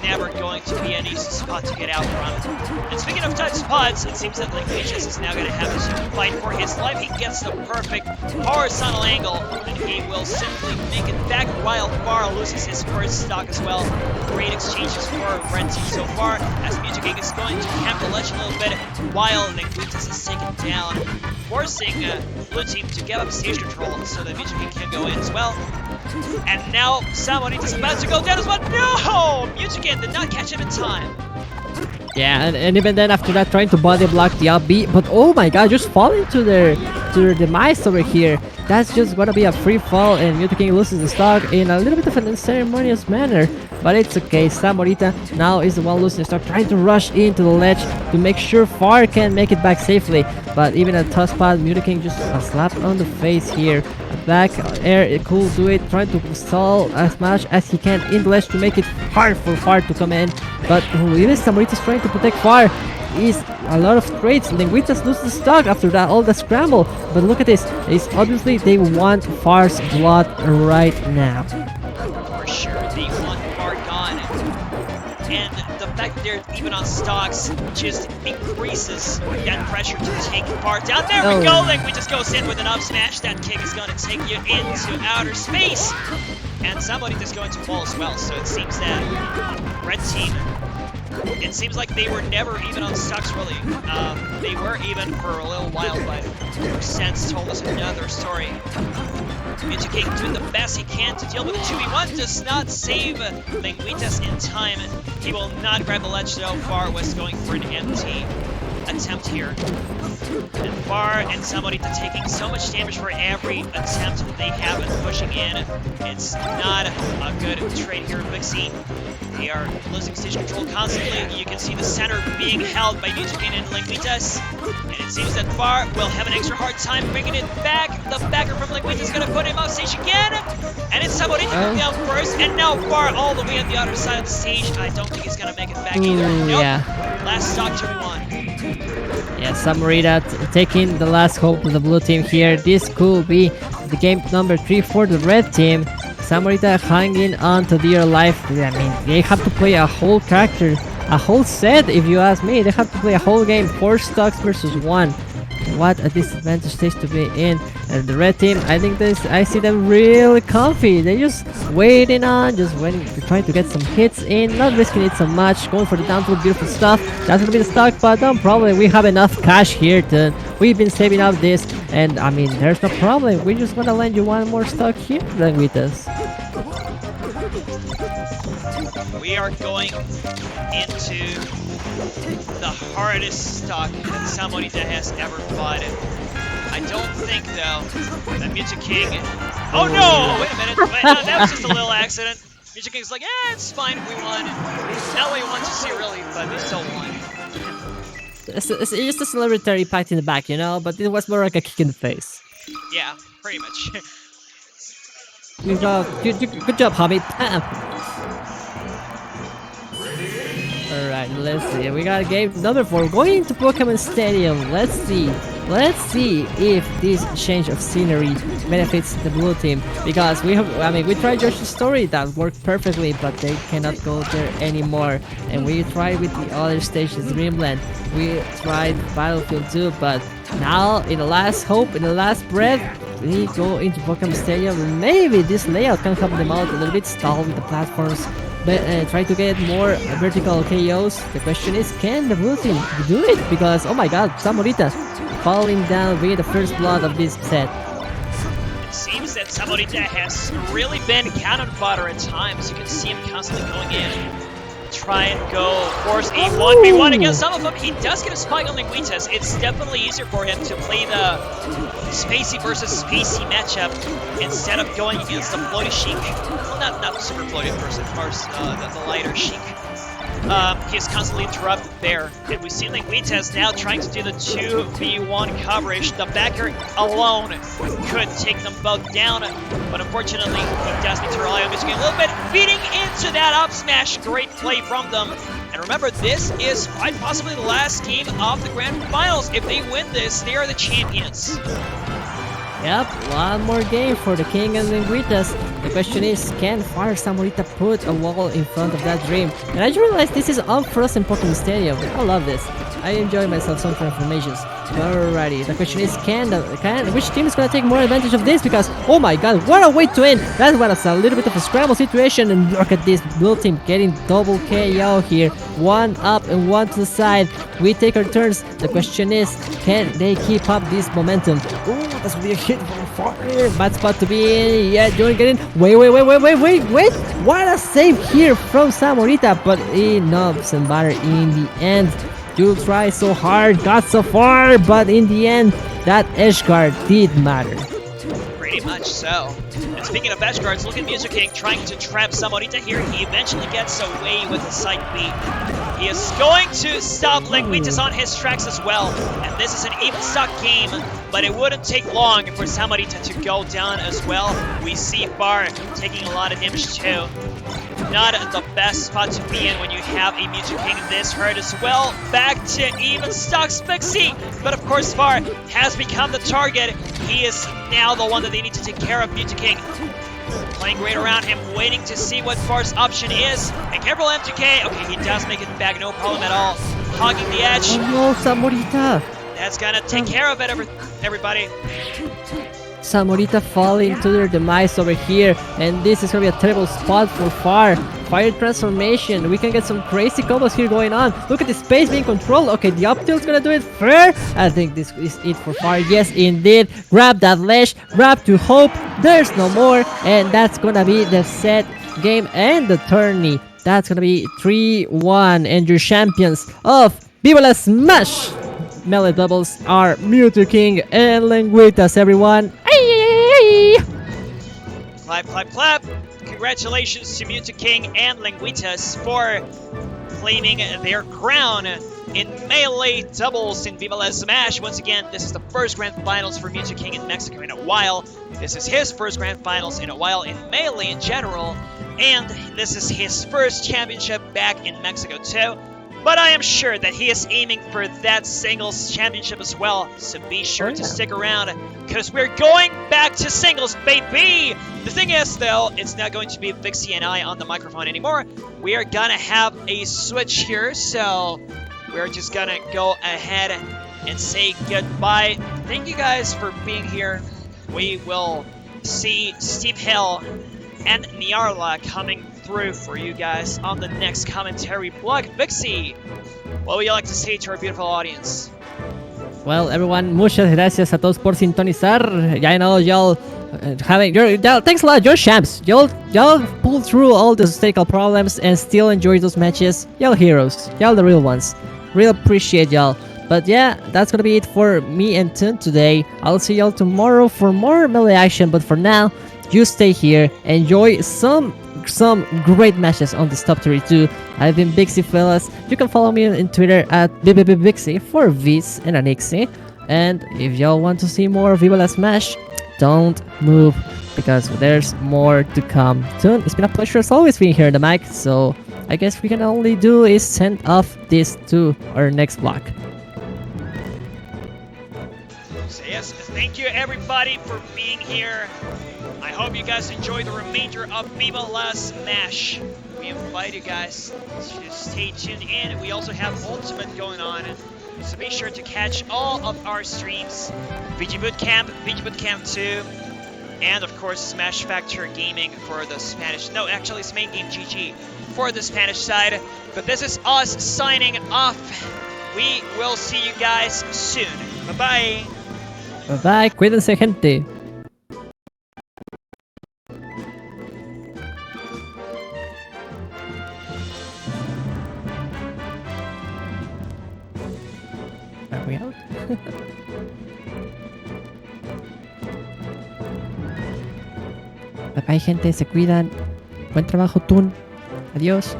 never going to be an easy spot to get out from. And speaking of tough spots, it seems that Lengüitas is now going to have to fight for his life. He gets the perfect horizontal angle, and he will simply make it back while Bar loses his first stock as well. Great exchanges for Red Team so far, as Mewtwo King is going to camp the ledge a little bit while Lengüitas is taken down, forcing Blue Team to give up stage control so that Mewtwo King can go in as well. And now Samonita's about to go down as well. No! Mewtwo King did not catch him in time. Yeah, and even then after that trying to body block the LB, but oh my god, just falling to their demise over here. That's just gonna be a free fall, and Mewtwo King loses the stock in a little bit of an unceremonious manner. But it's okay, Samorita now is the one losing the stock, trying to rush into the ledge to make sure Far can make it back safely. But even at tough spot, Mewtwo King just a slap on the face here. Back air, it could do it, trying to stall as much as he can in the ledge to make it hard for Far to come in. But even Samorita's trying to protect Far. Is a lot of trades. Lengüitas loses the stock after that, all the scramble. But look at this. It's obviously they want Far's blood right now. For sure, they want Far gone. And the fact that they're even on stocks just increases that pressure to take Far down. There we go! Lengüitas goes in with an up smash. That kick is going to take you into outer space. And somebody is going to fall as well. So it seems that Red Team, it seems like they were never even on stocks, really. They were even for a little while, but Sense told us another story. Mewtwo King doing the best he can to deal with the 2v1, does not save Lengüitas in time. He will not grab the ledge though. Far was going for an empty attempt here. And Far and Samorita taking so much damage for every attempt they have at pushing in. It's not a good trade here in Big C. They are losing stage control constantly. You can see the center being held by Mewtwo King and Lengüitas. And it seems that Far will have an extra hard time bringing it back. The backer from Lengüitas is going to put him off stage again. And it's Samorita coming down first. And now Far all the way on the other side of the stage. I don't think he's going to make it back either. Nope. Yeah. Last stock to one. Yeah, Samorita taking the last hope of the blue team here. This could be the game number 3 for the red team. Samorita hanging on to their life. I mean, they have to play a whole character, a whole set, if you ask me. They have to play a whole game, 4 stocks versus 1. What a disadvantage stage to be in. And the red team, I think I see them really comfy. They're just waiting, trying to get some hits in, not risking it so much, going for the down throw, beautiful stuff. That's gonna be the stock, but no problem. We have enough cash here we've been saving up this, and I mean, there's no problem. We just wanna lend you one more stock here then with us. We are going into the hardest stock that Samorita has ever fought. I don't think, though, that Mewtwo King... Oh no! Wait a minute. Wait, no, that was just a little accident. Mewtwo King's like, it's fine, we won. Not what you want to see, really, but they still won. It's just a celebratory pat in the back, you know, but it was more like a kick in the face. Yeah, pretty much. Good job, Hobby. Alright, let's see. We got game number 4. Going into Pokemon Stadium. Let's see let's see if this change of scenery benefits the blue team, because we tried Yoshi's story, that worked perfectly, but they cannot go there anymore. And we tried with the other stages, Dreamland, we tried Battlefield 2, but now in the last hope, in the last breath, we go into Pokemon Stadium. Maybe this layout can help them out a little bit, stall with the platforms, but try to get more vertical KOs. The question is, can the blue team do it? Because, oh my god, Samorita falling down being the first blood of this set. It seems that Samorita has really been cannon fodder at times. You can see him constantly going in. Try and go force a 1v1 against some of them. He does get a spike on Lengüitas. It's definitely easier for him to play the spacey versus spacey matchup instead of going against the floaty Sheik. Well, not the super floaty, of course, the lighter Sheik. He is constantly interrupted there, and we see Lengüitas now trying to do the 2v1 coverage. The backer alone could take them both down, but unfortunately he does need to rely on Michigan a little bit, feeding into that up smash. Great play from them. And remember, this is quite possibly the last game of the Grand Finals. If they win this, they are the champions. Yep, one more game for the King and Lengüitas. The question is, can Fire Samorita put a wall in front of that dream? And I just realized this is unfrozen Pokemon Stadium. I love this. I enjoy myself some transformations. Alrighty, the question is, which team is gonna take more advantage of this? Because, oh my god, what a way to end! That was a little bit of a scramble situation, and look at this blue team getting double KO here. One up and one to the side. We take our turns. The question is, can they keep up this momentum? Ooh, that's gonna be a hit from far. Bad spot to be in. Yeah, don't get in. Wait. What a save here from Samorita, but enough doesn't matter in the end. You try so hard, got so far, but in the end, that edge guard did matter. Pretty much so. And speaking of edge guards, look at Music King trying to trap Samorita here. He eventually gets away with a side B. He is going to stop Lengüitas on his tracks as well. And this is an even stock game, but it wouldn't take long for Samorita to go down as well. We see Bar taking a lot of damage too. Not the best spot to be in when you have a Mewtwo King this hurt as well. Back to even stock Spixie, but of course Far has become the target. He is now the one that they need to take care of. Mewtwo King playing great around him, waiting to see what Far's option is. And careful M2K. Okay, he does make it back, no problem at all. Hogging the edge. Oh no, Samorita! That's gonna take care of it, everybody. Samorita falling to their demise over here, and this is gonna be a terrible spot for Far. Fire transformation, we can get some crazy combos here going on. Look at the space being controlled. Okay, the up tilt's gonna do it fair. I think this is it for Far. Yes, indeed. Grab that ledge, grab to hope. There's no more, and that's gonna be the set game and the tourney. That's gonna be 3-1, and your champions of Viva La Smash Melee Doubles are Mewtwo King and Lengüitas, everyone. Clap, clap, clap. Congratulations to Mewtwo King and Lengüitas for claiming their crown in Melee Doubles in Viva La Smash. Once again, this is the first Grand Finals for Mewtwo King in Mexico in a while. This is his first Grand Finals in a while in Melee in general. And this is his first championship back in Mexico too. But I am sure that he is aiming for that singles championship as well, so be sure to stick around, because we're going back to singles, baby! The thing is, though, it's not going to be Vixie and I on the microphone anymore. We are gonna have a switch here, so we're just gonna go ahead and say goodbye. Thank you guys for being here. We will see Steve Hill and Nyarla coming through for you guys on the next commentary block. Vixie, what would you like to say to our beautiful audience? Well, everyone, muchas gracias a todos por sintonizar. I know y'all thanks a lot, you're champs. Y'all pulled through all the statistical problems and still enjoy those matches. Y'all heroes. Y'all the real ones. Real appreciate y'all. But yeah, that's gonna be it for me and Tun today. I'll see y'all tomorrow for more melee action, but for now, you stay here, enjoy some great matches on this top 32. I've been Bixie, fellas. You can follow me on Twitter at BBBBixie for Viz and Anixie. And if y'all want to see more Viva La Smash, don't move, because there's more to come soon. It's been a pleasure as always being here on the mic, so I guess we can only do is send off this to our next block. Yes, thank you everybody for being here. I hope you guys enjoy the remainder of Viva La Smash. We invite you guys to stay tuned in. We also have Ultimate going on, so be sure to catch all of our streams. VG Bootcamp 2, and of course Smash Factor Gaming for the Spanish. No, actually it's Main Game GG for the Spanish side. But this is us signing off. We will see you guys soon. Bye-bye. Bye bye, cuídense, gente. Are we out? Bye bye, gente, se cuidan. Buen trabajo, Tun. Adiós.